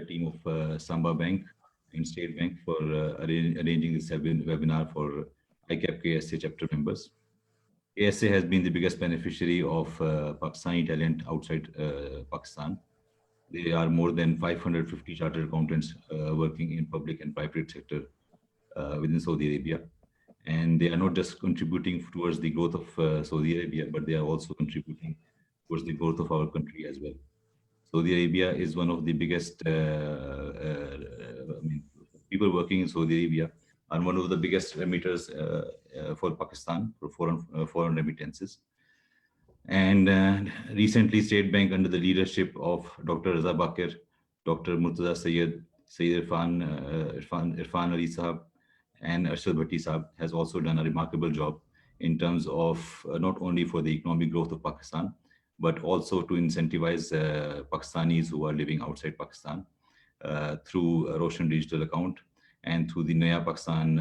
entire team of Samba Bank and State Bank for arranging this webinar for ICAP KSA chapter members. KSA has been the biggest beneficiary of Pakistani talent outside Pakistan. There are more than 550 chartered accountants working in public and private sector within Saudi Arabia. And they are not just contributing towards the growth of Saudi Arabia, but they are also contributing towards the growth of our country as well. Saudi Arabia is one of the biggest, people working in Saudi Arabia are one of the biggest remitters for Pakistan for foreign remittances. And recently, State Bank, under the leadership of Dr. Raza Bakir, Dr. Murtaza Syed, Syed Irfan Ali Sahab, and Arshad Bhatti Sahab, has also done a remarkable job in terms of not only for the economic growth of Pakistan, but also to incentivize Pakistanis who are living outside Pakistan through a Roshan digital account and through the Naya Pakistan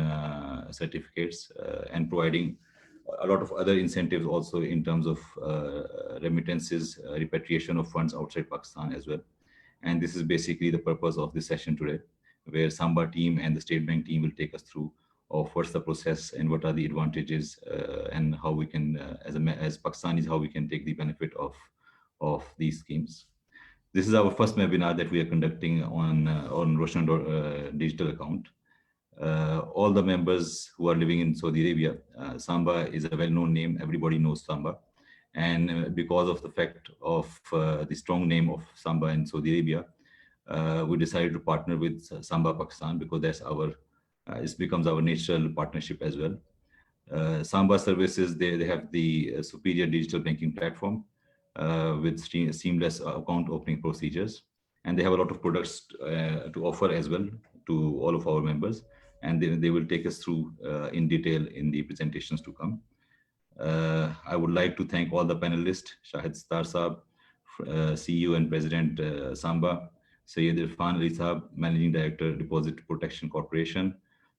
certificates and providing a lot of other incentives also in terms of remittances, repatriation of funds outside Pakistan as well. And this is basically the purpose of this session today, where Samba team and the State Bank team will take us through of what's the process and what are the advantages and how we can, as Pakistanis, how we can take the benefit of these schemes. This is our first webinar that we are conducting on Roshan digital account. All the members who are living in Saudi Arabia, Samba is a well-known name. Everybody knows Samba. And because of the fact of the strong name of Samba in Saudi Arabia, we decided to partner with Samba Pakistan because that's our, it becomes our natural partnership as well. Samba services, they have the superior digital banking platform with seamless account opening procedures. And they have a lot of products to offer as well to all of our members. And they will take us through in detail in the presentations to come. I would like to thank all the panelists, Shahid Star Saab, CEO and President Samba, Syed Irfan Ali Saab, Managing Director, Deposit Protection Corporation,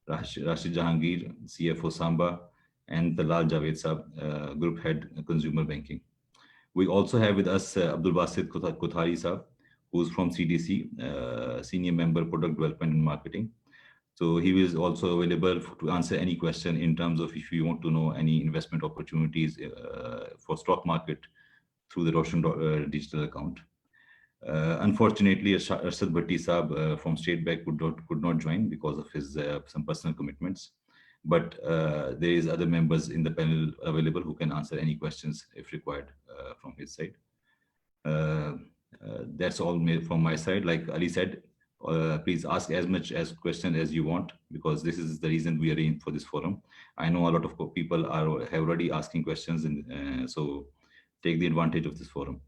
Rashid Jahangir, CFO Samba, and Talal Javed Saab, Group Head Consumer Banking. We also have with us Abdul Basit Kothari Saab, who's from CDC, Senior Member Product Development and Marketing. So he is also available to answer any question in terms of if you want to know any investment opportunities for stock market through the Roshan digital account. Unfortunately, Arshad Bhatti Saab from State Bank could not join because of his some personal commitments. But there is other members in the panel available who can answer any questions if required from his side. That's all from my side. Like Ali said, please ask as much as questions as you want, because this is the reason we are in for this forum. I know a lot of people have already asking questions, and so take the advantage of this forum.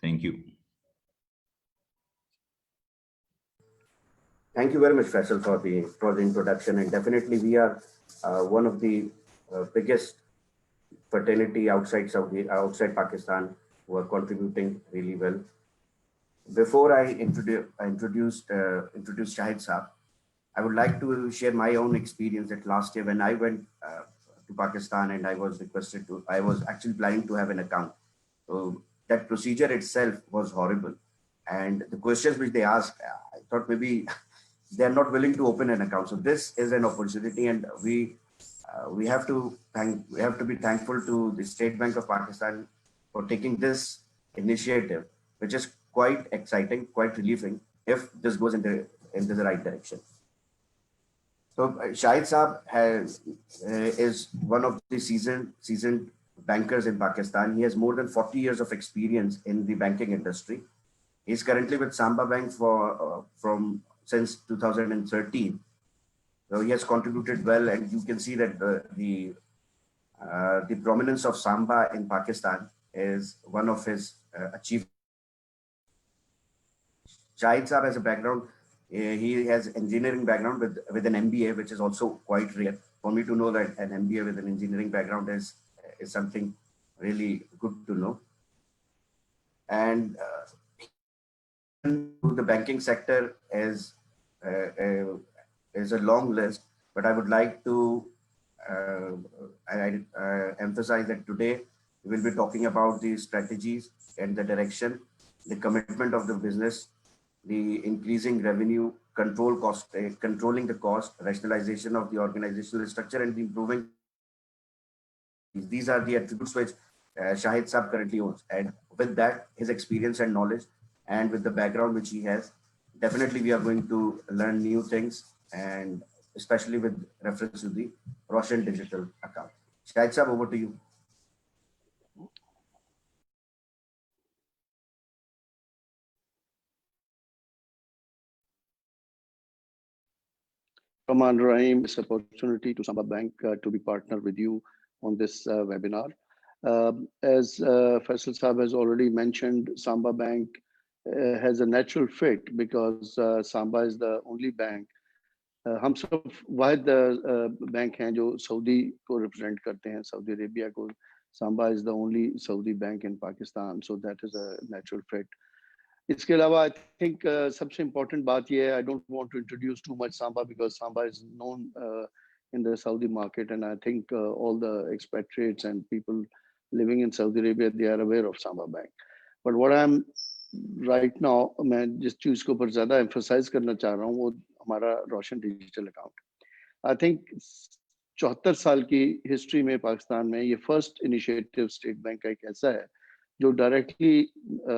Thank you. Thank you very much, Faisal, for the introduction. And definitely we are one of the biggest fraternity outside Pakistan who are contributing really well. Before I introduce Shahid Saab, I would like to share my own experience that last year when I went to Pakistan and I was requested to, I was actually planning to have an account. So that procedure itself was horrible. And the questions which they asked, I thought maybe they're not willing to open an account. So this is an opportunity, and we have to be thankful to the State Bank of Pakistan for taking this initiative, which is quite exciting, quite relieving if this goes into the right direction. So Shahid Saab is one of the seasoned bankers in Pakistan. He has more than 40 years of experience in the banking industry. He's currently with Samba Bank since 2013. So he has contributed well, and you can see that the prominence of Samba in Pakistan is one of his achievements. Shahid Saab has a background, he has engineering background with an MBA, which is also quite rare. For me to know that an MBA with an engineering background is something really good to know. And the banking sector is a long list, but I would like to emphasize that today we will be talking about the strategies and the direction, the commitment of the business, the increasing revenue, controlling the cost, rationalization of the organizational structure, and the improving. These are the attributes which Shahid Saab currently owns. And with that, his experience and knowledge, and with the background which he has, definitely we are going to learn new things, and especially with reference to the Roshan Digital account. Shahid Saab, over to you. Rahman Rahim, this opportunity to Samba Bank to be partner with you on this webinar. As Faisal Saab has already mentioned, Samba Bank has a natural fit because Samba is the only bank. हम सब वाहिद bank हैं जो Saudi को represent करते हैं, Saudi Arabia को. Samba is the only Saudi bank in Pakistan, so that is a natural fit. इसके अलावा आई थिंक सबसे इम्पोर्टेंट बात यह है, I don't want to introduce too much Samba because Samba is known in the Saudi market, and I think all the expatriates and people living in Saudi Arabia, they are aware of Samba Bank. But what I'm right now, मैं जिस चीज को ऊपर ज्यादा emphasize करना चाह रहा हूँ वो हमारा रोशन डिजिटल अकाउंट. आई थिंक 74 साल की हिस्ट्री में पाकिस्तान में ये फर्स्ट इनिशिएटिव स्टेट बैंक का एक ऐसा है जो डायरेक्टली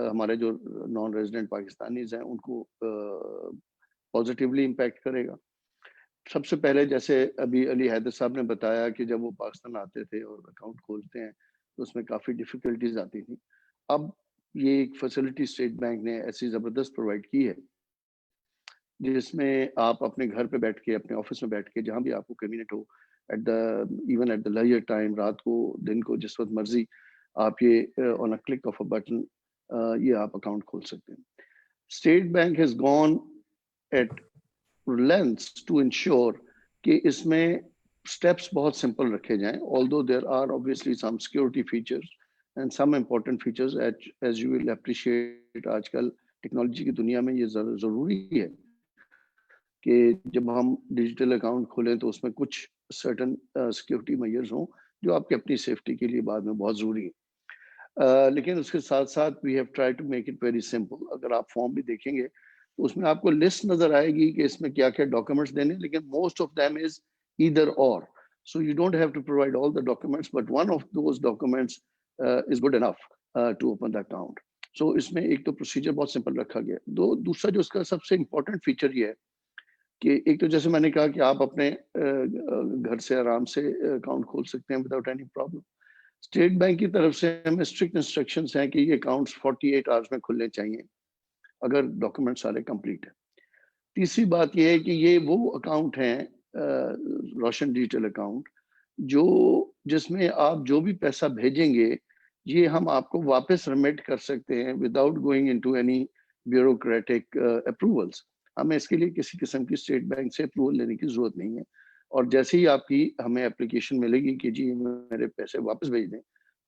हमारे जो नॉन रेजिडेंट पाकिस्तानीज हैं उनको पॉजिटिवली इम्पैक्ट करेगा. सबसे पहले जैसे अभी अली हैदर साहब ने बताया कि जब वो पाकिस्तान आते थे और अकाउंट खोलते हैं तो उसमें काफ़ी डिफ़िकल्टीज आती थी. अब ये एक फैसिलिटी स्टेट बैंक ने ऐसी ज़बरदस्त प्रोवाइड की है जिसमें आप अपने घर पे बैठ के, अपने ऑफिस में बैठ के, जहाँ भी आपको कन्वीनियंट हो, even at the leisure time, रात को, दिन को, जिस वक्त मर्जी, आप ये on a click of a button ये आप अकाउंट खोल सकते हैं. State Bank has gone at lengths to ensure कि इसमें स्टेप्स बहुत सिंपल रखे जाएं, although there are obviously some security features and some important features as you will appreciate. आजकल टेक्नोलॉजी की दुनिया में ये ज़रूरी है कि जब हम डिजिटल अकाउंट खोलें तो उसमें कुछ सर्टन सिक्योरिटी मेजर्स हों जो आपके अपनी सेफ्टी के लिए बाद में बहुत ज़रूरी है. लेकिन उसके साथ साथ we have try to make it very simple. अगर आप फॉर्म भी देखेंगे तो उसमें आपको लिस्ट नजर आएगी कि इसमें क्या क्या डॉक्यूमेंट्स देने, लेकिन most of them is either or. So you don't have to provide all the documents, but one of those documents is good enough to open the account. So इसमें एक तो प्रोसीजर बहुत सिंपल रखा गया. दूसरा जो इसका सबसे इम्पोर्टेंट फीचर ये है कि एक तो जैसे मैंने कहा कि आप अपने घर से आराम से अकाउंट खोल सकते हैं without any problem. State bank की तरफ से हमें स्ट्रिक्ट इंस्ट्रक्शंस हैं कि ये अकाउंट्स 48 आवर्स में खुलने चाहिए अगर डॉक्यूमेंट सारे कंप्लीट है. तीसरी बात ये है कि ये वो अकाउंट हैं रोशन डिजिटल अकाउंट जो जिसमें आप जो भी पैसा भेजेंगे ये हम आपको वापस रिमिट कर सकते हैं without going into any bureaucratic approvals. हमें इसके लिए किसी किस्म की स्टेट बैंक से अप्रूवल लेने की जरूरत नहीं है. और जैसे ही आपकी हमें एप्लीकेशन मिलेगी कि जी मेरे पैसे वापस भेज दें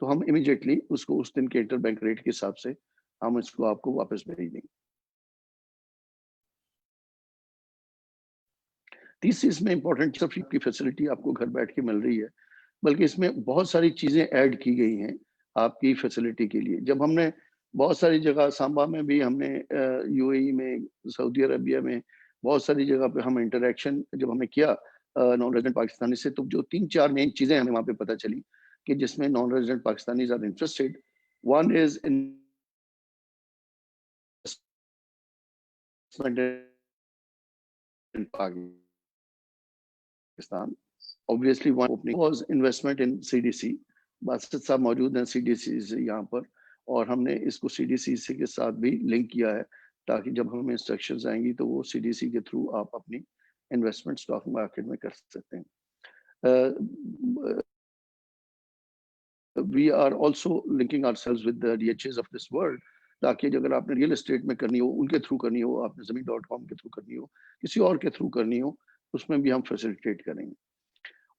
तो हम इमीडिएटली उसको उस दिन के इंटर बैंक रेट के हिसाब से हम इसको आपको वापस भेज देंगे. तीसरी इसमें इंपॉर्टेंट सब की फैसिलिटी आपको घर बैठ के मिल रही है, बल्कि इसमें बहुत सारी चीज़ें ऐड की गई हैं आपकी फैसिलिटी के लिए. जब हमने बहुत सारी जगह, सांबा में भी हमने, यूएई में, सऊदी अरबिया में, बहुत सारी जगह पे हम इंटरेक्शन जब हमने किया नॉन रेजिडेंट पाकिस्तानी से, तो जो 3-4 मेन चीज़ें हमें वहाँ पे पता चली कि जिसमें non resident Pakistanis are interested. One is in Pakistan. Obviously, one opening was investment in CDC. Basit साहब मौजूद हैं CDC से यहाँ पर, और हमने इसको CDC के साथ भी लिंक किया है ताकि जब हमें इंस्ट्रक्शंस आएंगी तो वो CDC के थ्रू आप अपनी इन्वेस्टमेंट स्टॉक मार्केट में कर सकते हैं. We are also linking ourselves with the DHAs of this world ताकि अगर आपने रियल एस्टेट में करनी हो, उनके थ्रू करनी हो, आपने ज़मीन.com के थ्रू करनी हो, किसी और के थ्रू करनी हो, उसमें भी हम फैसिलिटेट करेंगे.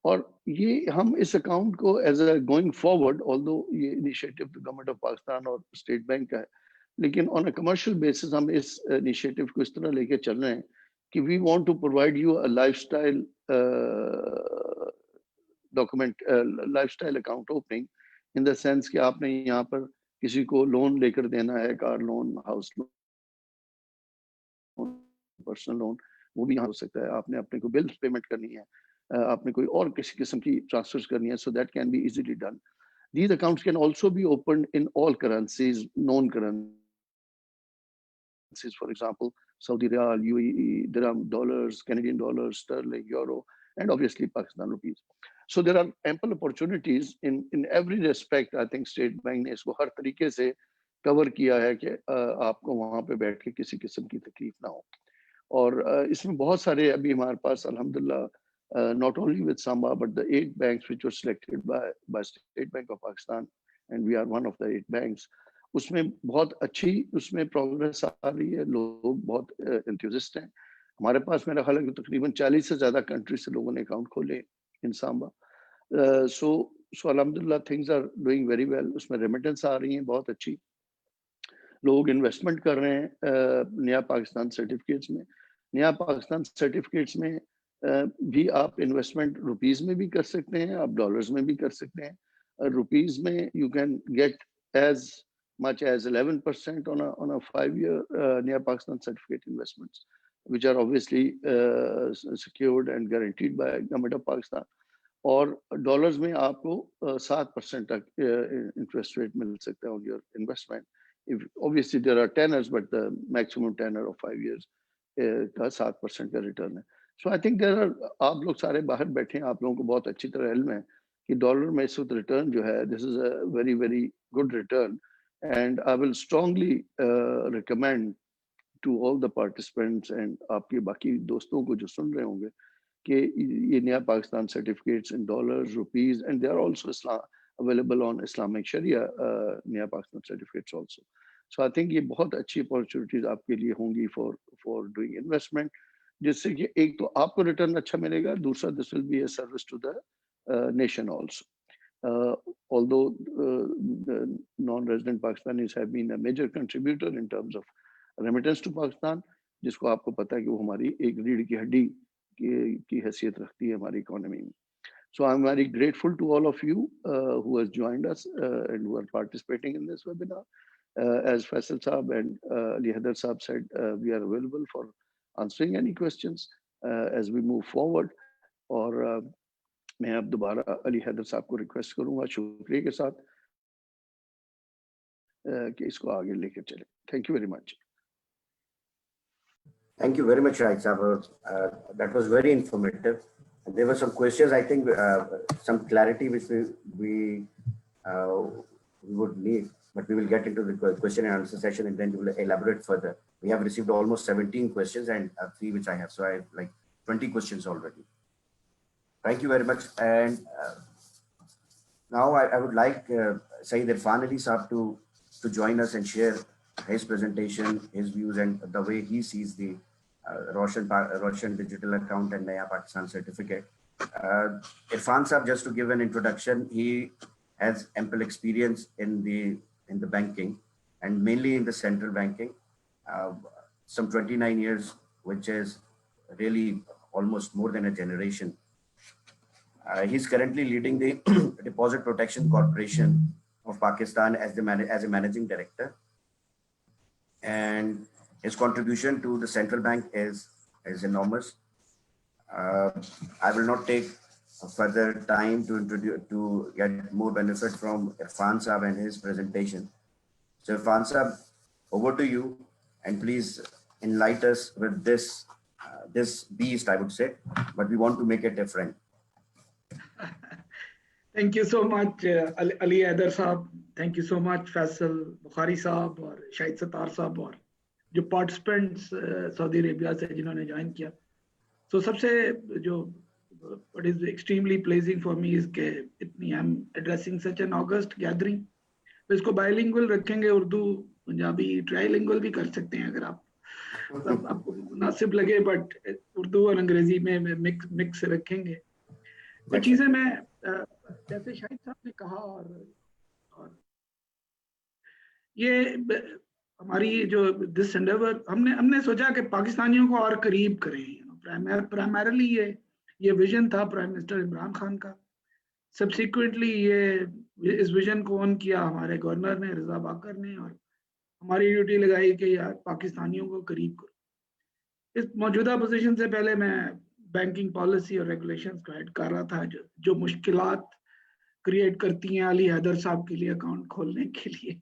और ये हम इस अकाउंट को as a going forward, although ये इनिशिएटिव गवर्नमेंट ऑफ पाकिस्तान और स्टेट बैंक का है, लेकिन ऑन अ कमर्शियल बेसिस हम इस इनिशिएटिव को इस तरह लेके चल रहे हैं कि we want to provide you a lifestyle document, lifestyle account opening, in the sense कि आपने यहाँ पर किसी को लोन लेकर देना है, car loan, house loan, personal loan, वो भी यहाँ हो सकता है। आपने अपने को बिल पेमेंट करनी है, आपने कोई और किसी किस्म की ट्रांसफर करनी है, so that can be easily done. These accounts can also be opened in all currencies, known currencies, for example, Saudi Riyal, UAE, Dirham, dollars, Canadian dollars, sterling, euro, and obviously Pakistan rupees. So there are ample opportunities in every respect. I think State Bank ने इसको हर तरीके से cover किया है कि आपको वहाँ पे बैठ के किसी किस्म की तकलीफ ना हो. और इसमें बहुत सारे अभी हमारे पास अल्हम्दुलिल्लाह, not only with Samba but the 8 banks which were selected by State Bank of Pakistan, and we are one of the 8 banks. उसमें बहुत अच्छी उसमें प्रोग्रेस आ रही है, लोग बहुत एंथुसिस्ट हैं. हमारे पास मेरा ख्याल है कि तकरीबन 40 से ज़्यादा कंट्री से लोगों ने अकाउंट खोले इन सांबा. सो अल्हम्दुलिल्लाह things are doing very well. उसमें रेमिटेंस आ रही हैं बहुत अच्छी, लोग इन्वेस्टमेंट कर रहे हैं नया पाकिस्तान सर्टिफिकेट्स में. नया पाकिस्तान सर्टिफिकेट्स में भी आप इन्वेस्टमेंट रुपीज़ में भी कर सकते हैं, आप डॉलर्स में भी कर सकते हैं. रुपीज़ में you can get as much as 11% on a 5-year Nia Pakistan certificate investments, which are obviously secured and guaranteed by Government of Pakistan. और डॉलर्स में आपको 7% तक इंटरेस्ट रेट मिल सकता है on your investment. If obviously there are tenors, but the maximum tenor of 5 years का 7% का return है. So I think there are, आप लोग सारे बाहर बैठे हैं, आप लोगों को बहुत अच्छी तरह इल्म है कि डॉलर में इस वक्त रिटर्न जो है, this is a very very good return, and I will strongly recommend to all the participants and आपके बाकी दोस्तों को जो सुन रहे होंगे कि ये नया Pakistan certificates in dollars, rupees, and they are also available on Islamic Sharia नया Pakistan certificates also. So I think ये बहुत अच्छी opportunities आपके लिए होंगी for doing investment, जिससे कि एक तो आपको रिटर्न अच्छा मिलेगा, दूसरा this will be a service to the nation also. Although the non-resident Pakistanis have been a major contributor in terms of remittance to Pakistan, जिसको आपको पता है कि वो हमारी एक रीढ़ की हड्डी की हैसियत रखती है हमारी इकोनॉमी में. So I'm very grateful to all of you who has joined us and who are participating in this webinar. As Faisal Saab and Ali Haider Saab said, we are available for answering any questions as we move forward. और मैं अब दोबारा अली हैदर साहब को request करूंगा शुक्रिया के साथ कि इसको आगे लेकर चले. Thank you very much. Thank you very much, Raik Saab. That was very informative. And there were some questions, I think, some clarity which we would need, but we will get into the question and answer session and then we will elaborate further. We have received almost 17 questions and 3 which I have. So I have like 20 questions already. Thank you very much. And now I would like Saeed Irfan Ali Saab to join us and share his presentation, his views, and the way he sees the Roshan digital account and Naya Pakistan certificate. Irfan Saab, just to give an introduction, he has ample experience in the banking and mainly in the central banking, some 29 years, which is really almost more than a generation. He's currently leading the Deposit Protection Corporation of Pakistan as a managing director, and his contribution to the central bank is enormous. I will not take further time to get more benefit from Irfan Saab and his presentation. So Irfan Saab, over to you, and please enlighten us with this beast, I would say, but we want to make it different. Thank you so much, Ali Haider Saab. Thank you so much, Faisal Bukhari Saab और शाहिद सत्तार साहब और जो participants Saudi Arabia से जिन्होंने join किया. So सबसे जो what is extremely pleasing for me is कि इतनी I'm addressing such an august gathering. तो इसको bilingual रखेंगे, उर्दू पंजाबी trilingual भी कर सकते हैं अगर आपको मुनासिब लगे, but उर्दू और अंग्रेजी में मिक्स रखेंगे. कुछ चीजें मैं जैसे शाहिद साहब ने कहा और ये हमारी जो दिस एंडेवर हमने सोचा कि पाकिस्तानियों को और करीब करें. प्राइमरली ये विजन था प्राइम मिनिस्टर इमरान खान का. सब्सिक्वेंटली इस विजन को ऑन किया हमारे गवर्नर ने रजा बाकर ने, और हमारी ड्यूटी लगाई कि यार पाकिस्तानियों को करीब करो. इस मौजूदा पोजीशन से पहले मैं बैंकिंग पॉलिसी और रेगुलेशंस को ऐड कर रहा था जो मुश्किलात क्रिएट करती हैं अली हैदर साहब के लिए अकाउंट खोलने के लिए।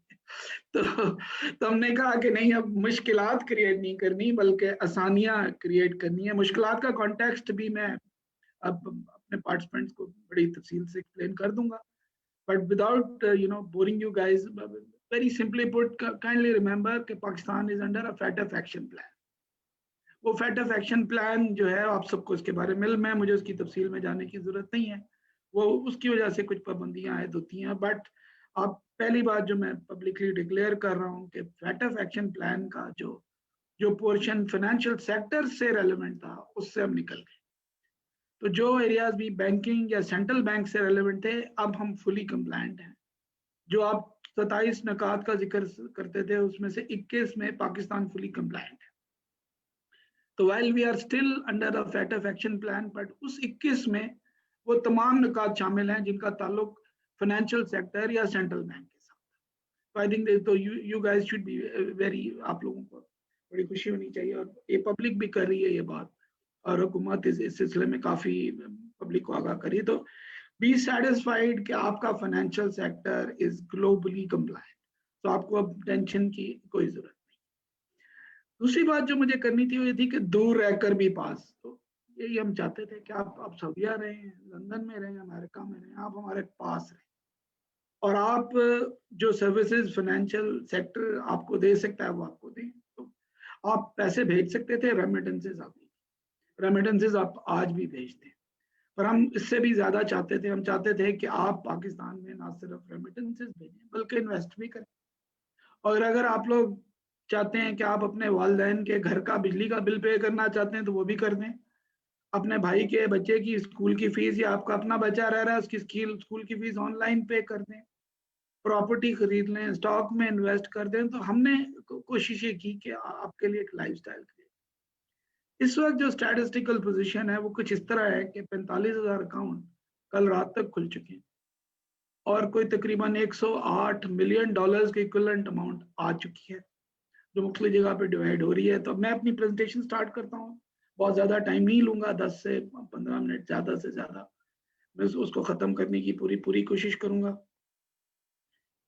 तो हमने कहा कि नहीं, अब मुश्किलात क्रिएट नहीं करनी बल्कि आसानियां क्रिएट करनी है। मुश्किलात का कॉन्टेक्स्ट भी मैं अब अपने पार्टिसिपेंट्स को बड़ी तफसील से एक्सप्लेन कर दूंगा, but without boring you guys, very simply put, kindly remember कि Pakistan is under a FATF action plan. वो FATF एक्शन प्लान जो है आप सबको इसके बारे में इल्म है, मुझे उसकी तफसील में जाने की जरूरत नहीं है। वो उसकी वजह से कुछ पाबंदियां आयद होती हैं, बट आप पहली बात जो मैं पब्लिकली डिक्लेयर कर रहा हूँ कि FATF एक्शन प्लान का जो पोर्शन फाइनेंशियल सेक्टर से रेलेवेंट था उससे हम निकल गए। तो जो एरियाज भी बैंकिंग या सेंट्रल बैंक से रेलेवेंट थे, अब हम फुली कंप्लायंट हैं। जो आप 27 नकात का जिक्र करते थे उसमें से 21 में पाकिस्तान फुली कंप्लायंट है। तो while we are still under a FATF action plan, but उस 21 में वो तमाम निकात शामिल हैं जिनका ताल्लुक फाइनेंशियल सेक्टर या सेंट्रल बैंक के साथ। तो आई थिंक तो you guys should be very, आप लोगों को बड़ी खुशी होनी चाहिए, और ये पब्लिक भी कर रही है ये बात, और हुकूमत इस सिलसिले में काफी पब्लिक को आगाह करिए। तो बी सेटिस्फाइड कि आपका financial sector is globally compliant, तो आपको अब टेंशन की कोई जरूरत नहीं। दूसरी बात जो मुझे करनी थी वो ये थी कि दूर रहकर भी पास, तो यही हम चाहते थे कि आप सऊदीया रहें, लंदन में रहें, अमेरिका में रहें, आप हमारे पास रहें, और आप जो सर्विसेज फाइनेंशियल सेक्टर आपको दे सकता है वो आपको दें। तो आप पैसे भेज सकते थे, रेमिटेंसेज आप आज भी भेजते हैं, पर हम इससे भी ज्यादा चाहते थे। हम चाहते थे कि आप पाकिस्तान में ना सिर्फ रेमिटेंसेज भेजें बल्कि इन्वेस्ट भी करें। और अगर आप लोग चाहते हैं कि आप अपने वालिदैन के घर का बिजली का बिल पे करना चाहते हैं तो वो भी कर दें। अपने भाई के बच्चे की स्कूल की फीस, या आपका अपना बच्चा रह रहा है उसकी स्कूल की फीस ऑनलाइन पे कर दें, प्रॉपर्टी खरीद लें, स्टॉक में इन्वेस्ट कर दें। तो हमने कोशिश ये की कि आपके लिए एक लाइफस्टाइल क्रिएट। इस वक्त जो स्टैटिस्टिकल पोजीशन है वो कुछ इस तरह है कि 45,000 अकाउंट कल रात तक खुल चुके हैं, और कोई तकरीबन $108 मिलियन के इक्विवेलेंट अमाउंट आ चुकी है जो मुख्तलिफ जगह पे डिवाइड हो रही है। तो मैं अपनी प्रेजेंटेशन स्टार्ट करता हूँ, बहुत ज़्यादा टाइम नहीं लूँगा, 10 से 15 मिनट ज़्यादा से ज़्यादा, मैं उसको ख़त्म करने की पूरी कोशिश करूँगा।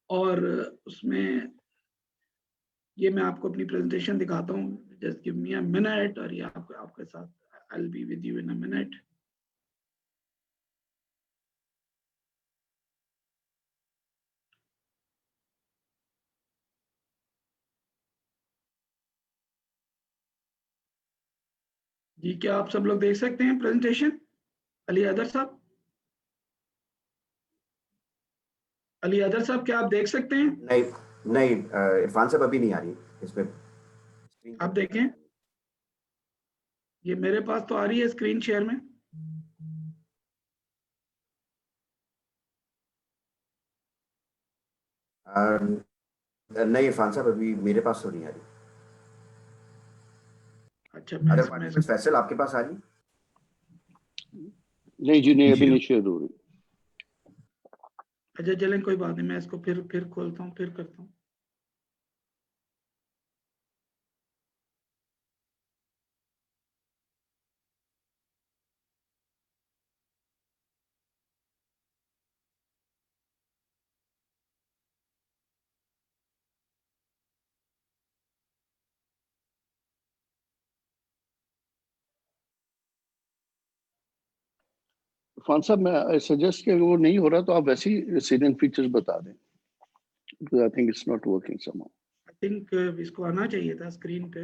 और उसमें ये मैं आपको अपनी प्रेजेंटेशन दिखाता हूँ, just give me a minute, और ये आपके साथ I will be with you in a minute. जी, क्या आप सब लोग देख सकते हैं प्रेजेंटेशन? अली हैदर साहब, अली हैदर साहब, क्या आप देख सकते हैं? नहीं नहीं, इरफान साहब अभी नहीं आ रही इस पे स्क्रीन आप देखें, ये मेरे पास तो आ रही है स्क्रीन शेयर में। नहीं इरफान साहब अभी मेरे पास तो नहीं आ रही। अच्छा, मैं अदर इसमें पार्टिसिपेंट, फैसल आपके पास आ रही? नहीं जी, नहीं अभी नहीं शेयर हो रही। अच्छा चलें, कोई बात नहीं, मैं इसको फिर खोलता हूँ, फिर करता हूँ। इरफान साहब, मैं सजेस्ट कि अगर वो नहीं हो रहा तो आप वैसे ही सीरियन फीचर्स बता दें, because I think it's not working somehow. I think इसको आना चाहिए था स्क्रीन पे,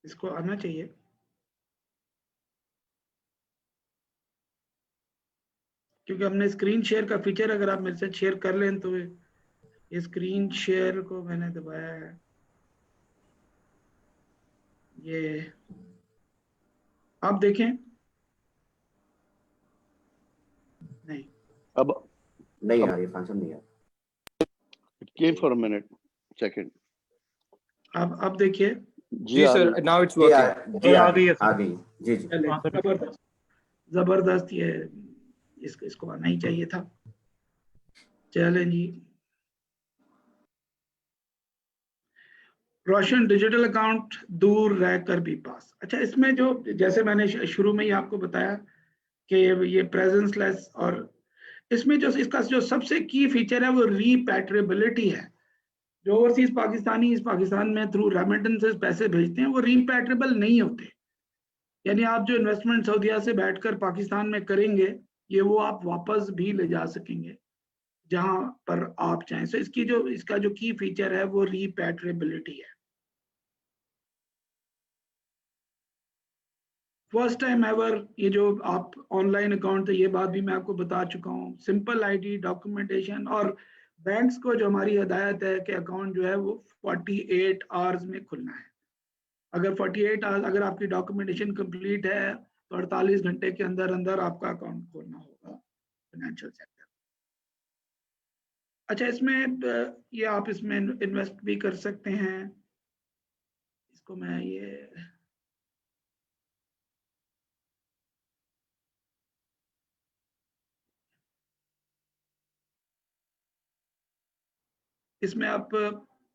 इसको आना चाहिए। क्योंकि हमने स्क्रीन शेयर का फीचर, अगर आप मेरे से शेयर कर लें तो ये स्क्रीन शेयर को मैंने दबाया है, ये आप देखें। नहीं, अब नहीं आ रही इरफान साहब, नहीं आ रही। It came for a minute, second. आप देखिए। जी सर, नाउ इट्स वर्किंग। जी आ गई जी जी। जबरदस्त, जबरदस्त, ये इसको आना ही चाहिए था। चलें जी, रोशन डिजिटल अकाउंट दूर रहकर भी पास। अच्छा, इसमें जो जैसे मैंने शुरू में ही आपको बताया कि ये प्रेजेंस लेस, और इसमें जो इसका जो सबसे की फीचर है वो रीपैट्रिएबिलिटी है। जो ओवरसीज पाकिस्तानी इस पाकिस्तान में थ्रू रेमिटेंसेस पैसे भेजते हैं वो रीपैट्रिएबल नहीं होते। यानी आप जो इन्वेस्टमेंट सऊदीया से बैठकर पाकिस्तान में करेंगे ये वो आप वापस भी ले जा सकेंगे जहां पर आप चाहें। सो इसका जो की फीचर है वो रीपैट्रिएबिलिटी है। फर्स्ट टाइम एवर ये जो आप ऑनलाइन अकाउंट है, ये बात भी मैं आपको बता चुका हूँ। सिंपल आईडी, डॉक्यूमेंटेशन, और बैंक्स को जो हमारी हिदायत है कि अकाउंट जो है वो 48 आवर्स में खुलना है। अगर 48 आवर्स अगर आपकी डॉक्यूमेंटेशन कंप्लीट है तो 48 घंटे के अंदर अंदर आपका अकाउंट खोलना होगा फाइनेंशियल सेक्टर। अच्छा, इसमें ये आप इसमें इन्वेस्ट भी कर सकते हैं। इसको मैं ये इसमें आप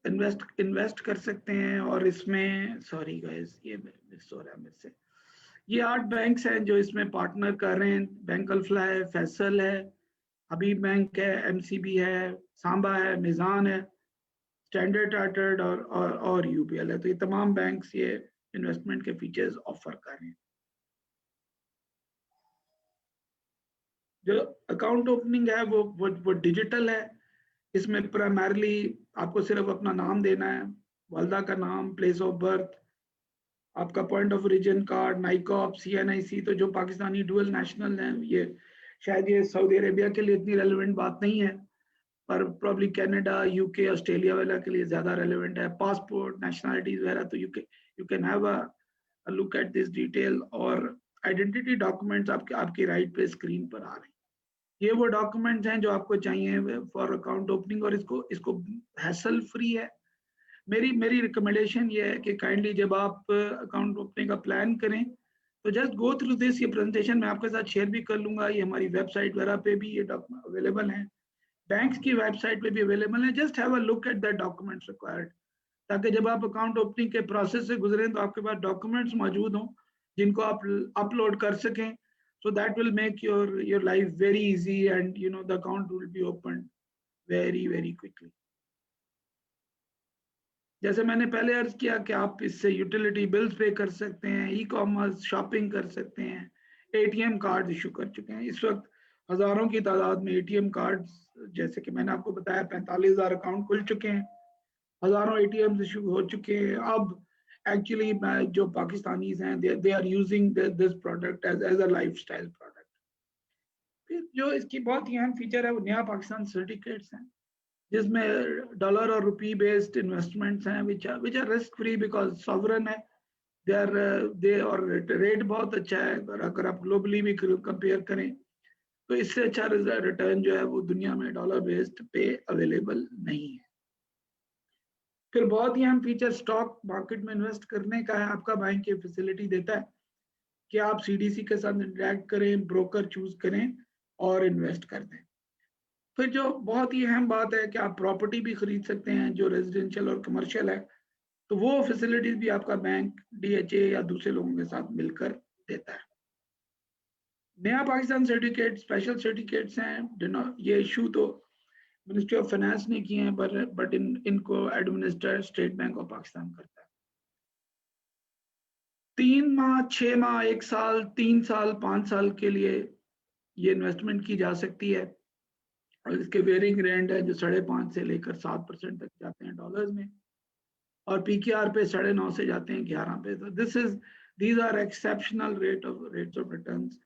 इन्वेस्ट कर सकते हैं। और इसमें सॉरी गाइस, ये मिस हो रहा है मेरे से। ये 8 बैंक्स हैं जो इसमें पार्टनर कर रहे हैं। बैंक अल्फला है, फैसल है, हबीब बैंक है, एमसीबी है, सांबा है, मिजान है, स्टैंडर्ड चार्टर्ड और यूपीएल है। तो ये तमाम बैंक्स ये इन्वेस्टमेंट के फीचर्स ऑफर कर रहे हैं। जो अकाउंट ओपनिंग है वो डिजिटल है। इसमें प्राइमरली आपको सिर्फ अपना नाम देना है, वालदा का नाम, प्लेस ऑफ बर्थ, आपका point of origin card, NICOP, CNIC. तो जो पाकिस्तानी डुअल नेशनल हैं, ये शायद ये सऊदी अरेबिया के लिए इतनी रेलेवेंट बात नहीं है, पर प्रॉब्ली कनाडा, यूके, ऑस्ट्रेलिया वाला के लिए ज्यादा रेलेवेंट है। पासपोर्ट, नेशनलिटीज वगैरह, तो you can have a look at this detail. और आइडेंटिटी डॉक्यूमेंट्स आपकी राइट पे स्क्रीन पर आ रहे हैं। ये वो डॉक्यूमेंट्स हैं जो आपको चाहिए फॉर अकाउंट ओपनिंग, और इसको हैसल फ्री है। मेरी रिकमेंडेशन ये है कि काइंडली जब आप अकाउंट ओपनिंग का प्लान करें तो जस्ट गो थ्रू दिस। ये प्रेजेंटेशन मैं आपके साथ शेयर भी कर लूंगा, ये हमारी वेबसाइट वगैरह पे भी ये डॉक्यूमेंट अवेलेबल हैं, बैंक्स की वेबसाइट पे भी अवेलेबल है। Just have a look at that documents required, ताकि जब आप अकाउंट ओपनिंग के प्रोसेस से गुजरें तो आपके पास डॉक्यूमेंट्स मौजूद हों जिनको आप अपलोड कर सकें। So that will make your life very easy, and the account will be opened very very quickly. जैसे मैंने पहले अर्ज किया कि आप इससे यूटिलिटी बिल्स पे कर सकते हैं, ई कॉमर्स शॉपिंग कर सकते हैं, एटीएम कार्ड इशू कर चुके हैं। इस वक्त हजारों की तादाद में एटीएम कार्ड, जैसे कि मैंने आपको बताया 45,000 अकाउंट खुल चुके हैं, हजारों एटीएम इशू हो चुके हैं। अब एक्चुअली जो पाकिस्तानीज हैं they are using this product as a lifestyle product. फिर जो इसकी बहुत ही अहम फीचर है वो नया पाकिस्तान सर्टिफिकेट्स हैं, जिसमें डॉलर और रुपी बेस्ड इन्वेस्टमेंट्स हैं which are risk free because sovereign है। दे और रेट बहुत अच्छा है। अगर आप ग्लोबली भी कंपेयर करें तो इससे अच्छा रिटर्न जो है वो दुनिया में डॉलर बेस्ड पे अवेलेबल नहीं है। फिर बहुत ही अहम फीचर स्टॉक मार्केट में इन्वेस्ट करने का है। आपका बैंक ये फैसिलिटी देता है कि आप सीडीसी के साथ इंटरेक्ट करें, ब्रोकर चूज करें और इन्वेस्ट कर दें। फिर जो बहुत ही अहम बात है कि आप प्रॉपर्टी भी खरीद सकते हैं जो रेजिडेंशियल और कमर्शियल है, तो वो फैसिलिटीज भी आपका बैंक डीएचए या दूसरे लोगों के साथ मिलकर देता है। नया पाकिस्तान सर्टिफिकेट स्पेशल सर्टिफिकेट्स हैं, ये इशू तो मिनिस्ट्री ऑफ फाइनेंस ने किए हैं, बट इनको administer state Bank of Pakistan करता है। 3 माह, 6 माह, 1 साल, 3 साल, 5 साल के लिए ये इन्वेस्टमेंट की जा सकती है। और इसके वेरिंग रेंट है जो 5.5 से लेकर 7% तक जाते हैं डॉलर्स में, और पीकेआर पे 9.5 से जाते हैं 11 पे। तो these are exceptional rates of returns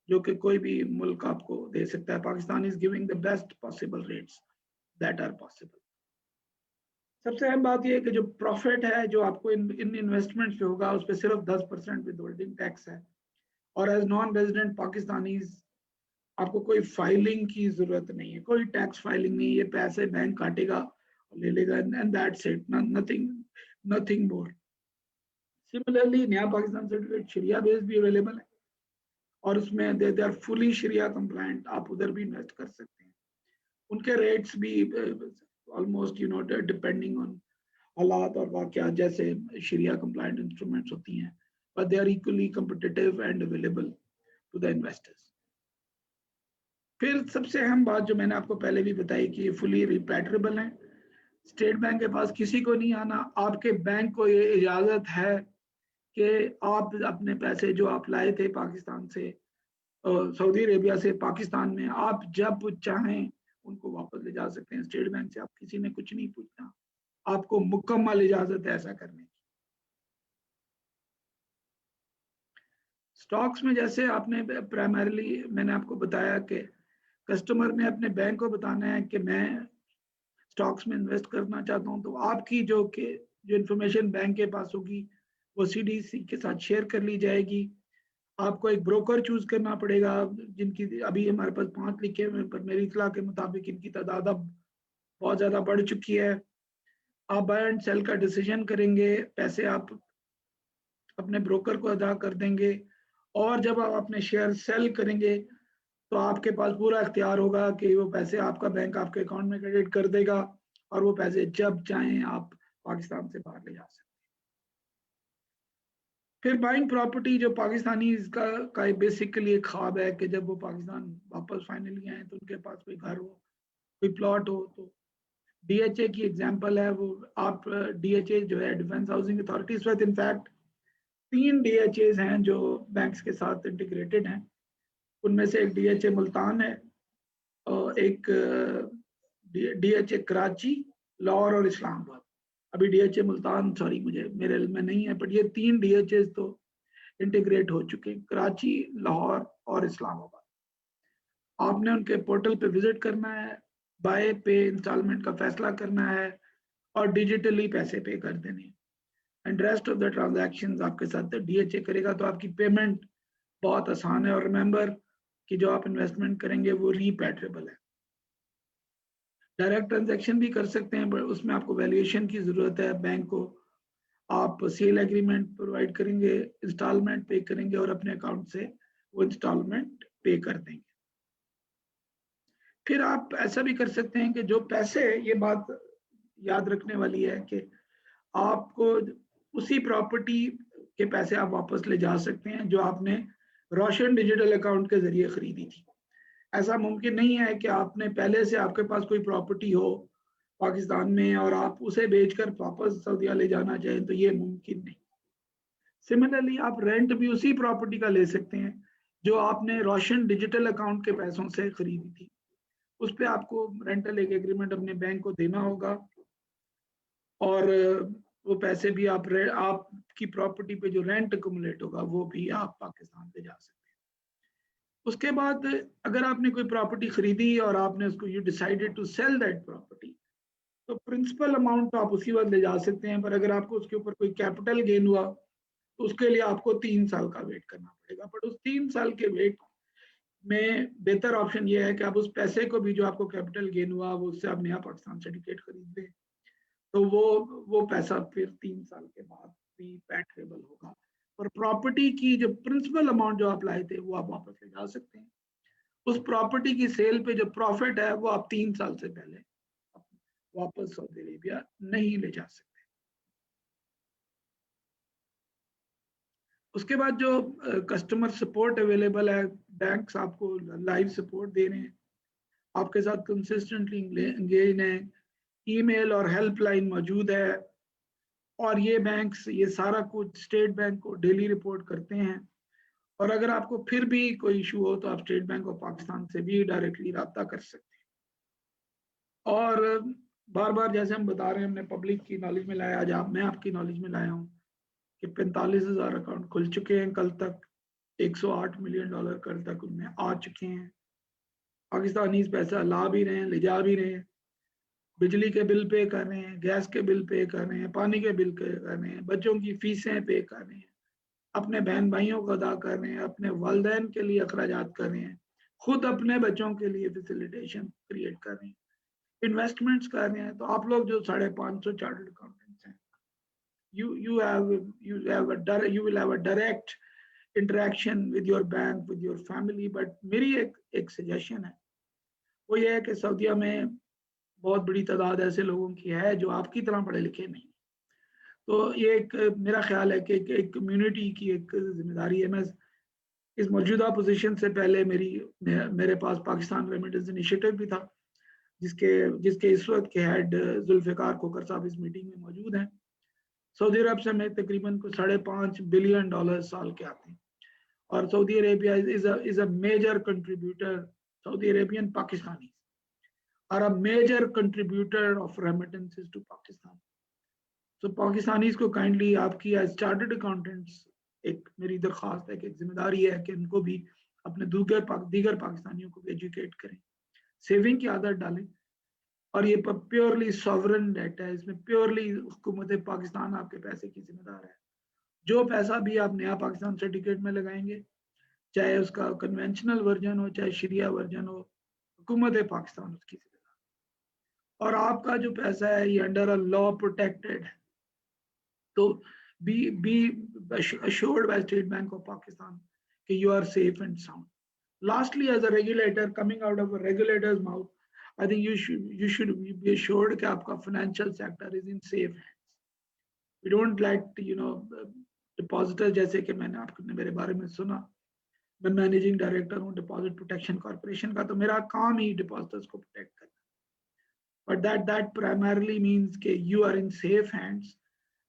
जो कि कोई भी मुल्क आपको दे सकता है। Pakistan is giving the best possible rates that are possible. सबसे अहम बात यह है कि जो प्रॉफिट है जो आपको इन इन्वेस्टमेंट्स पे होगा उस पर सिर्फ 10% विदहोल्डिंग टैक्स है। और एज नॉन रेजिडेंट पाकिस्तानीज आपको कोई फाइलिंग की जरूरत नहीं है, कोई टैक्स फाइलिंग नहीं है। ये पैसे बैंक काटेगा और ले लेगा, and that's it, nothing more. Similarly Naya Pakistan certificate शरिया बेस्ड भी अवेलेबल है और उसमें दे आर फुली शरिया कंप्लायंट, आप उधर भी इन्वेस्ट कर सकते हैं। उनके रेट्स भी ऑलमोस्ट डिपेंडिंग हालात और वाक़यात जैसे शरिया कंप्लायंट इंस्ट्रूमेंट्स होती हैं, but they are equally competitive and available to the investors. फिर सबसे अहम बात जो मैंने आपको पहले भी बताई कि ये फुली रिपैट्रिएबल है। स्टेट बैंक के पास किसी को नहीं आना, आपके बैंक को ये इजाजत है कि आप अपने पैसे जो आप लाए थे पाकिस्तान से, सऊदी अरेबिया से पाकिस्तान में, आप जब चाहें उनको वापस ले जा सकते हैं। स्टेट बैंक से आप किसी ने कुछ नहीं पूछना, आपको मुकम्मल इजाजत है ऐसा करने की। स्टॉक्स में जैसे आपने प्राइमरीली मैंने आपको बताया कि कस्टमर ने अपने बैंक को बताना है कि मैं स्टॉक्स में इन्वेस्ट करना चाहता हूं, तो आपकी जो इन्फॉर्मेशन बैंक के पास होगी वो सीडीसी के साथ शेयर कर ली जाएगी। आपको एक ब्रोकर चूज करना पड़ेगा, जिनकी अभी हमारे पास 5 लिखे हुए हैं, पर मेरी इतला के मुताबिक इनकी तादाद अब बहुत ज्यादा बढ़ चुकी है। आप बाय एंड सेल का डिसीजन करेंगे, पैसे आप अपने ब्रोकर को अदा कर देंगे, और जब आप अपने शेयर सेल करेंगे तो आपके पास पूरा इख्तियार होगा कि वो पैसे आपका बैंक आपके अकाउंट में क्रेडिट कर देगा, और वो पैसे जब चाहें आप पाकिस्तान से बाहर ले जा सकते हैं। फिर बाइंग प्रॉपर्टी, जो पाकिस्तानी का बेसिकली एक ख्वाब है कि जब वो पाकिस्तान वापस फाइनली आए तो उनके पास कोई घर हो, कोई प्लॉट हो। तो डीएचए की एग्जांपल है वो, आप डीएचए जो है डिफेंस हाउसिंग अथॉरिटी, इस वक्त इनफैक्ट 3 डीएचए हैं जो बैंक्स के साथ इंटीग्रेटेड हैं। उनमें से एक डीएचए मुल्तान है, और एक डीएचए कराची, लाहौर और इस्लामाबाद। अभी डीएचए मुल्तान सॉरी मुझे मेरे इल्म में नहीं है, बट ये 3 डीएचए तो इंटीग्रेट हो चुके हैं, कराची, लाहौर और इस्लामाबाद। आपने उनके पोर्टल पे विजिट करना है, बाय पे इंस्टॉलमेंट का फैसला करना है, और डिजिटली पैसे पे कर देने हैं, and rest of the transactions आपके साथ डीएचए करेगा। तो आपकी पेमेंट बहुत आसान है, और रिमेंबर कि जो आप इन्वेस्टमेंट करेंगे वो रीपैट्रिएबल है। डायरेक्ट ट्रांजैक्शन भी कर सकते हैं, पर उसमें आपको वैल्यूएशन की जरूरत है। बैंक को आप सेल एग्रीमेंट प्रोवाइड करेंगे, इंस्टॉलमेंट पे करेंगे, और अपने अकाउंट से वो इंस्टॉलमेंट पे कर देंगे। फिर आप ऐसा भी कर सकते हैं कि जो पैसे, ये बात याद रखने वाली है कि आपको उसी प्रॉपर्टी के पैसे आप वापस ले जा सकते हैं जो आपने रोशन डिजिटल अकाउंट के जरिए खरीदी थी। ऐसा मुमकिन नहीं है कि आपने पहले से आपके पास कोई प्रॉपर्टी हो पाकिस्तान में और आप उसे बेचकर वापस सऊदीया ले जाना चाहें, तो ये मुमकिन नहीं। सिमिलरली आप रेंट भी उसी प्रॉपर्टी का ले सकते हैं जो आपने रोशन डिजिटल अकाउंट के पैसों से खरीदी थी। उस पर आपको रेंटल एक एग्रीमेंट अपने बैंक को देना होगा, और वो पैसे भी आपकी प्रॉपर्टी पे जो रेंट अक्यूमुलेट होगा वो भी आप पाकिस्तान से जा सकते हैं। उसके बाद अगर आपने कोई प्रॉपर्टी खरीदी और आपने उसको you decided to sell that property, तो प्रिंसिपल अमाउंट तो आप उसी वक्त ले जा सकते हैं, पर अगर आपको उसके ऊपर कोई कैपिटल गेन हुआ तो उसके लिए आपको 3 साल का वेट करना पड़ेगा। बट उस 3 साल के वेट में बेहतर ऑप्शन ये है कि आप उस पैसे को भी, जो आपको कैपिटल गेन हुआ, वो उससे आप नया पाकिस्तान सर्टिफिकेट खरीद लें, तो वो पैसा फिर 3 साल के बाद रिपैट्रिएबल होगा, और प्रॉपर्टी की जो प्रिंसिपल अमाउंट जो आप लाए थे वो आप वापस ले जा सकते हैं। उस प्रॉपर्टी की सेल पे जो प्रॉफिट है वो आप 3 साल से पहले वापस सऊदी अरेबिया नहीं ले जा सकते। उसके बाद जो कस्टमर सपोर्ट अवेलेबल है, बैंक्स आपको लाइव सपोर्ट दे रहे हैं, आपके साथ कंसिस्टेंटली एंगेज हैं, ईमेल और हेल्पलाइन मौजूद है, और ये बैंक्स ये सारा कुछ स्टेट बैंक को डेली रिपोर्ट करते हैं। और अगर आपको फिर भी कोई इशू हो तो आप स्टेट बैंक ऑफ पाकिस्तान से भी डायरेक्टली रब्ता कर सकते हैं। और बार बार जैसे हम बता रहे हैं, हमने पब्लिक की नॉलेज में लाया, आज मैं आपकी नॉलेज में लाया हूँ कि 45,000 अकाउंट खुल चुके हैं कल तक, $108 मिलियन कल तक उनमें आ चुके हैं। पाकिस्तानी पैसा ला भी रहे हैं, ले जा भी रहे हैं, बिजली के बिल पे कर रहे हैं, गैस के बिल पे कर रहे हैं, पानी के बिल पे कर रहे हैं, बच्चों की फीसें पे कर रहे हैं, अपने बहन भाइयों को अदा कर रहे हैं, अपने वालिदैन के लिए अखराजात कर रहे हैं, खुद अपने बच्चों के लिए फैसिलिटेशन क्रिएट कर रहे हैं, इन्वेस्टमेंट्स कर रहे हैं। तो आप लोग जो 550 चार्टर्ड अकाउंटेंट्स हैं, you will have a direct interaction with your bank, with your family। but मेरी एक सजेशन है, वो ये है कि सऊदीया में बहुत बड़ी तादाद ऐसे लोगों की है जो आपकी तरह पढ़े लिखे नहीं, तो ये एक मेरा ख्याल है कि एक कम्युनिटी की एक जिम्मेदारी है। मैं इस मौजूदा पोजीशन से पहले मेरे पास पाकिस्तान रेमिटेंस इनिशिएटिव भी था, जिसके इस वक्त के हेड जुल्फिकार खोकर साहब इस मीटिंग में मौजूद हैं। सऊदी अरब से हमें तकरीबन को $5.5 बिलियन साल के आते हैं, और Saudi Arabia is a major contributor, Saudi Arabian Pakistani are a major contributor of remittances to Pakistan. So Pakistanis को काइंडली आपकी एज चार्टर्ड अकाउंटेंट्स एक मेरी दरख्वास्त है कि एक जिम्मेदारी है कि इनको भी अपने दीगर पाकिस्तानियों को भी एजुकेट करें, सेविंग की आदत डालें। और ये प्योरली सॉवरन डेट है, इसमें प्योरली हुकूमत पाकिस्तान आपके पैसे की जिम्मेदार है। जो पैसा भी आप नया पाकिस्तान सर्टिफिकेट में लगाएंगे, चाहे उसका कन्वेंशनल वर्जन हो चाहे शरिया वर्जन हो, हुकूमत पाकिस्तान उसकी जिम्मेदार। और आपका जो पैसा है ये अंडर अ लॉ प्रोटेक्टेड है, तो B assured by State Bank of Pakistan कि you are safe and sound. Lastly, as a regulator, coming out of a regulator's mouth, I think you should be assured कि आपका financial sector is in safe hands. We don't let depositors, जैसे कि मैंने आपने मेरे बारे में सुना, मैं मैनेजिंग डायरेक्टर हूँ डिपॉजिट प्रोटेक्शन कॉर्पोरेशन का, तो मेरा काम ही डिपॉजिटर्स को प्रोटेक्ट करना। But that primarily means that you are in safe hands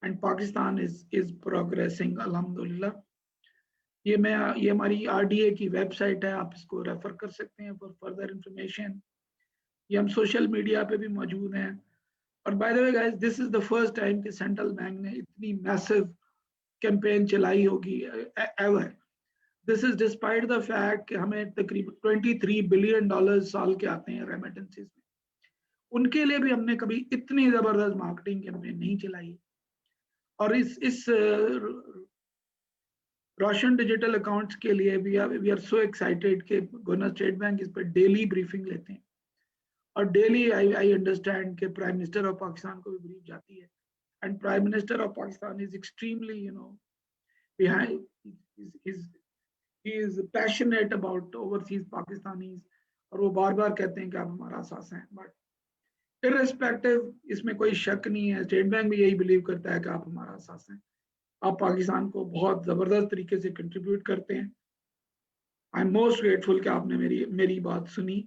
and Pakistan is progressing, alhamdulillah. ये हमारी RDA की वेबसाइट है, आप इसको रेफर कर सकते हैं फॉर फर्दर इंफॉर्मेशन। ये हम सोशल मीडिया पे भी मौजूद हैं। और by the way guys, this is the first time कि सेंट्रल बैंक ने इतनी मैसिव कैंपेन चलाई होगी ever. This is despite the fact कि हमें तकरीबन $23 बिलियन साल के आते हैं रेमिटेंसेस में। उनके लिए भी हमने कभी इतनी जबरदस्त मार्केटिंग कैंपेन नहीं चलाई। और इस रोशन डिजिटल अकाउंट्स के लिए वी आर सो एक्साइटेड कि गवर्नर स्टेट बैंक इस पर डेली ब्रीफिंग लेते हैं, और डेली आई अंडरस्टैंड कि प्राइम मिनिस्टर ऑफ पाकिस्तान को भी ब्रीफ जाती है, and prime minister of Pakistan is extremely behind, he is passionate about overseas Pakistanis, और वो बार बार कहते हैं कि आप हमारा साथ हैं। बट इररिस्पेक्टिव, इसमें कोई शक नहीं है, स्टेट बैंक भी यही बिलीव करता है कि आप हमारा साथ हैं, आप पाकिस्तान को बहुत जबरदस्त तरीके से कंट्रीब्यूट करते हैं। आई एम मोस्ट ग्रेटफुल कि आपने मेरी बात सुनी।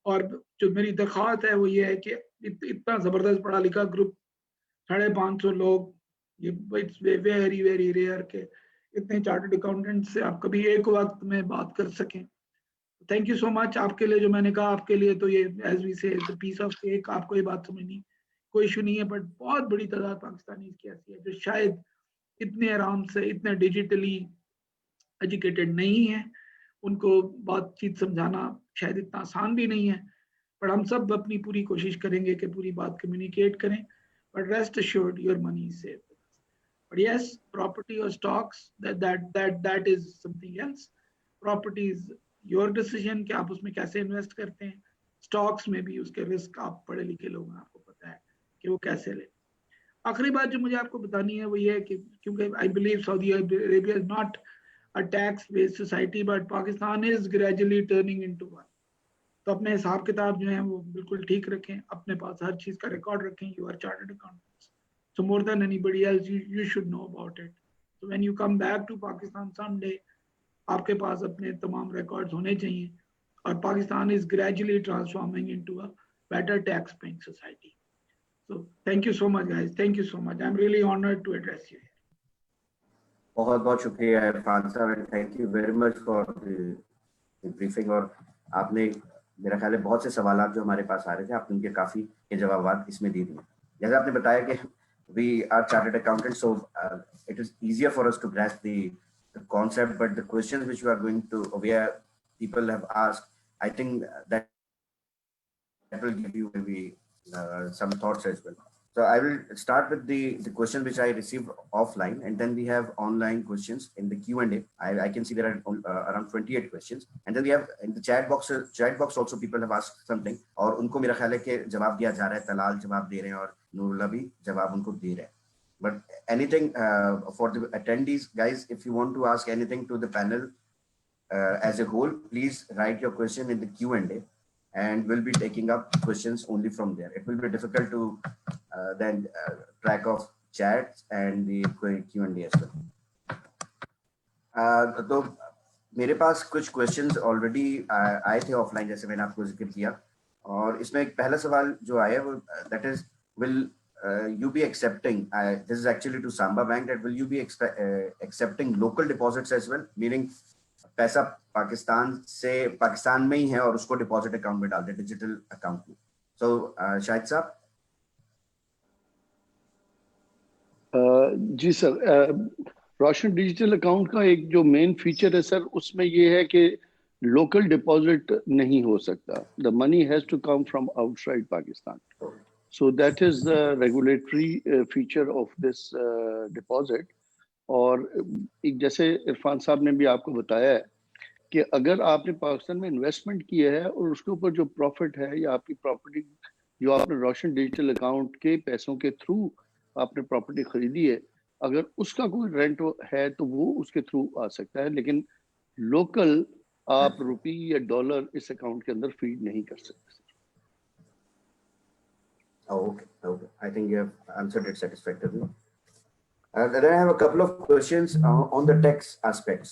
और जो मेरी दरख्वास्त है वो ये है कि इतना जबरदस्त पढ़ा लिखा ग्रुप, 550 लोग, ये इट्स वेरी वेरी रेयर के इतने चार्टर्ड अकाउंटेंट से आप कभी एक वक्त में बात कर सकें। Thank you so much. आपके लिए जो मैंने कहा, आपके लिए तो ये एज वी से पीस ऑफ केक, आपको ये बात समझनी कोई इशू नहीं है। बट बहुत बड़ी तादाद पाकिस्तानी की ऐसी है जो शायद इतने आराम से, इतने डिजिटली एजुकेटेड नहीं है, उनको बातचीत समझाना शायद इतना आसान भी नहीं है। पर हम सब अपनी पूरी कोशिश करेंगे कि पूरी बात कम्युनिकेट करें। But rest assured your money is safe. But yes, property or stocks, that is something else. Property is your decision कि आप उसमें कैसे इन्वेस्ट करते हैं। स्टॉक्स में भी उसके रिस्क, आप पढ़े लिखे लोग हैं, आपको पता है कि वो कैसे ले। आखिरी बात जो मुझे आपको बतानी है वो ये है कि क्योंकि I believe Saudi Arabia is not a tax based society, but Pakistan is gradually turning into one. तो अपने हिसाब किताब जो है वो बिल्कुल ठीक रखें, अपने पास हर चीज का रिकॉर्ड रखें। You are chartered accountants, so more than anybody else you should know about it. So when you come back to Pakistan someday, आपके पास अपने तमाम records होने चाहिए। और Pakistan is gradually transforming into a better tax paying society. So thank you so much guys, thank you so much. I'm really honored to address you here. बहुत बहुत शुक्रिया इरफान साहब, and thank you very much for the briefing. और आपने मेरा ख्याल है बहुत से सवाल जो हमारे पास आ रहे थे, आपने उनके काफी के जवाब इसमें दे दिए। जैसे आपने बताया कि we are chartered accountants, so it is easier for us to grasp the concept, but the questions which we are going to, where people have asked, I think that will give you maybe some thoughts as well. So I will start with the question which I received offline, and then we have online questions in the Q&A. I can see there are around 28 questions, and then we have in the chat box also people have asked something, और उनको मेरा ख्याल है कि जवाब दिया जा रहा है। तलाल जवाब दे रहे हैं और नूरुल्लाह भी जवाब उनको दे रहे हैं। But anything for the attendees, guys, if you want to ask anything to the panel as a whole, please write your question in the Q&A, and we'll be taking up questions only from there. It will be difficult to then track of chats and the Q&A as well. तो मेरे पास कुछ questions already आए थे offline, जैसे मैंने आपको जिक्र किया, और इसमें एक पहला सवाल जो आया वो that is will you be accepting, this is actually to Samba Bank, that will you be accepting local deposits as well, meaning पैसा पाकिस्तान में ही है और उसको डिपॉजिट अकाउंट में डाल दे, डिजिटल अकाउंट में. सो शाहिद साहब. जी सर, रोशन डिजिटल अकाउंट का एक जो मेन फीचर है सर, उसमें ये है कि लोकल डिपॉजिट नहीं हो सकता. The money has to come from outside Pakistan. So that is the regulatory feature of this deposit. और एक जैसे इरफान साहब ने भी आपको बताया है कि अगर आपने पाकिस्तान में इन्वेस्टमेंट किया है और उसके ऊपर जो प्रॉफिट है या आपकी प्रॉपर्टी जो आपने रोशन डिजिटल अकाउंट के पैसों के थ्रू आपने प्रॉपर्टी खरीदी है, अगर उसका कोई रेंट है तो वो उसके थ्रू आ सकता है, लेकिन लोकल आप रुपी या डॉलर इस अकाउंट के अंदर फीड नहीं कर सकते. Oh, okay. I think you have answered it satisfactorily. Then I have a couple of questions on the tax aspects.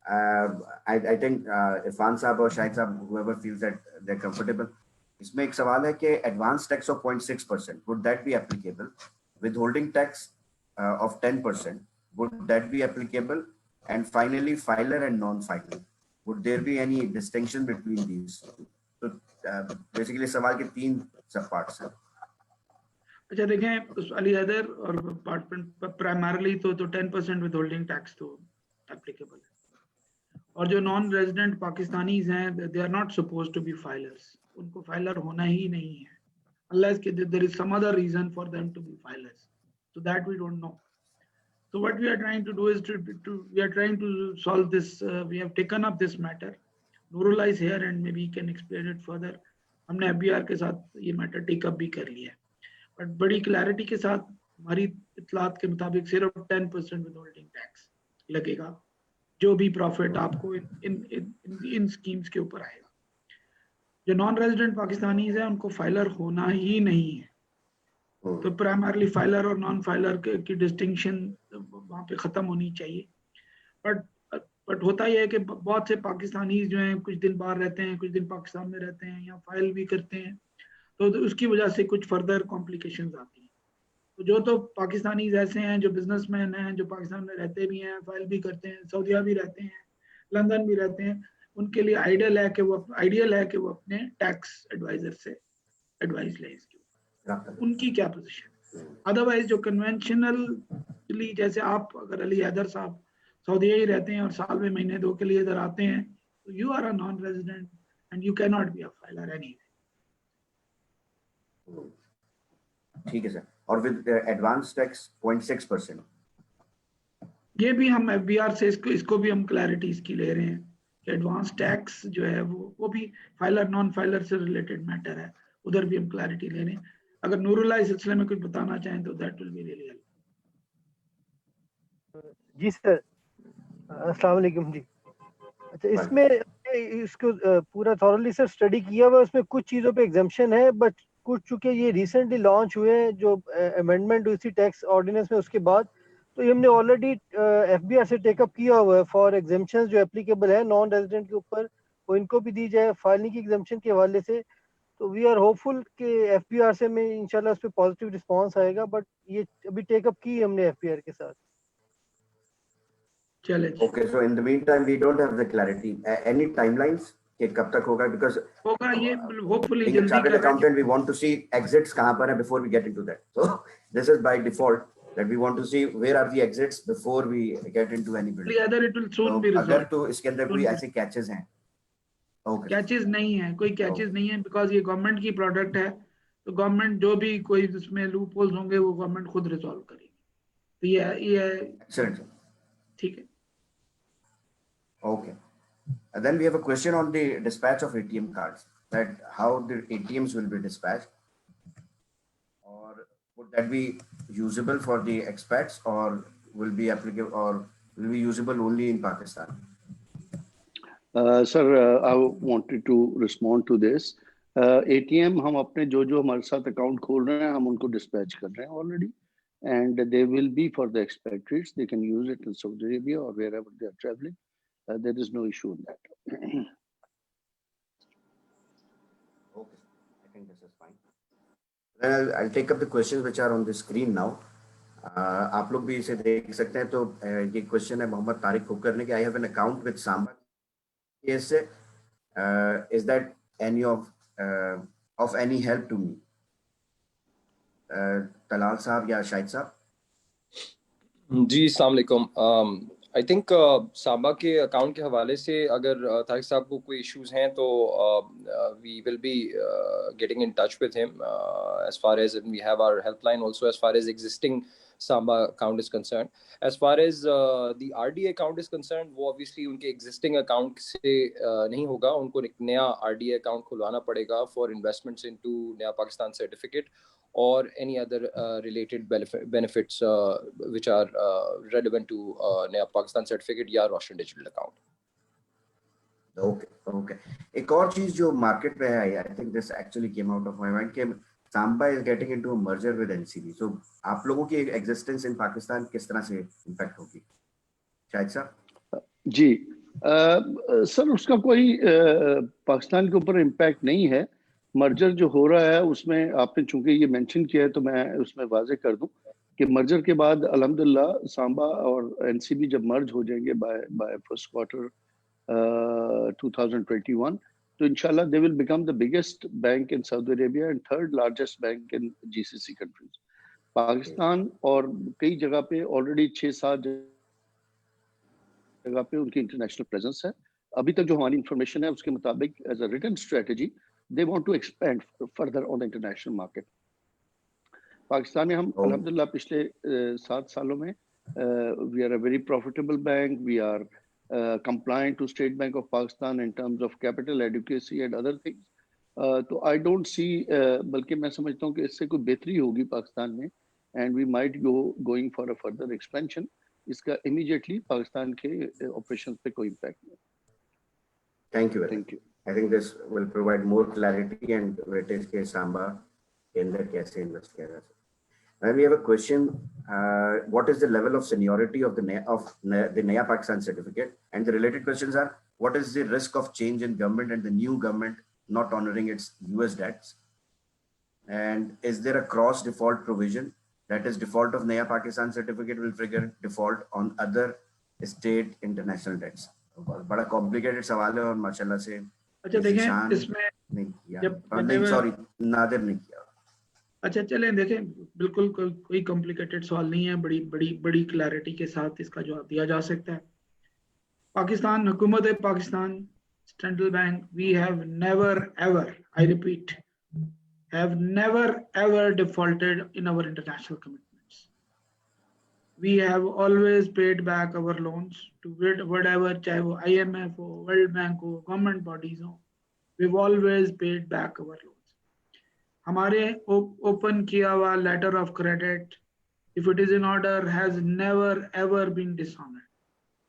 I think Irfan Saab or Shahid Saab, whoever feels that they're comfortable. इसमें एक सवाल है कि advance tax of 0.6%, would that be applicable? Withholding tax of 10%, would that be applicable? And finally, filer and non-filer, would there be any distinction between these? So basically सवाल के 3 सब parts हैं. अच्छा देखें अली हैदर और प्राइमरली तो 10% विद होल्डिंग टैक्स तो applicable है, और जो नॉन रेजिडेंट पाकिस्तानीज हैं they are not supposed to be filers, उनको फाइलर होना ही नहीं है unless there is some other reason for them to be filers, so that we don't know. So what we are trying to do is we are trying to solve this. We have taken up this matter. Nurullah is here and maybe he can explain it further. हमने FBR के साथ ये matter take up भी कर लिया है, but बड़ी clarity के साथ हमारी इत्तलात के मुताबिक सिर्फ 10% विदहोल्डिंग टैक्स लगेगा जो भी प्रॉफिट आपको इन स्कीम्स के ऊपर आएगा. जो नॉन रेजिडेंट पाकिस्तानीज हैं उनको फाइलर होना ही नहीं है, तो प्राइमरली फाइलर और नॉन फाइलर की डिस्टिंक्शन वहाँ पे ख़त्म होनी चाहिए. बट होता यह है कि बहुत से पाकिस्तानीज जो हैं कुछ दिन बाहर रहते हैं, कुछ दिन पाकिस्तान में रहते हैं, या फाइल भी करते हैं, तो उसकी वजह से कुछ फर्दर कॉम्प्लिकेशंस आती हैं. तो जो तो पाकिस्तानीज ऐसे हैं जो बिजनेसमैन हैं, जो पाकिस्तान में रहते भी हैं, फाइल भी करते हैं, सऊदीया भी रहते हैं, लंदन भी रहते हैं, उनके लिए आइडियल है कि वो अपने टैक्स एडवाइजर से एडवाइस लें इसके ऊपर, उनकी क्या पोजीशन. अदरवाइज जो कन्वेंशनली, जैसे आप अगर अली हैदर साहब सऊदीया ही रहते हैं और साल में महीने 2 के लिए इधर आते हैं, तो you are a non resident and you can not be a filer anyway. ठीक है सर. और विद एडवांस टैक्स 0.6%, ये भी हम FBR से इसको भी हम क्लैरिटी इसकी ले रहे हैं कि एडवांस टैक्स जो है वो भी फाइलर नॉन फाइलर से रिलेटेड मैटर है, उधर भी हम क्लैरिटी ले रहे हैं. अगर नूरुल्लाह इस सिलसिले में कुछ बताना चाहें तो that will be really helpful. जी सर, अस्सलाम वालेकुम जी. अच्छा, इसमें इसको पूरा थॉरली सर स्टडी किया हुआ, उसमें कुछ चीज़ों पे एग्जाम्पशन है, बट कुछ चूंकि ये रिसेंटली लॉन्च हुए हैं जो अमेंडमेंट हुई थी टैक्स ऑर्डिनेंस में, उसके बाद तो ये हमने ऑलरेडी FBR से टेकअप किया हुआ है फॉर एग्जाम्पशन जो एप्लीकेबल है नॉन रेजिडेंट के ऊपर, वो इनको भी दी जाए फाइलिंग की एग्जाम्पशन के हवाले से. तो वी आर होपफुल कि FBR से में इंशाल्लाह उस पर पॉजिटिव रिस्पॉन्स आएगा, बट ये अभी टेकअप की हमने FBR के साथ. Okay, so in the meantime we don't have the clarity. Any timelines कि कब तक होगा? Because होगा ये hopefully being a जल्दी chartered कर accountant, we want to see exits कहाँ पर है before we get into that. So this is by default that we want to see where are the exits before we get into any building. Either it will soon be resolved. अगर तो इसके अंदर कोई ऐसे catches हैं? Okay. Catches नहीं है, कोई कैचेस नहीं है, बिकॉज ये गवर्नमेंट की प्रोडक्ट है, तो गवर्नमेंट जो भी कोई उसमें लूप होल्स होंगे वो गवर्नमेंट खुद रिजॉल्व करेगी. तो ये ठीक है. Okay. And then we have a question on the dispatch of ATM cards, that how the ATMs will be dispatched, or would that be usable for the expats, or will be applicable, or will be usable only in Pakistan? Sir, I wanted to respond to this. ATM हम अपने जो हमारे साथ account खोल रहे हैं हम उनको डिस्पैच कर रहे हैं already. and they will be for the expatriates. They can use it in Saudi Arabia or wherever they are traveling. There is no issue in that. Okay, I think this is fine. Then I'll take up the questions which are on the screen now. आप लोग भी इसे देख सकते हैं. तो ये question है मोहम्मद तारिक खोकर ने कि I have an account with Samba. Yes, is that any of any help to me? Talal साहब या शाहिद साहब? जी अस्सलाम वालेकुम. आई थिंक साबा के अकाउंट के हवाले से अगर तारिक साहब को कोई इश्यूज हैं तो we will be getting in touch with him as far as we have our helpline also as far as existing Samba account is concerned. As far as the RDA account is concerned, वो obviously उनके existing account से नहीं होगा. उनको एक नया RDA account खुलवाना पड़ेगा for investments into Naya Pakistan certificate or any other related benefits which are relevant to Naya Pakistan certificate या Roshan digital account. Okay. एक और चीज जो मार्केट में है, I think this actually came out of my mind कि Samba is getting into a merger with NCB. So आप लोगों की existence in Pakistan किस तरह से impact होगी? शाहिद साहब? जी सर, उसका कोई पाकिस्तान के ऊपर इम्पैक्ट नहीं है. मर्जर जो हो रहा है उसमें आपने चूंकि ये मेंशन किया है तो मैं उसमें वाजे कर दूं कि मर्जर के बाद अल्हम्दुलिल्लाह सांबा और एनसीबी जब मर्ज हो जाएंगे बाय फर्स्ट क्वार्टर 2021 तो इंशाल्लाह they will become the biggest bank in Saudi Arabia and third largest bank in GCC countries. Pakistan और कई जगह पे ऑलरेडी 6-7 जगह पे उनकी इंटरनेशनल प्रेजेंस है. अभी तक जो हमारी इंफॉर्मेशन है उसके मुताबिक as a written strategy they want to expand further on the international market. Pakistan में हम अल्हम्दुलिल्लाह पिछले 7 सालों में we are a very profitable bank. We are compliant to State Bank of Pakistan in terms of capital adequacy and other things. तो I don't see बल्कि मैं समझता हूँ कि इससे कोई बेहतरी होगी पाकिस्तान में and we might going for a further expansion. इसका immediately पाकिस्तान के operations पे कोई impact नहीं. Thank you. Thank you. I think this will provide more clarity and weightage के Samba के अंदर कैसे invest किया जा सकता है. We have a question. What is the level of seniority of the Naya Pakistan certificate? And the related questions are: what is the risk of change in government and the new government not honoring its US debts? And is there a cross default provision? That is, default of Naya Pakistan certificate will trigger default on other state international debts. बड़ा complicated सवाल है और माशाल्लाह से अच्छा देखें इसमें नहीं किया, सॉरी नादिर नहीं किया. अच्छा चलें देखें, बिल्कुल कोई कॉम्प्लिकेटेड सवाल नहीं है, बड़ी क्लैरिटी के साथ इसका जवाब दिया जा सकता है. पाकिस्तान हुकूमत Pakistan central bank we have never ever, I repeat, have never ever defaulted in our international commitments. We have always paid back our loans to whatever, चाहे वो IMF हो, World Bank हो, government bodies हो, we've always paid back our loans. हमारे open किया हुआ letter of credit, if it is in order, has never ever been dishonored.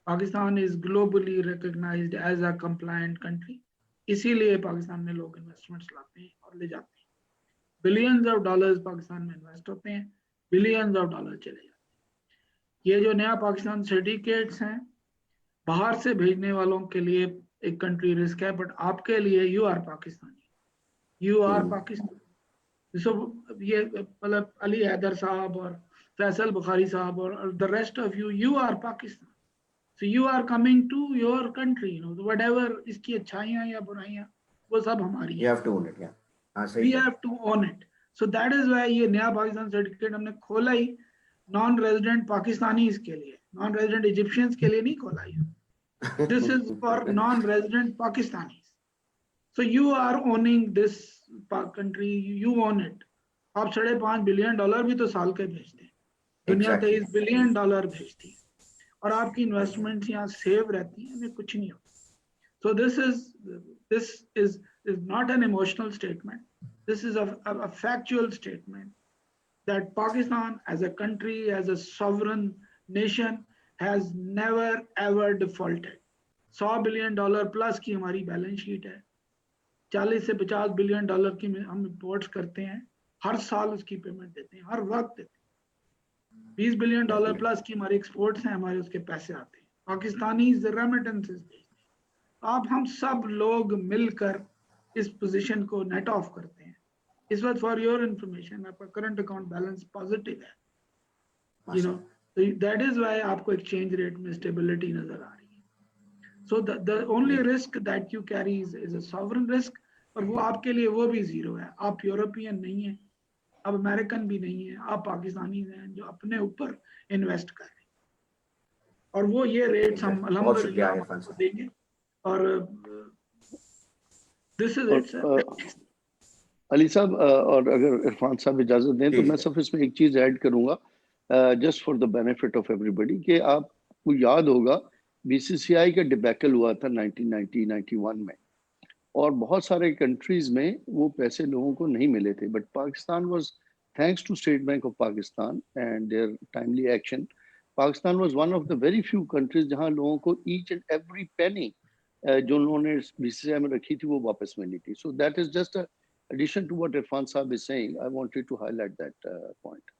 Pakistan is globally recognized as a compliant country. इसीलिए पाकिस्तान में लोग investments लाते हैं और ले जाते हैं. बिलियंस ऑफ डॉलर्स पाकिस्तान में इन्वेस्ट होते हैं, बिलियंस ऑफ डॉलर चले जाते हैं. ये जो नया पाकिस्तान सर्टिफिकेट्स हैं बाहर से भेजने वालों के लिए एक कंट्री रिस्क है, बट आपके लिए you are Pakistani, you are Pakistan. So ये मतलब अली हैदर साहब और फैसल बुखारी साहब और the rest of you are Pakistan. So you are coming to your country, you know whatever इसकी अच्छाइयाँ या बुराइयाँ वो सब हमारी हैं. You have to own it, yeah. We have to own it. So that is why ये नया पाकिस्तान सर्टिफिकेट हमने खोला ही नॉन रेजिडेंट पाकिस्तानीज के लिए, नॉन रेजिडेंट इजिप्शियंस के लिए नहीं खोला ही. This is for non resident Pakistanis. So you are owning this country, you own it. आप $5.5 बिलियन भी तो साल के भेजते हैं, दुनिया $23 बिलियन भेजती है और आपकी इन्वेस्टमेंट यहाँ सेव रहती है, हमें कुछ नहीं होता. So this is not an emotional statement. This is a factual statement that Pakistan as a country, as a sovereign nation, has never ever defaulted. $100 billion plus की हमारी बैलेंस शीट है. 40 से 50 बिलियन डॉलर की हम imports करते हैं, हर साल उसकी पेमेंट देते हैं, हर वक्त देते हैं. $20 बिलियन प्लस की हमारी एक्सपोर्ट्स हैं, हमारे उसके पैसे आते हैं, पाकिस्तानी रेमिटेंसेस भेजते हैं। आप हम सब लोग मिलकर इस पोजीशन को नेट ऑफ करते हैं। इस वक्त फॉर योर इंफॉर्मेशन आपका करंट अकाउंट बैलेंस पॉजिटिव है, you know, that is why आपको एक्सचेंज रेट में स्टेबिलिटी नजर आ रही है। So the only risk that you carry is a sovereign risk, और वो आपके लिए वो भी जीरो है। आप यूरोपियन नहीं है, आप अमेरिकन भी नहीं है, आप पाकिस्तानी हैं जो अपने ऊपर इन्वेस्ट कर रहे हैं, और वो ये रेट्स हम अल्हम्दुलिल्लाह आपको देंगे। और दिस इज इट्स। अली साहब और अगर इरफान साहब इजाजत दें तो मैं सिर्फ इसमें एक चीज ऐड करूंगा just for the benefit of everybody, कि आपको याद होगा बीसीसीआई का डिबैकल हुआ था 1990-91 में, और बहुत सारे कंट्रीज में वो पैसे लोगों को नहीं मिले थे, but Pakistan was, thanks to State Bank of Pakistan and their timely action, Pakistan was one of the very few countries जहां लोगों को ईच एंड एवरी पेनी जो उन्होंने बीसीसीआई में रखी थी वो वापस मिली थी। सो that is just addition to what Irfan Saab is saying. I wanted to highlight that point.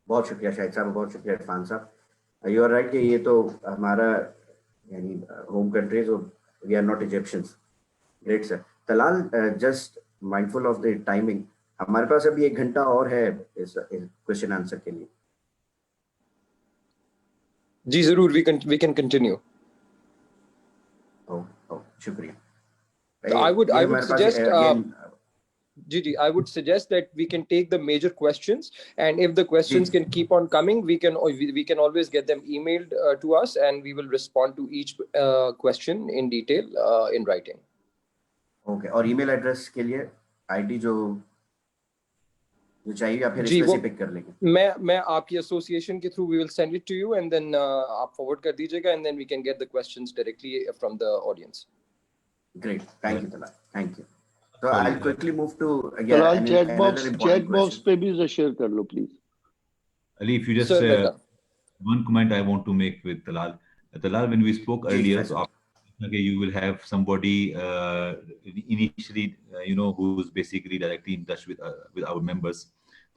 बहुत शुक्रिया शाहिद साहब, बहुत शुक्रिया इरफान साहब। यू आर राइट कि ये तो हमारा यानी home countries, we are not Egyptians. Great sir. Talal, just mindful of the timing, हमारे पास अभी 1 घंटा और है इस क्वेश्चन आंसर के लिए। जी जरूर, we can continue. शुक्रिया। I would suggest I would suggest that we can take the major questions, and if the questions can keep on coming, we can always get them emailed to us, and we will respond to each question in detail in writing. Okay, और email address के लिए ID जो चाहिए या फिर इसमें से pick कर लेंगे? मैं आपकी एसोसिएशन के through we will send it to you, and then आप forward कर दीजिएगा, and then we can get the questions directly from the audience. Great, thank you Talal, thank you. So I'll quickly move to Talal, chat box पे भी share कर लो please. Ali, if you just one comment I want to make with Talal. Talal, when we spoke earlier, so okay, you will have somebody initially, who's basically directly in touch with our members,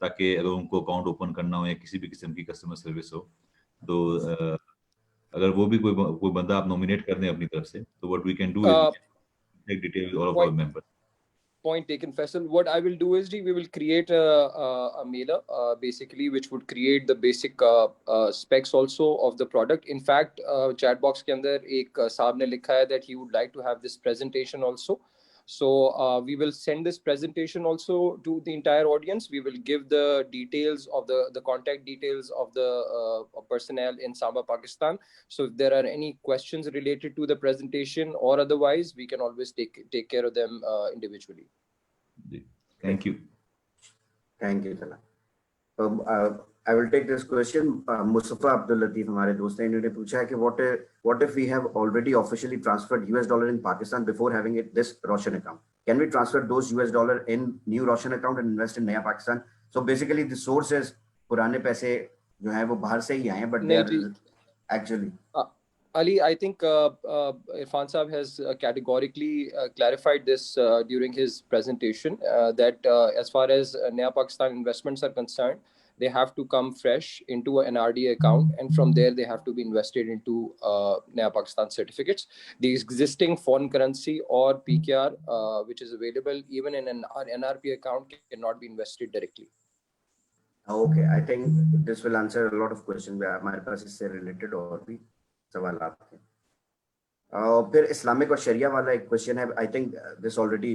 ताकि अगर उनको account open करना हो या किसी भी किस्म की कस्टमर सर्विस हो, तो अगर वो भी कोई बंदा आप नॉमिनेट कर दें अपनी तरफ से, तो what we can do is take details with all of our members. Point taken, Faisal. What I will do is we will create a mailer basically, which would create the basic specs also of the product. In fact, chat box के अंदर एक साहब ने लिखा है that he would like to have this presentation also. So we will send this presentation also to the entire audience. We will give the details of the contact details of the personnel in Samba, Pakistan. So if there are any questions related to the presentation or otherwise, we can always take care of them individually. Thank you. Thank you, Talal. I will take this question. Mustafa Abdul Latif हमारे दोस्त हैं, इन्होंने पूछा है कि what if we have already officially transferred US dollar in Pakistan before having this Roshan account? Can we transfer those US dollar in new Roshan account and invest in Naya Pakistan? So basically the source is पुराने पैसे जो हैं वो बाहर से ही आए हैं, but they are actually. Ali, I think Irfan Saab has categorically clarified this during his presentation that as far as Naya Pakistan investments are concerned, they have to come fresh into an NRDA account, and from there they have to be invested into Naya Pakistan certificates. The existing foreign currency or PKR, which is available even in an NRP account, cannot be invested directly. Okay, I think this will answer a lot of questions. हमारे पास इससे related और भी सवाल आते हैं। फिर Islamic और शरिया वाला एक क्वेश्चन है। I think this already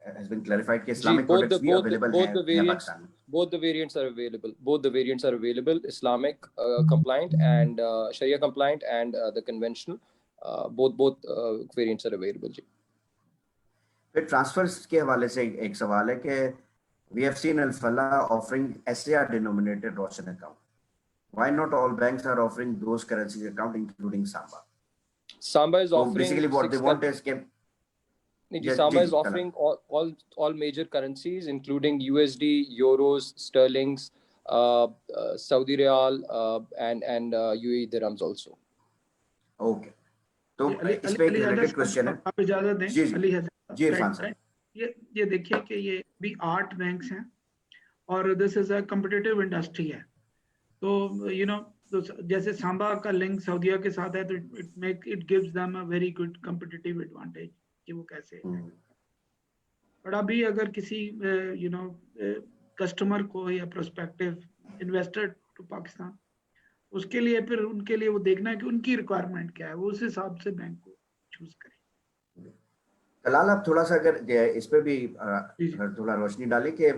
has been clarified कि Islamic products भी available हैं पाकिस्तान में। Both the variants are available. Both the variants are available. Islamic compliant and Sharia compliant and the conventional. Both variants are available. जी। फिर transverse के हवाले से एक सवाल है कि we have seen Al-Falah offering SAR denominated Roshan account. Why not all banks are offering those currencies account, including Samba? Samba is offering. Basically, what they want is that. Samba is offering all major currencies, including USD, Euros, Sterlings, Saudi Riyal, and UAE dirhams also. Okay. तो इस पे एक related question है। आप इजाजत दें जी इरफान साहब। ये देखिए कि ये भी 8 बैंक्स हैं और this is a competitive industry है। तो तो जैसे सांबा का लिंक सऊदीया के साथ है तो it gives them a very good competitive advantage कि वो कैसे है। बट अभी अगर किसी कस्टमर को या प्रोस्पेक्टिव इन्वेस्टर टू पाकिस्तान, उसके लिए फिर उनके लिए वो देखना है कि उनकी रिक्वायरमेंट क्या है, वो उस हिसाब से बैंक को चूज करें। तलाल, आप थोड़ा सा अगर इस पे भी जी, जी। थोड़ा रोशनी डालें कि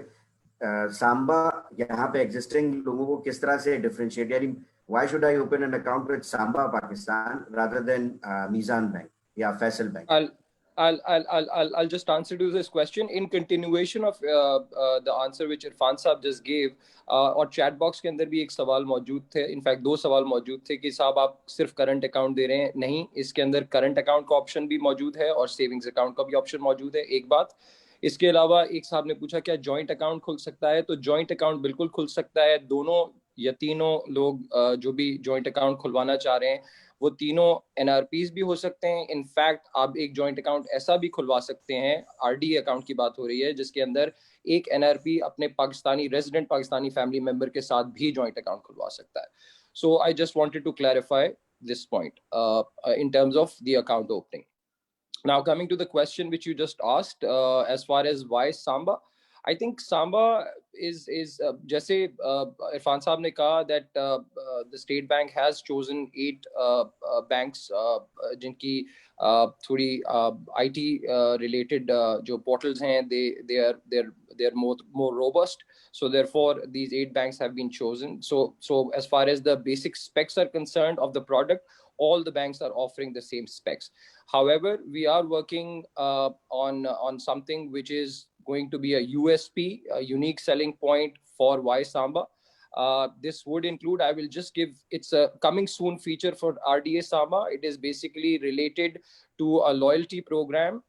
सांबा यहाँ पे एग्जिस्टिंग लोगों को किस तरह से डिफरेंशिएट, यानी why should I open an account with Samba Pakistan rather than Meezan bank या Faysal bank? I'll just answer to this question in continuation of the answer which Irfan साहब just gave. और चैट बॉक्स के अंदर भी एक सवाल मौजूद थे, इनफैक्ट 2 सवाल मौजूद थे कि साहब आप सिर्फ करंट अकाउंट दे रहे हैं। नहीं, इसके अंदर करंट अकाउंट का ऑप्शन भी मौजूद है और सेविंग्स अकाउंट का भी ऑप्शन मौजूद है, एक बात। इसके अलावा एक साहब ने पूछा क्या जॉइंट अकाउंट खुल सकता है, तो जॉइंट अकाउंट बिल्कुल खुल सकता है। दोनों या तीनों लोग जो भी जॉइंट अकाउंट खुलवाना चाह रहे हैं वो तीनों एनआरपीज भी हो सकते हैं। इनफैक्ट आप एक जॉइंट अकाउंट ऐसा भी खुलवा सकते हैं, आरडी अकाउंट की बात हो रही है, जिसके अंदर एक एनआरपी अपने Pakistani resident Pakistani family member के साथ भी जॉइंट अकाउंट खुलवा सकता है। So I just wanted to clarify this point in terms of the account opening. Now coming to the question which you just asked, as far as why Samba, I think Samba is जैसे इरफान साहब ने कहा that the state bank has chosen 8 banks जिनकी थोड़ी IT related जो portals हैं they're more robust, so therefore these 8 banks have been chosen. So as far as the basic specs are concerned of the product, all the banks are offering the same specs. However, we are working on something which is going to be a USP, a unique selling point for Y Samba. This would include, I will just give, it's a coming soon feature for RDA Samba. It is basically related to a loyalty program.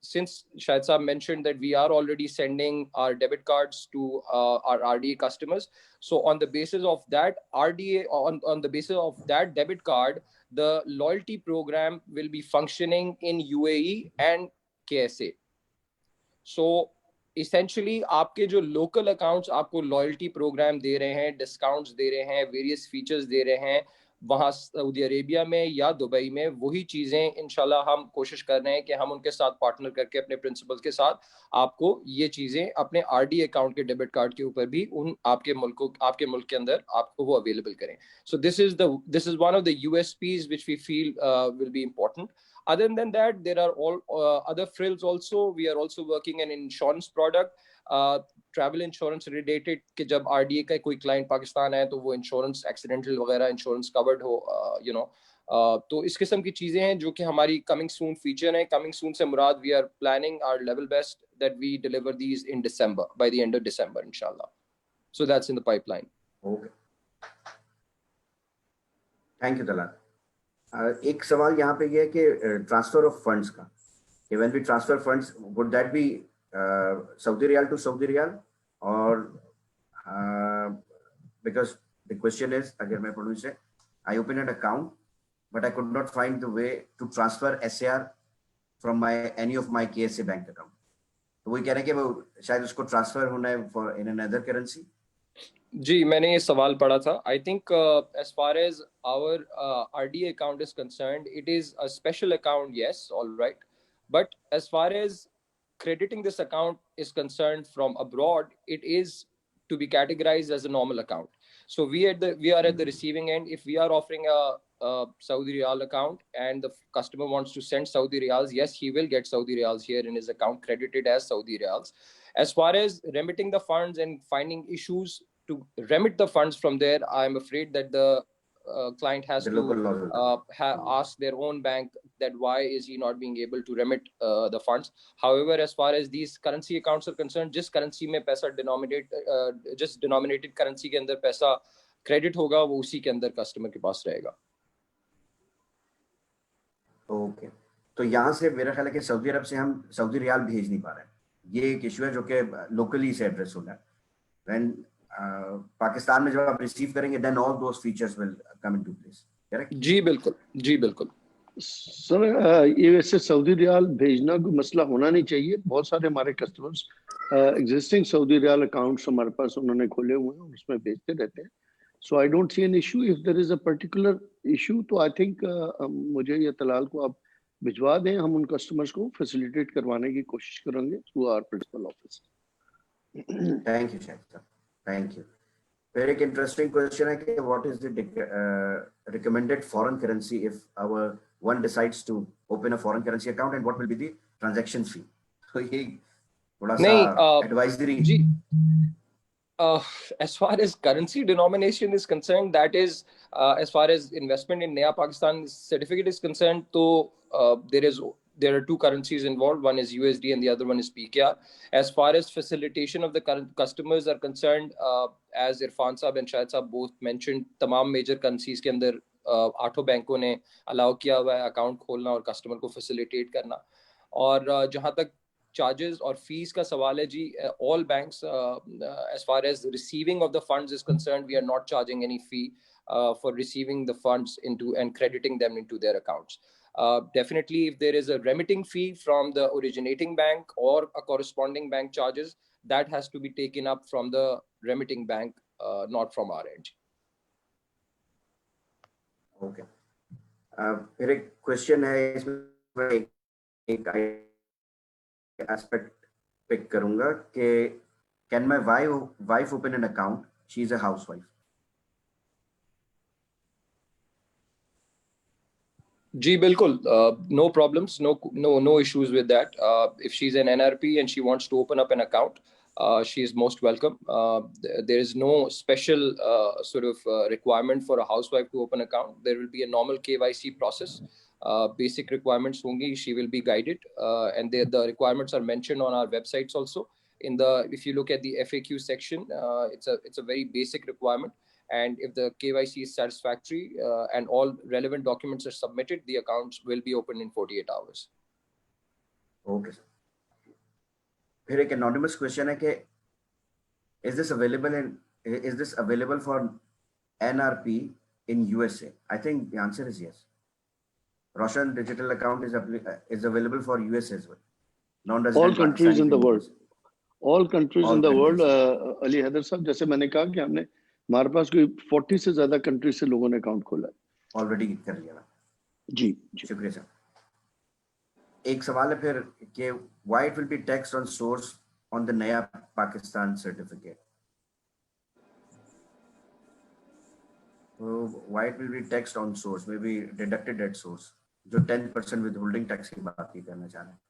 Since Shahid Saab mentioned that we are already sending our debit cards to our RDA customers, so on the basis of that RDA, on the basis of that debit card, the loyalty program will be functioning in UAE and KSA. So essentially आपके जो local accounts आपको loyalty programme दे रहे हैं, discounts दे रहे हैं, various features दे रहे हैं, वहाँ सऊदी अरेबिया में या दुबई में वही चीज़ें इंशाल्लाह हम कोशिश कर रहे हैं कि हम उनके साथ पार्टनर करके अपने प्रिंसिपल्स के साथ आपको ये चीज़ें अपने आरडी अकाउंट के डेबिट कार्ड के ऊपर भी उन आपके मुल्क के अंदर आपको वो अवेलेबल करें. So this is one of the USPs which we feel will be important. Other than that, there are all other frills also. We are also working an insurance product, travel insurance related, कि जब RDA का कोई client Pakistan है तो वो insurance accidental वगैरह insurance covered हो, तो इस किस्म की चीजें हैं जो कि हमारी coming soon feature है. Coming soon से मुराद we are planning our level best that we deliver these in December, by the end of December inshallah. So that's in the pipeline. Okay. Thank you Talal. एक सवाल यहाँ पे ये है कि transfer of funds का, कि when we transfer funds would that be Saudi riyal to Saudi riyal, और बिकॉज द क्वेश्चन इज, अगर मैं पढ़ूं इसे, I open an account but I could not find the way to transfer SAR from my any of my KSA bank account, तो वही कह रहे हैं कि वो शायद उसको ट्रांसफर होना है फॉर इन अनदर करेंसी. जी, मैंने ये सवाल पढ़ा था. I think as far as our RDA account is concerned, it is a special account, yes, all right. But as far as crediting this account is concerned from abroad, it is to be categorized as a normal account. So we are at the receiving end. If we are offering a Saudi Riyal account and the customer wants to send Saudi Riyals, yes, he will get Saudi Riyals here in his account credited as Saudi Riyals. As far as remitting the funds and finding issues to remit the funds from there, I am afraid that the client has to ask their own bank that why is he not being able to remit the funds. However, as far as these currency accounts are concerned, जिस currency में पैसा जिस denominated currency के अंदर पैसा credit होगा वो उसी के अंदर customer के पास रहेगा. ओके, तो यहाँ से मेरा ख्याल है कि सऊदी अरब से हम सऊदी रियाल भेज नहीं पा रहे हैं. ये एक इशू है जो कि लोकली से एड्रेस होना है. व्हेन पाकिस्तान में जब आप रिसीव करेंगे then all those features will come into place. Correct? जी बिल्कुल. सर ये वैसे सऊदी रियाल भेजना कोई मसला होना नहीं चाहिए. बहुत सारे हमारे customers existing Saudi riyal accounts हमारे पास उन्होंने खोले हुए हैं, उसमें भेजते रहते हैं. So I don't see an issue. If there is a particular issue, तो I think मुझे या तलाल को आप भिजवा दें, हम उन कस्टमर्स को फैसिलिटेट करवाने की कोशिश करेंगे through our principal office. Thank you, Shaikh. Thank you. फिर एक इंटरेस्टिंग क्वेश्चन है कि what is the recommended foreign currency if our one decides to open a foreign currency account and what will be the transaction fee? तो ये थोड़ा सा advisory. Ji, as far as currency denomination is concerned, that is, as far as investment in Naya Pakistan certificate is concerned, so there are two currencies involved. One is USD and the other one is PKR. As far as facilitation of the current customers are concerned, as Irfan Saab and Shahid Saab both mentioned, तमाम major currencies के अंदर 8 बैंकों ने allow किया हुआ है account खोलना और customer को facilitate करना. और जहाँ तक charges or fees का सवाल है जी, all banks as far as receiving of the funds is concerned, we are not charging any fee for receiving the funds into and crediting them into their accounts. Definitely, if there is a remitting fee from the originating bank or a corresponding bank charges, that has to be taken up from the remitting bank, not from our end. Okay. फिर एक question है, इसमें एक aspect pick करूंगा कि can my wife open an account, she is a housewife. Ji, bilkul, no problems, no issues with that. If she's an NRP and she wants to open up an account, she is most welcome. There is no special sort of requirement for a housewife to open account. There will be a normal KYC process. Basic requirements hongi, she will be guided, and the requirements are mentioned on our websites also. If you look at the FAQ section, it's a very basic requirement. And if the KYC is satisfactory and all relevant documents are submitted, the accounts will be opened in 48 hours. Okay, sir. फिर एक anonymous question है कि is this available for NRP in USA? I think the answer is yes. Roshan digital account is available for US as well. All countries in the world. All countries in the world. Ali Haider साहब, जैसे मैंने कहा कि हमने हमारे पास कोई 40 से ज्यादा कंट्री से लोगों ने अकाउंट खोला है. ऑलरेडी कर लिया. जी, शुक्रिया सर. एक सवाल है फिर कि why it will be taxed on source on the Naya Pakistan certificate? Why it will be taxed on source, maybe deducted at source, जो 10% withholding tax की बात ही करना चाह रहे हैं.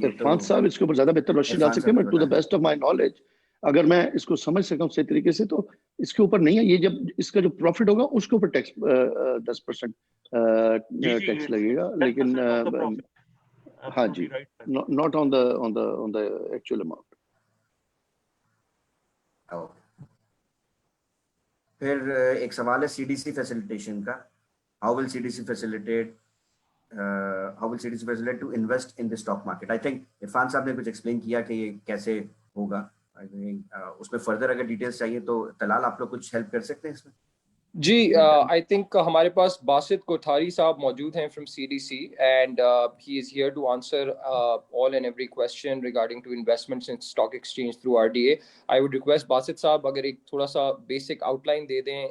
इरफान साहब इसके ऊपर ज्यादा बेहतर रोशनी डाल सकते हैं, but to the best of my knowledge अगर मैं इसको समझ सकूं सही तरीके से, तो इसके ऊपर नहीं है. ये जब इसका जो प्रॉफिट होगा उसके ऊपर टैक्स 10% टैक्स लगेगा, लेकिन हाँ जी, not on the actual amount. फिर एक सवाल है CDC फैसिलिटेशन का. How will CDC facilitate to invest in the stock market? I think Irfan साहब ने कुछ एक्सप्लेन किया कि ये कैसे होगा. I think उसमें फर्दर अगर डिटेल्स चाहिए तो तलाल आप लोग कुछ हेल्प कर सकते हैं इसमें. जी, I think हमारे पास बासित कोठारी साहब मौजूद हैं from CDC, and he is here to answer all and every question regarding to investments in stock exchange through RDA. I would request Basit साहब अगर एक थोड़ा सा basic outline दे दें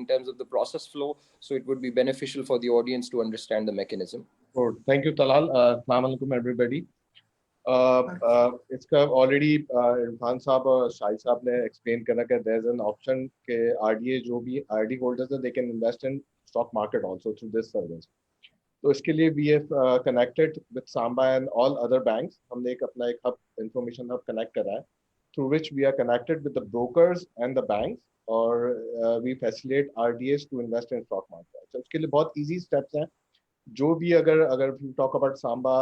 in terms of the process flow, so it would be beneficial for the audience to understand the mechanism. Thank you, Talal. Assalamu alaikum everybody. इसका already Irfan साहब और शाहिद साहब ने एक्सप्लेन करा कि देयर इज एन ऑप्शन के RDA जो भी आरडी होल्डर्स है they can invest in stock market also through this service. तो इसके लिए we have connected with Samba and all other banks. हमने अपना एक हब इंफॉर्मेशन हब कनेक्ट करा है through which we are connected with the brokers and the banks, और we facilitate RDS to invest in stock market. तो उसके लिए बहुत ईजी स्टेप्स हैं. जो भी अगर talk about Samba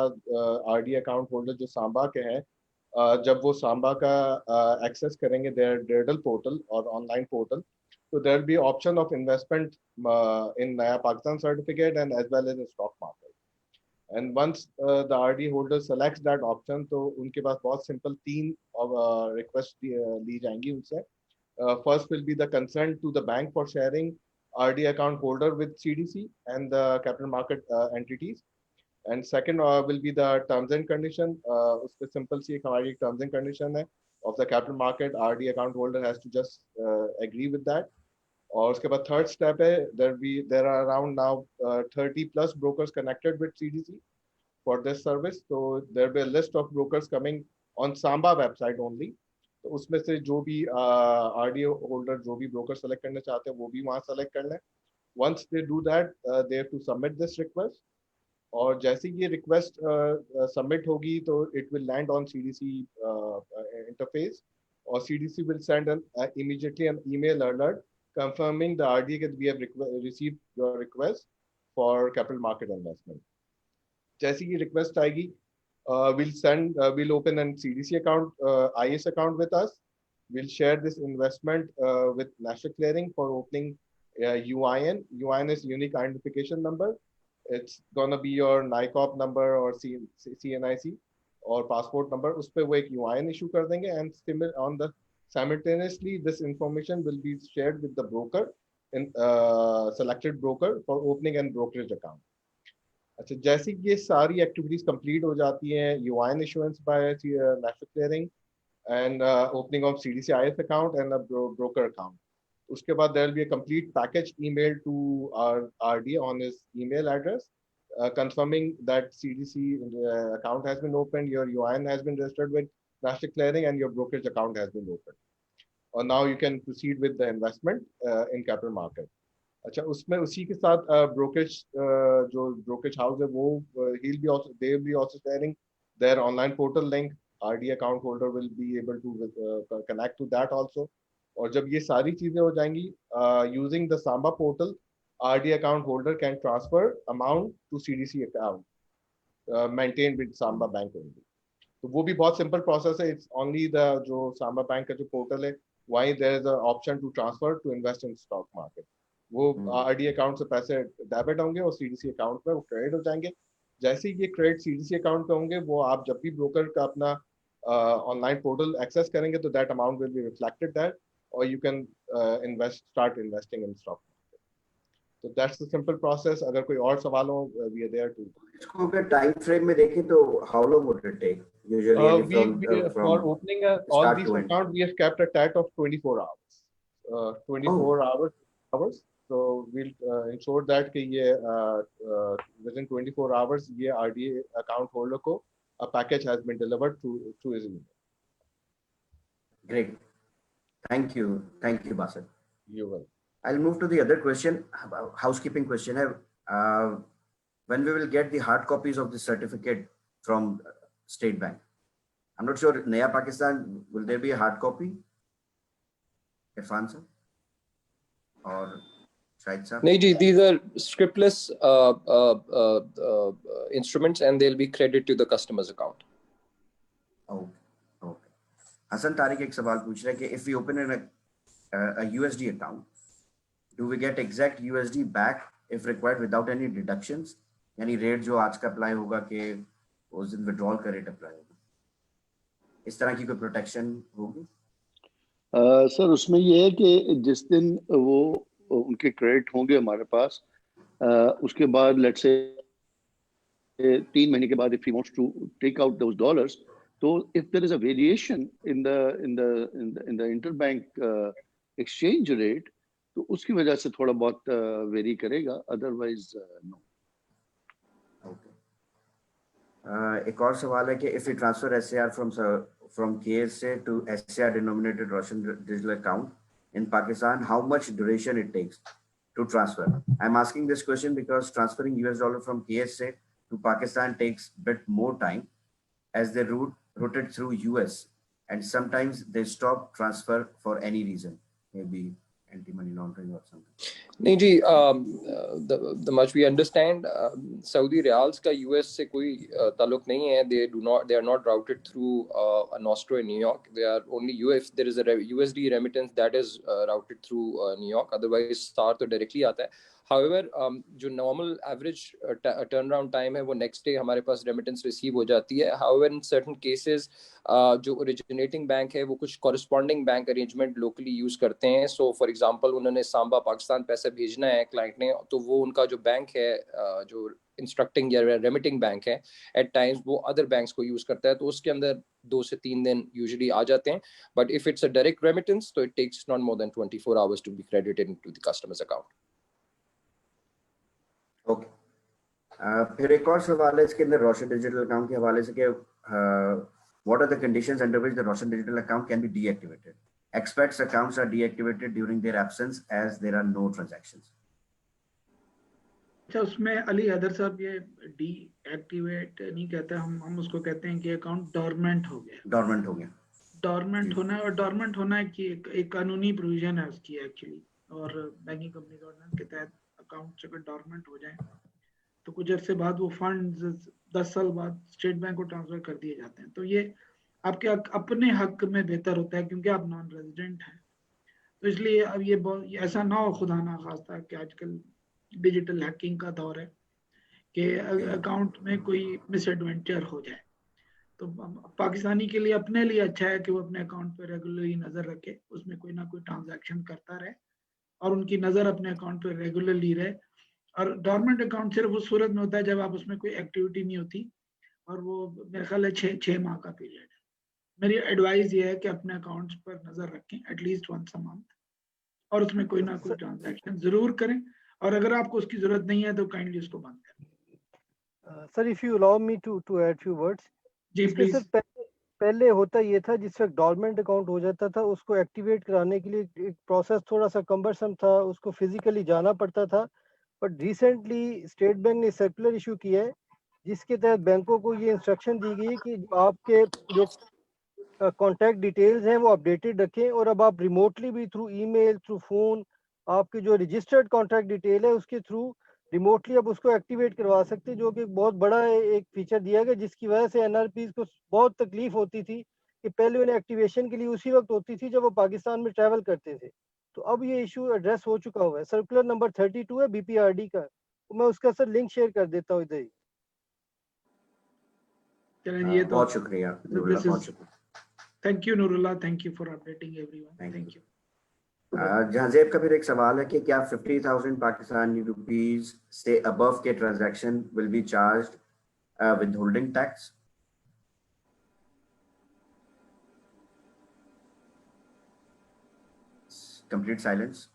RD account holder जो सांबा के हैं, जब वो सांबा का एक्सेस करेंगे देयर डिजिटल पोर्टल और ऑनलाइन पोर्टल, तो there will be option of investment in Naya Pakistan certificate and as well as in stock market. And once the RD holder selects that option, तो उनके पास बहुत सिंपल 3 रिक्वेस्ट ली जाएंगी उनसे. First will be the consent to the bank for sharing RD account holder with CDC and the capital market entities, and second will be the terms and condition. उसपे simple सी एक हमारी terms and condition है. of the capital market, RD account holder has to just agree with that. और उसके बाद third step है, there are around now 30 plus brokers connected with CDC for this service. So there will be a list of brokers coming on Samba website only. तो उसमें से जो भी RD holder जो भी broker select करना चाहते हैं वो भी वहाँ select कर लें. Once they do that, they have to submit this request. और जैसे ये request submit होगी तो it will land on CDC interface, or CDC will send immediately an email alert confirming the RD that we have received your request for capital market investment. जैसे ये request आएगी, we'll open a CDC account, IS account with us. We'll share this investment with National Clearing for opening UIN. UIN is unique identification number. It's gonna be your NICOP number or CNIC or passport number. उस पे वो एक UIN issue कर देंगे, and simultaneously this information will be shared with the broker, selected broker for opening and brokerage account. अच्छा, जैसे ये सारी एक्टिविटीज कंप्लीट हो जाती हैं, UIN issuance by National Clearing and opening of CDC IS account and a broker account. उसके बाद there will be a complete package email to our RD on his email address, confirming that CDC account has been opened, your UIN has been registered with National Clearing, and your brokerage account has been opened. और now you can proceed with the investment in capital market. अच्छा, उसमें उसी के साथ brokerage जो brokerage house है वो they will be also sharing their online portal link. RD account holder will be able to connect to that also. और जब ये सारी चीजें हो जाएंगी, using the Samba portal, RD account holder can transfer amount to CDC account maintained with Samba Bank only. तो वो भी बहुत simple process है. It's only the जो Samba Bank का जो portal है, why there is an option to transfer to invest in stock market. वो RD account से पैसे डेबिट होंगे और CDC account में वो क्रेडिट हो जाएंगे. जैसे ही ये क्रेडिट CDC account पे होंगे, वो आप जब भी ब्रोकर का अपना ऑनलाइन पोर्टल एक्सेस करेंगे तो that amount will be reflected that, or you can start investing in stock market. So that's the simple process. अगर कोई और सवाल हो, we are there to. इसको अगर टाइम फ्रेम में देखें तो how long would it take usually? For opening all these accounts, we have kept a TAT of 24 hours. 24 hours. So we'll ensure that कि ये within 24 hours ये RD account holder को a package has been delivered to his email. Great. Thank you, Basit. You're welcome. I'll move to the other question, housekeeping question. When we will get the hard copies of the certificate from State Bank? I'm not sure. Naya Pakistan, will there be a hard copy? Irfan sir or Shahid sir? No, these are scriptless instruments, and they'll be credited to the customer's account. Okay. Hassan Tariq एक सवाल पूछ रहा है कि if we open a USD account, do we get exact USD back if required without any deductions? यानी rate जो आज का अप्लाई होगा कि उस दिन विड्रॉल का रेट अप्लाई होगा, इस तरह की कोई प्रोटेक्शन होगी? सर उसमें ये है कि जिस दिन वो उनके क्रेडिट होंगे हमारे पास, उसके बाद लेट्स से 3 महीने के बाद if he wants to take out those dollars, so if there is a variation in the interbank exchange rate, तो उसकी वजह से थोड़ा बहुत वेरी करेगा, otherwise no. Okay. एक और सवाल है कि if we transfer SAR from KSA to SAR denominated Russian digital account in Pakistan, how much duration it takes to transfer? I'm asking this question because transferring US dollar from KSA to Pakistan takes a bit more time as they routed through US, and sometimes they stop transfer for any reason, maybe anti-money laundering or something. नहीं जी, the much we understand, Saudi Riyals का US से कोई ताल्लुक नहीं है. They are not routed through a nostro in New York. They are only US. There is a USD remittance that is routed through New York. Otherwise SAR तो directly आता है. However, जो normal average turnaround time है वो next day हमारे पास remittance receive हो जाती है. However, in certain cases जो originating bank है वो कुछ corresponding bank arrangement locally use करते हैं. So for example, उन्होंने सांबा पाकिस्तान पैसे भेजना है client ने, तो वो उनका जो bank है जो instructing या remitting bank है, at times वो other banks को use करता है, तो उसके अंदर 2 से 3 दिन यूजुअली आ जाते हैं, but if it's a direct remittance तो it takes not more than 24 hours to be credited into the customers account. Okay, फिर एक और सवाल है इसके अंदर रोशन डिजिटल अकाउंट के हवाले से कि what are the conditions under which the Roshan digital account can be deactivated? Expats accounts are deactivated during their absence as there are no transactions. अच्छा, उसमें अली हैदर साहब ये डीएक्टिवेट नहीं कहते, हम उसको कहते हैं कि अकाउंट डॉर्मेंट हो गया। डॉर्मेंट हो गया। डॉर्मेंट होना, और डॉर्मेंट होना कि एक कानूनी प्रोविजन है उसकी एक्चुअली, और बैंकिंग कंपनी ऑर्डिनेंस के तहत अकाउंट अगर डॉर्मेंट हो जाए तो कुछ अर्से बाद वो फंड्स 10 साल बाद स्टेट बैंक को ट्रांसफर कर दिए जाते हैं। तो ये आपके अपने हक में बेहतर होता है क्योंकि आप नॉन रेजिडेंट हैं। तो इसलिए अब ये ऐसा ना हो खुदा ना खास्ता कि आजकल डिजिटल हैकिंग का दौर है कि अकाउंट में कोई मिसएडवेंचर हो जाए। तो पाकिस्तानी के लिए अपने लिए अच्छा है कि वो अपने अकाउंट पर रेगुलरली नज़र रखे, उसमें कोई ना कोई ट्रांजैक्शन करता रहे और उनकी नज़र अपने अकाउंट पर रेगुलरली रहे। और डॉर्मेंट अकाउंट सिर्फ उस सूरत में होता है जब आप उसमें कोई एक्टिविटी नहीं होती, और वो मेरे ख्याल है 6 माह का पीरियड है। मेरी एडवाइस ये है कि अपने अकाउंट्स पर नजर रखें एटलीस्ट वंस अ मंथ, और उसमें कोई ना कोई ट्रांजैक्शन जरूर करें, और अगर आपको उसकी जरूरत नहीं है तो काइंडली उसको बंद करें। Sir if you allow me to add few words. जी प्लीज। सर पहले होता ये था, जिस वक्त डॉर्मेंट अकाउंट हो जाता था उसको एक्टिवेट कराने के लिए एक प्रोसेस थोड़ा सा कम्बरसम था, उसको फिजिकली जाना पड़ता था। बट रिसेंटली स्टेट बैंक ने सर्कुलर इशू किया है जिसके तहत बैंकों को ये इंस्ट्रक्शन दी गई कि आपके जो कॉन्टैक्ट डिटेल्स हैं वो अपडेटेड रखें, और अब आप रिमोटली भी थ्रू ईमेल, थ्रू फोन, आपके जो रजिस्टर्ड कॉन्टैक्ट डिटेल है उसके थ्रू रिमोटली अब उसको एक्टिवेट करवा सकते हैं, जो कि बहुत बड़ा एक फीचर दिया गया, जिसकी वजह से एनआरपीज को बहुत तकलीफ होती थी कि पहले उन्हें एक्टिवेशन के लिए उसी वक्त होती थी जब वो पाकिस्तान में ट्रैवल करते थे। तो अब ये इशू एड्रेस हो चुका हुआ है। सर्कुलर नंबर 32 है बीपीआरडी का, तो मैं उसका सर लिंक शेयर कर देता हूँ इधर ही। चलिए, ये तो बहुत शुक्रिया नूरुल्लाह, बहुत शुक्रिया। Thank you Noorullah, thank you for updating everyone, thank you. Jahanzeb का फिर एक सवाल है कि क्या 50,000 पाकिस्तानी रुपीस से अबव के transaction will be charged with holding tax? Complete silence.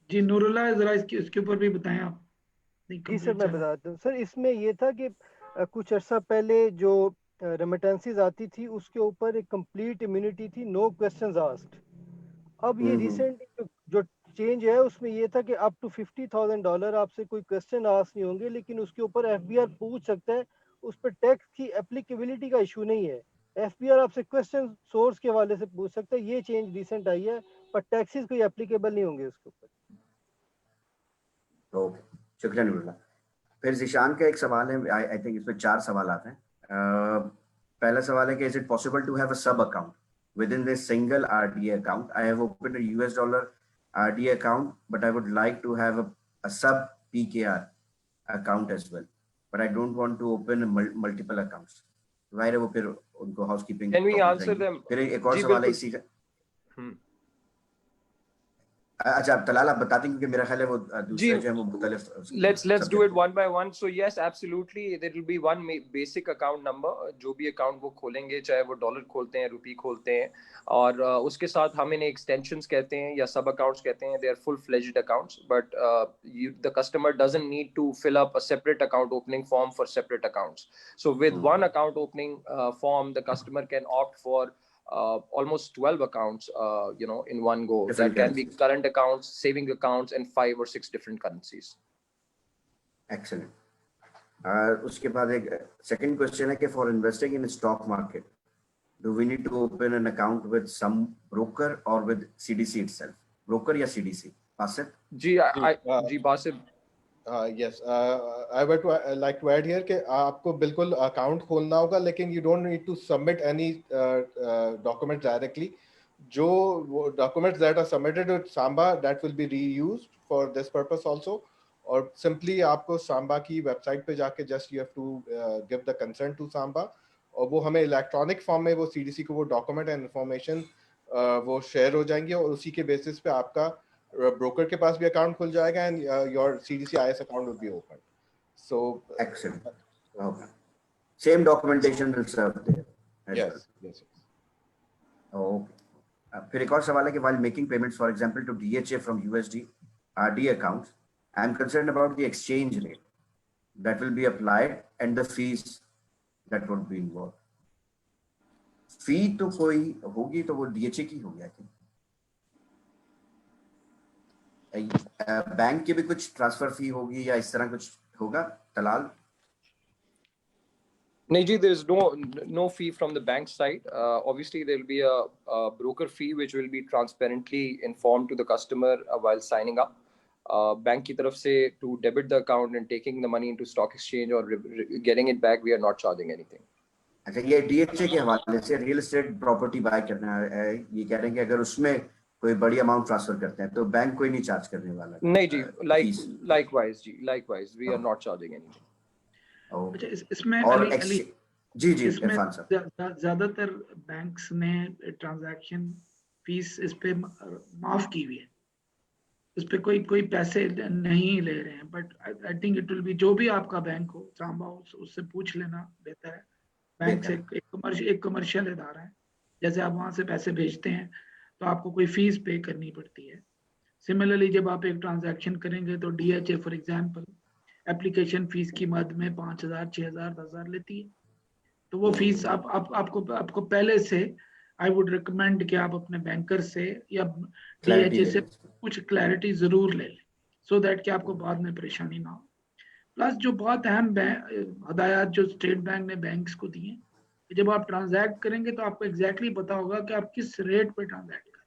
जी नूरुल्लाह, जरा इसके ऊपर भी बताएं आप। जी सर मैं बताता हूँ। सर इसमें ये था कि कुछ अर्सा पहले जो रेमिटेंसेस आती थी उसके ऊपर एक कंप्लीट इम्यूनिटी थी, नो क्वेश्चंस आस्क्ड। अब ये रिसेंटली जो चेंज है उसमें ये था कि अप टू $50,000 आपसे कोई क्वेश्चन आस्क नहीं होंगे, लेकिन उसके ऊपर एफबीआर पूछ सकता है, उस पर टैक्स की एप्लीकेबिलिटी का इशू नहीं है। एफबीआर आपसे क्वेश्चन सोर्स के हवाले से पूछ सकता है, ये चेंज रिसेंट आई है, पर टैक्सेस कोई एप्लीकेबल नहीं होंगे उसके ऊपर। ओके, शुक्रिया नूरुल्लाह। फिर जिशान का एक सवाल है, आई थिंक इसमें 4 सवाल आते हैं। पहला सवाल है कि is it possible to have a sub account within this single RDA account? I have opened a US dollar RDA account, but I would like to have a sub PKR account as well, but I don't want to open multiple accounts. Why वो फिर उनको housekeeping? Can we answer them? फिर एक और सवाल है इसी का। अच्छा आप तलाल आप बता दें क्योंकि मेरा ख्याल है वो दूसरे जो है वो मुख्तलिफ। Let's do it one by one. So yes, absolutely, there will be one basic account number. जो भी account वो खोलेंगे, चाहे वो डॉलर खोलते हैं, रुपी खोलते हैं, और उसके साथ हम इन्हें extensions कहते हैं या sub accounts कहते हैं. They are full-fledged accounts, but the customer doesn't need to fill up a separate account opening form for separate accounts. So with one account opening form, the customer can opt for almost 12 accounts, in one go. That can be current accounts, saving accounts, and 5 or 6 different currencies. Excellent. उसके बाद एक second question है कि for investing in stock market, do we need to open an account with some broker or with CDC itself? Broker या CDC? Basit? Ji Basit. Yes, I would like to add here कि आपको बिल्कुल account खोलना होगा, लेकिन you don't need to submit any documents directly. जो documents that are submitted with Samba, that will be reused for this purpose also. और simply आपको Samba की website पे जाके just you have to give the consent to Samba, और वो हमें electronic form में वो CDC को वो document and information वो share हो जाएंगे, और उसी के basis पे आपका broker के पास भी account खुल जाएगा and your CDC IS account will be open. So excellent. Okay. Same documentation will serve there. Yes. Okay, फिर एक और सवाल है कि while making payments for example to DHA from USD RD accounts, I am concerned about the exchange rate that will be applied and the fees that would be involved. फी तो कोई होगी तो वो DHA की होगी, आई थिंक। बैंक की भी कुछ ट्रांसफर फी होगी या इस तरह कुछ होगा Talal? No, ji, there is no fee from the bank side. Obviously, there will be a broker fee which will be transparently informed to the customer while signing up. Bank की तरफ से to debit the account and taking the money into stock exchange or getting it back, we are not charging anything. अच्छा, ये DHA के हवाले से real estate property bye करना है, ये कह रहे हैं कि अगर उसमें कोई बड़ी अमाउंट ट्रांसफर करते हैं तो बैंक कोई नहीं चार्ज करने वाला? नहीं जी, likewise, we are not charging anything. अच्छा, इसमें और अली जी इसमें इरफान साहब, ज्यादातर बैंक्स ने ट्रांजैक्शन फीस इस पे माफ की हुई है, इस पे कोई पैसे नहीं ले रहे हैं, but I think it will be, जो भी आपका बैंक हो सांबा उससे पूछ लेना बेहतर है। बैंक से एक कमर्शियल इदारा है, जैसे आप वहां से पैसे भेजते हैं तो आपको कोई फीस पे करनी पड़ती है। सिमिलरली जब आप एक ट्रांजैक्शन करेंगे तो DHA for example application fees की मद में 5,000, 6,000, 10,000 लेती है, तो वो फीस आपको पहले से आई वुड रिकमेंड कि आप अपने बैंकर से या DHA से कुछ क्लैरिटी जरूर ले लें, सो दैट कि आपको बाद में परेशानी ना हो। प्लस जो बहुत अहम हदायत जो स्टेट बैंक ने बैंक्स को दी हैं, जब आप ट्रांजैक्ट करेंगे तो आपको एग्जैक्टली पता होगा कि आप किस रेट पे ट्रांजैक्ट करें,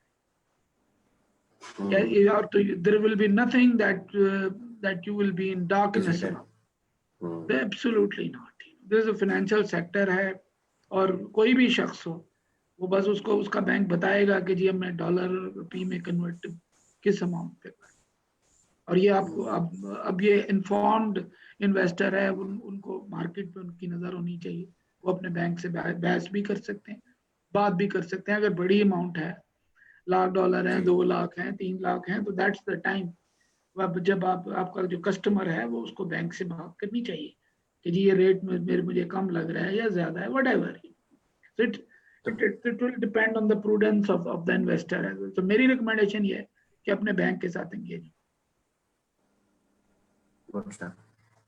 और तो there will be nothing that you will be in darkness about, absolutely not. This is financial sector है, और कोई भी शख्स हो वो बस उसको उसका बैंक बताएगा कि जी हमने डॉलर रुपये में कन्वर्ट किस अमाउंट पे कर, और ये आपको अब ये इन्फॉर्म्ड इन्वेस्टर है, उनको मार्केट पे उनकी नज़र होनी चाहिए, वो अपने बैंक से बहस भी कर सकते हैं, बात भी कर सकते हैं। अगर बड़ी अमाउंट है, $1,00,000 है, 2 लाख है, 3 लाख है, तो दैट्स द टाइम जब आपका जो कस्टमर है वो उसको बैंक से बात करनी चाहिए कि जी ये रेट मुझे कम लग रहा है या ज्यादा है, whatever. It will depend on the prudence of the investor. तो मेरी रिकमेंडेशन ये है कि अपने बैंक के साथ एंगेज।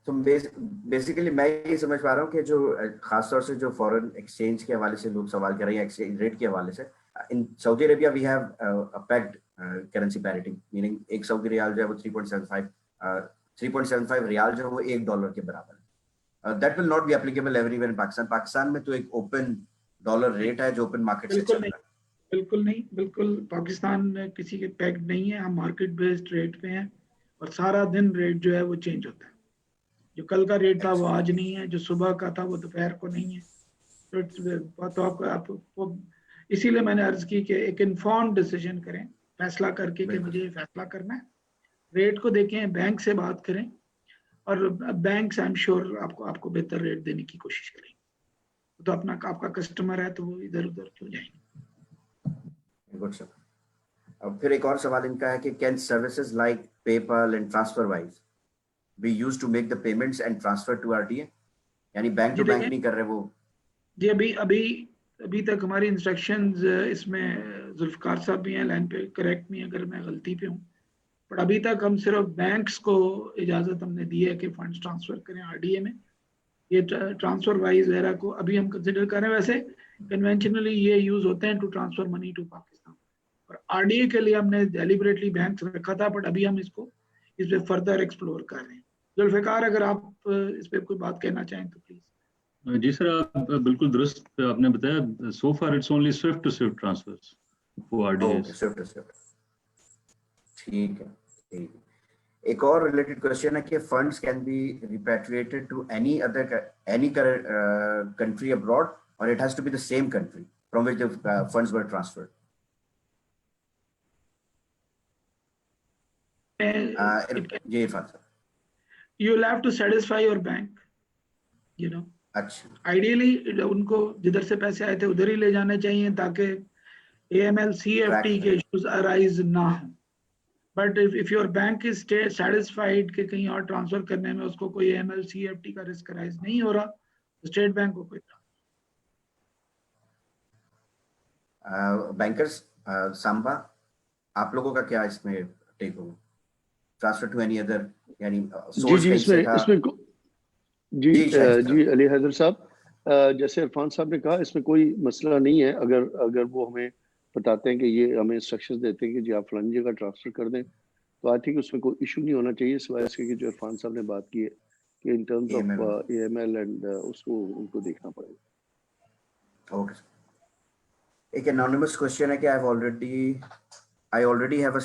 तो बेसिकली मैं ये समझ पा रहा हूँ कि जो खासतौर से जो फॉरेन एक्सचेंज के हवाले से लोग सवाल कर रहे हैं, एक्सचेंज रेट के हवाले से, in Saudi Arabia we have a pegged currency parity, meaning एक सऊदी रियाल जो है वो 3.75 रियाल जो है वो $1 के बराबर है। That will not be applicable everywhere in Pakistan. Pakistan में तो एक ओपन डॉलर रेट है जो ओपन मार्केट से चल रहा है। बिल्कुल नहीं, बिल्कुल पाकिस्तान में किसी के पैक्ड नहीं है, हम मार्केट बेस्ड रेट पे हैं, और सारा दिन रेट जो है वो चेंज होता है। जो कल का रेट था वो आज नहीं है, जो सुबह का था वो दोपहर को नहीं है। तो आपको इसीलिए मैंने अर्ज की कि एक इन्फॉर्म डिसीजन करें, फैसला करके कि मुझे ये फैसला करना है, रेट को देखें, बैंक से बात करें, और बैंक आई एम श्योर आपको बेहतर रेट देने की कोशिश करें। तो आपका कस्टमर है तो वो इधर उधर क्यों जाएंगे। Good sir. अब फिर एक और सवाल इनका है कि can services like PayPal and TransferWise be used to make the payments and transfer to RTA, यानी बैंक टू बैंक नहीं कर रहे वो? जी अभी तक हमारी इंस्ट्रक्शंस, इसमें जुल्फकार साहब भी हैं लाइन पे, करेक्ट मी अगर मैं गलती पे हूँ, पर अभी तक हम सिर्फ बैंक्स को इजाजत हमने दी है कि फंड्स ट्रांसफर करें RDA में। ये ट्रांसफर वाइज वगैरह को अभी हम कंसिडर कर रहे हैं। वैसे कन्वेंशनली ये यूज होते हैं to transfer money to Pakistan, और RDA के लिए हमने डेलिबरेटली बैंक रखा था, बट अभी हम इसको इस पे फर्दर एक्सप्लोर कर रहे हैं। जुल्फकार अगर आप इस पे कोई बात कहना चाहें तो प्लीज। जी सर, आप बिल्कुल दुरुस्त आपने बताया। So far it's only SWIFT to SWIFT transfers for RDAs। SWIFT to SWIFT, ठीक है। एक और रिलेटेड क्वेश्चन है कि funds can be repatriated to any country abroad, और it has to be the same country from which the funds were transferred. जी Irfan sir. You will have to satisfy your bank, you know. अच्छा, ideally उनको जिधर से पैसे आए थे उधर ही ले जाने चाहिए ताकि AML CFT के इश्यूज अराइज ना हो। But if your bank is satisfied कि कहीं और ट्रांसफर करने में उसको कोई AML CFT का रिस्क अराइज नहीं हो रहा, तो स्टेट बैंक को कोई बैंकर्स सांबा, आप लोगों का क्या इसमें टेक होगा? ट्रांसफर टू एनी अदर, यानी जी सोर्स जी कहीं से था? जी अली हैदर साहब, जैसे इरफान साहब ने कहा, इसमें कोई मसला नहीं है। अगर वो हमें बताते हैं कि ये हमें इंस्ट्रक्शंस देते हैं कि जी आप फलानी जगह ट्रांसफर कर दें, तो आई थिंक उसमें कोई इशू नहीं होना चाहिए, सिवाय इसके कि जो इरफान साहब ने बात की है कि इन टर्म्स ऑफ AML एंड उसको उनको देखना पड़ेगा। ओके। एक एनोनिमस क्वेश्चन है कि I already have a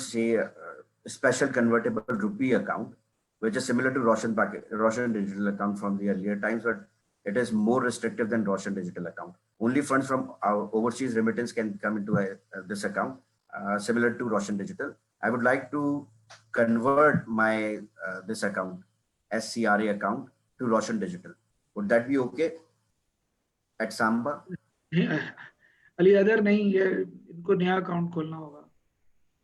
special convertible rupee account, which is similar to Roshan Digital account from the earlier times, but it is more restrictive than Roshan Digital account. Only funds from our overseas remittance can come into this account, similar to Roshan Digital. I would like to convert my this account, SCRA account, to Roshan Digital. Would that be okay at Samba? Ali other नहीं, ये इनको नया account खोलना होगा,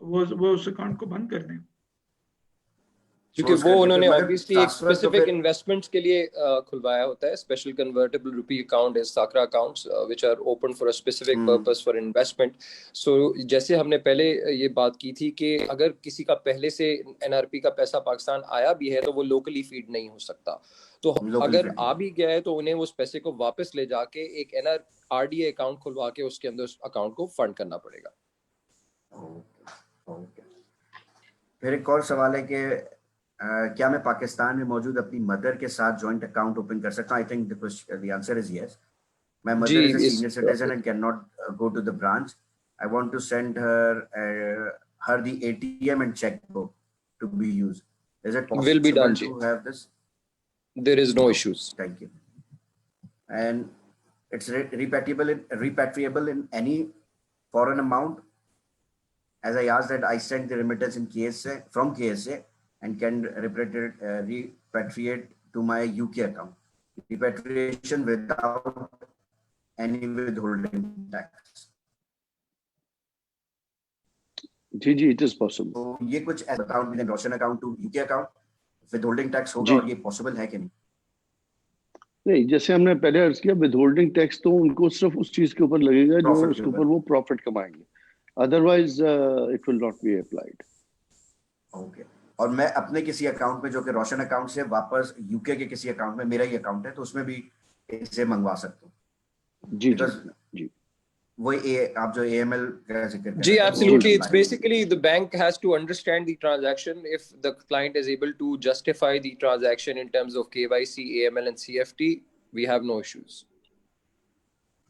वो उस account को बंद कर दें, क्योंकि वो उन्होंने ऑब्वियसली एक स्पेसिफिक इन्वेस्टमेंट्स के लिए खुलवाया होता है। Special convertible rupee account is SCRA accounts which are open for a specific purpose for investment. So जैसे हमने पहले ये बात की थी कि अगर किसी का पहले से NRP का पैसा पाकिस्तान आया भी है तो वो लोकली फीड नहीं हो सकता, तो अगर आ भी गया है तो उन्हें उस पैसे को वापस ले जाके एक RDA अकाउंट खुलवा के उसके अंदर उस अकाउंट को फंड करना पड़ेगा। फिर एक और सवाल है कि क्या मैं पाकिस्तान में मौजूद अपनी मदर के साथ जॉइंट अकाउंट ओपन कर सकता हूं? I think the answer is yes. My mother is a senior citizen and can not go to the branch. I want to send her the ATM and checkbook to be used. Is it possible will be done, to have this? There is no issues. Thank you. And it's repatriable in any foreign amount. As I asked that, I sent the remittance in KSA from KSA and can repatriate to my UK account. Repatriation without any withholding tax. जी, it is possible. तो ये कुछ account में Roshan account to UK account withholding tax होगा, और ये possible है कि नहीं? नहीं, जैसे हमने पहले अर्ज किया, विदहोल्डिंग टैक्स तो उनको सिर्फ उस चीज के ऊपर लगेगा जो उसके ऊपर वो प्रॉफिट कमाएंगे, otherwise it will not be applied. Okay. और मैं अपने किसी अकाउंट में जो कि रोशन अकाउंट से वापस यूके के किसी अकाउंट में मेरा ही अकाउंट है, तो उसमें भी इसे मंगवा सकता हूँ? जी जी वो आप जो AML का जिक्र कर रहे हैं, जी absolutely, it's basically the bank has to understand the transaction. If the client is able to justify the transaction in terms of KYC, AML and CFT, we have no issues.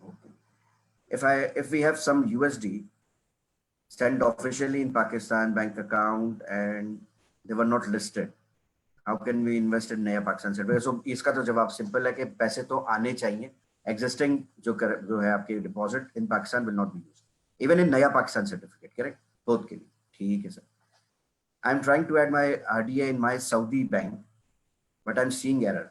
Okay. If we have some USD sent officially in Pakistan bank account and they were not listed, how can we invest in नया Pakistan certificate? So इसका तो जवाब simple है कि पैसे तो आने चाहिए। Existing जो है आपके deposit in Pakistan will not be used, even in नया पाकिस्तान सर्टिफिकेट, करेक्ट? बोथ के लिए ठीक है sir. I am trying to add my RDA in my Saudi bank, but I'm seeing error.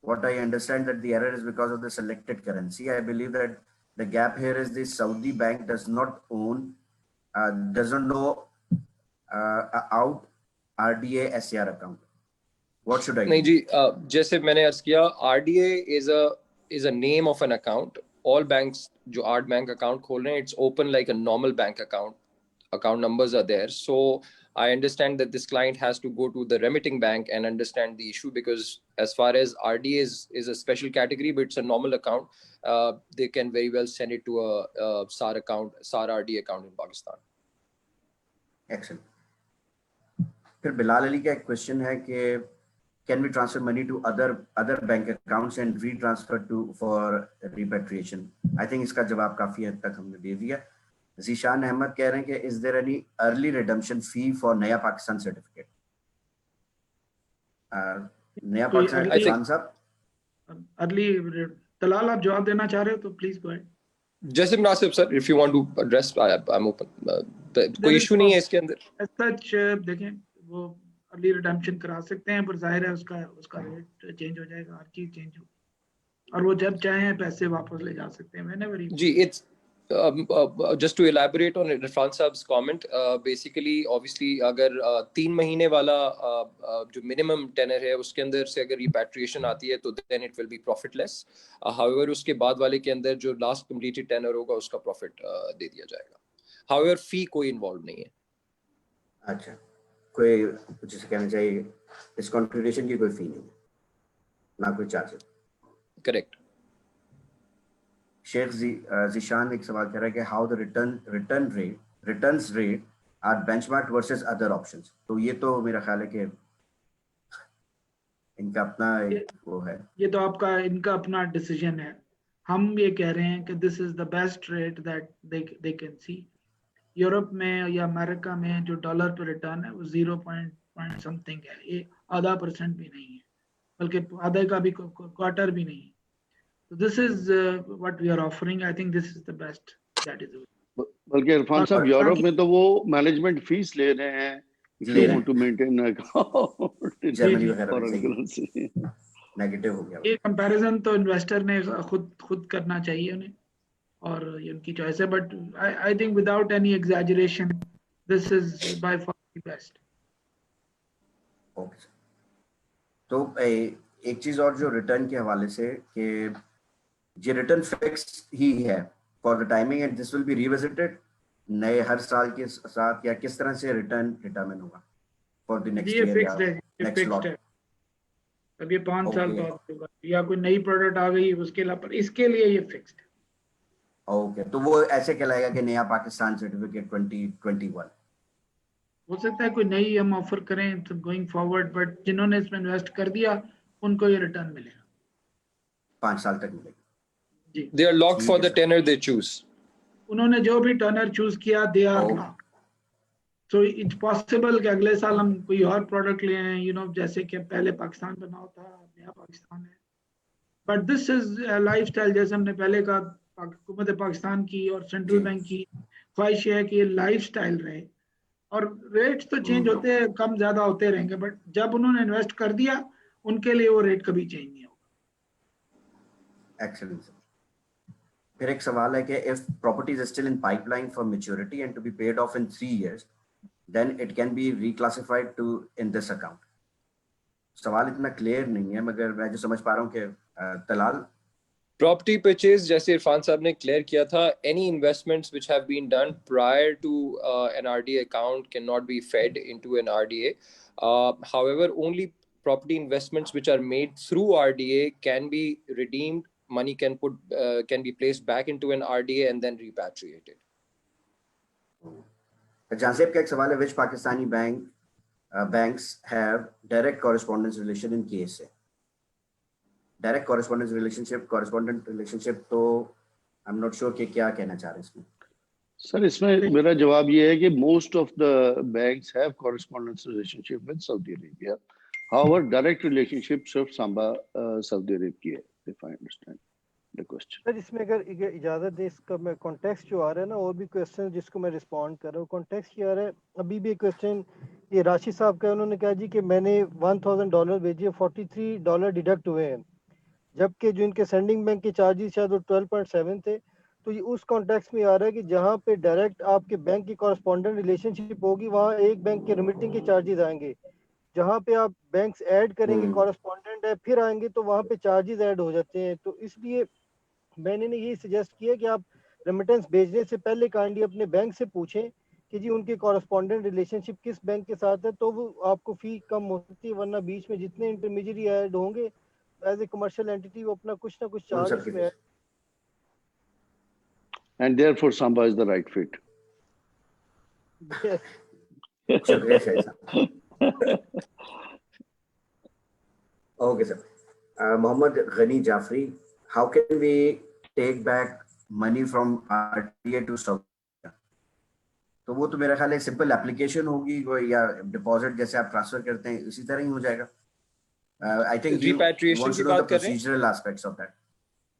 What I understand that the error is because of the selected currency. I believe that the gap here is the Saudi bank does not know out RDA SCR account. What should I do? नहीं जी, जैसे मैंने अर्ज किया, RDA is a name of an account. All banks जो art bank account खोल रहे हैं, it's open like a normal bank account. Account numbers are there. So I understand that this client has to go to the remitting bank and understand the issue, because as far as RDA is a special category, but it's a normal account. They can very well send it to a SAR account, SAR RDA account in Pakistan. Excellent. फिर बिलाल अली का एक question है कि can we transfer money to other bank accounts and retransfer for repatriation? I think इसका जवाब काफी हद तक हमने दे दिया। जीशान अहमद कह रहे हैं कि is there any early redemption fee for नया पाकिस्तान सर्टिफिकेट? नया पाकिस्तान साहब, अर्ली तलाल आप जवाब देना चाह रहे हो तो प्लीज गो अहेड। जैसे मुनासिब sir, if you want to address, I'm open. कोई इशू नहीं है इसके अंदर। सच देखें, वो अर्ली रिडेम्पशन करा सकते हैं, पर जाहिर है उसका रेट चेंज हो जाएगा, हर चीज चेंज होगी, और वो जब चाहें पैसे वापस ले जा सकते हैं। whenever you ji, Just to elaborate on Irfan Saab's comment, basically obviously अगर 3 महीने वाला जो minimum tenor है उसके अंदर से अगर repatriation आती है तो then it will be profitless. However उसके बाद वाले के अंदर जो last completed tenor होगा उसका profit दे दिया जाएगा. However fee कोई involved नहीं है. अच्छा, कोई जिसे कहना चाहिए इस कॉन्फ़िगरेशन की कोई फी नहीं है, ना कोई चार्जेस. Correct. शेख ज़ीशान एक सवाल कर रहा है कि how the returns rate are benchmark versus other options. तो ये तो मेरा ख्याल है कि इनका अपना वो है. ये तो आपका इनका अपना डिसीजन है. हम ये कह रहे हैं कि this is the best rate that they can see. Europe में या अमेरिका में जो डॉलर पर रिटर्न है वो 0 समथिंग है. ये %0.5 भी नहीं है, बल्कि आधे का भी क्वार्टर भी नहीं है. So this is what we are offering. I think this is the best that is available. बल्कि इरफान साहब यूरोप में तो वो मैनेजमेंट फीस ले रहे हैं ले रहे टू मेंटेन अकाउंट. जर्मनी वगैरह में नेगेटिव हो गया. ये कंपैरिजन तो इन्वेस्टर ने खुद करना चाहिए उन्हें, और ये उनकी चॉइस है. But I think without any exaggeration this is by far the best. Okay, तो एक चीज और जो रिटर्न के हवाले से कि ये रिटर्न फिक्स ही है for the timing and this will be revisited नए हर साल के साथ, या किस तरह से रिटर्न डिटरमिन होगा फॉर द नेक्स्ट ईयर या नेक्स्ट लॉट? अब ये 5 साल बाद होगा या कोई नई प्रोडक्ट आ गई उसके अलावा, इसके लिए ये फिक्स्ड है. ओके, तो वो ऐसे कहलाएगा कि नया पाकिस्तान सर्टिफिकेट 2021 हो सकता है कोई नई हम ऑफर करें तो गोइंग फॉरवर्ड, बट जिन्होंने इसमें इन्वेस्ट कर दिया उनको ये रिटर्न मिलेगा. 5 साल तक मिलेगा जी. They are locked for the tenor they choose. उन्होंने जो भी टर्नर चूज किया they are locked. So it's possible कि अगले साल हम कोई और प्रोडक्ट ले आए, यू नो, जैसे कि पहले पाकिस्तान बना होता नया पाकिस्तान है. बट दिस इज लाइफस्टाइल, जैसे हमने पहले कहा, हुकूमत पाकिस्तान की और सेंट्रल बैंक की ख्वाहिश है कि ये लाइफस्टाइल रहे, और रेट्स तो चेंज होते हैं, कम ज्यादा होते रहेंगे, बट जब उन्होंने इन्वेस्ट कर दिया उनके लिए वो रेट कभी चेंज नहीं होगा. एक्सीलेंट. फिर एक सवाल है कि if property is still in pipeline for maturity and to be paid off in 3 years, then it can be reclassified to in this account. सवाल इतना क्लियर नहीं है, मगर मैं जो समझ पा रहा हूँ कि तलाल Property purchase, जैसे इरफान साहब ने क्लियर किया था, any investments which have been done prior to an RDA account cannot be fed into an RDA. However, only property investments which are made through RDA can be redeemed. Money can be placed back into an RDA and then repatriated. Janzeb का एक सवाल है, which Pakistani banks have direct correspondence relation in KSA? Direct correspondent relationship तो I'm not sure कि क्या कहना चाह रहे हैं इसमें. सर इसमें मेरा जवाब ये है कि most of the banks have correspondence relationship with Saudi Arabia. However, direct relationship सिर्फ सांबा सऊदी अरब की है, if I understand the question. Sir इसमें अगर इजाजत दे, इसका मैं कॉन्टेक्स्ट जो आ रहा है ना, और भी क्वेश्चन जिसको मैं रिस्पॉन्ड कर रहा हूँ, कॉन्टेक्स्ट ये आ रहा है. अभी भी एक क्वेश्चन ये राशिद साहब का, उन्होंने कहा जी कि मैंने $1000 भेजे, $43 डिडक्ट हुए हैं, जबकि जो इनके सेंडिंग बैंक के चार्जेस शायद वो 12.7 थे. तो ये उस कॉन्टेक्स्ट में आ रहा है कि जहाँ पे डायरेक्ट आपके बैंक की कॉरेस्पॉन्डेंट रिलेशनशिप होगी, वहाँ एक बैंक के रिमिटिंग के चार्जेस आएंगे. जहाँ पे आप बैंक्स ऐड करेंगे, कॉरेस्पॉन्डेंट है, फिर आएंगे, तो वहाँ पे चार्जेस ऐड हो जाते हैं. तो इसलिए मैंने यही सजेस्ट किया कि आप रेमिटेंस भेजने से पहले काइंडली अपने बैंक से पूछें कि जी उनके कॉरेस्पॉन्डेंट रिलेशनशिप किस बैंक के साथ है, तो वो आपको फी कम हो सकती है. वरना बीच में जितने इंटरमीडिएट ऐड होंगे एज ए कमर्शियल एंटिटी, वो अपना कुछ ना कुछ चार्ज इसमें. And therefore Samba is the right fit. शुक्रिया शाहिद साहब. Okay sir. Mohammad Gani Jafri, how can we take back money from RTA to Saudi? तो वो तो मेरा ख्याल है सिंपल एप्लीकेशन होगी कोई, या डिपॉजिट जैसे आप ट्रांसफर करते हैं इसी तरह ही हो जाएगा. I think repatriation की बात कर रहे हैं, procedural aspects of that.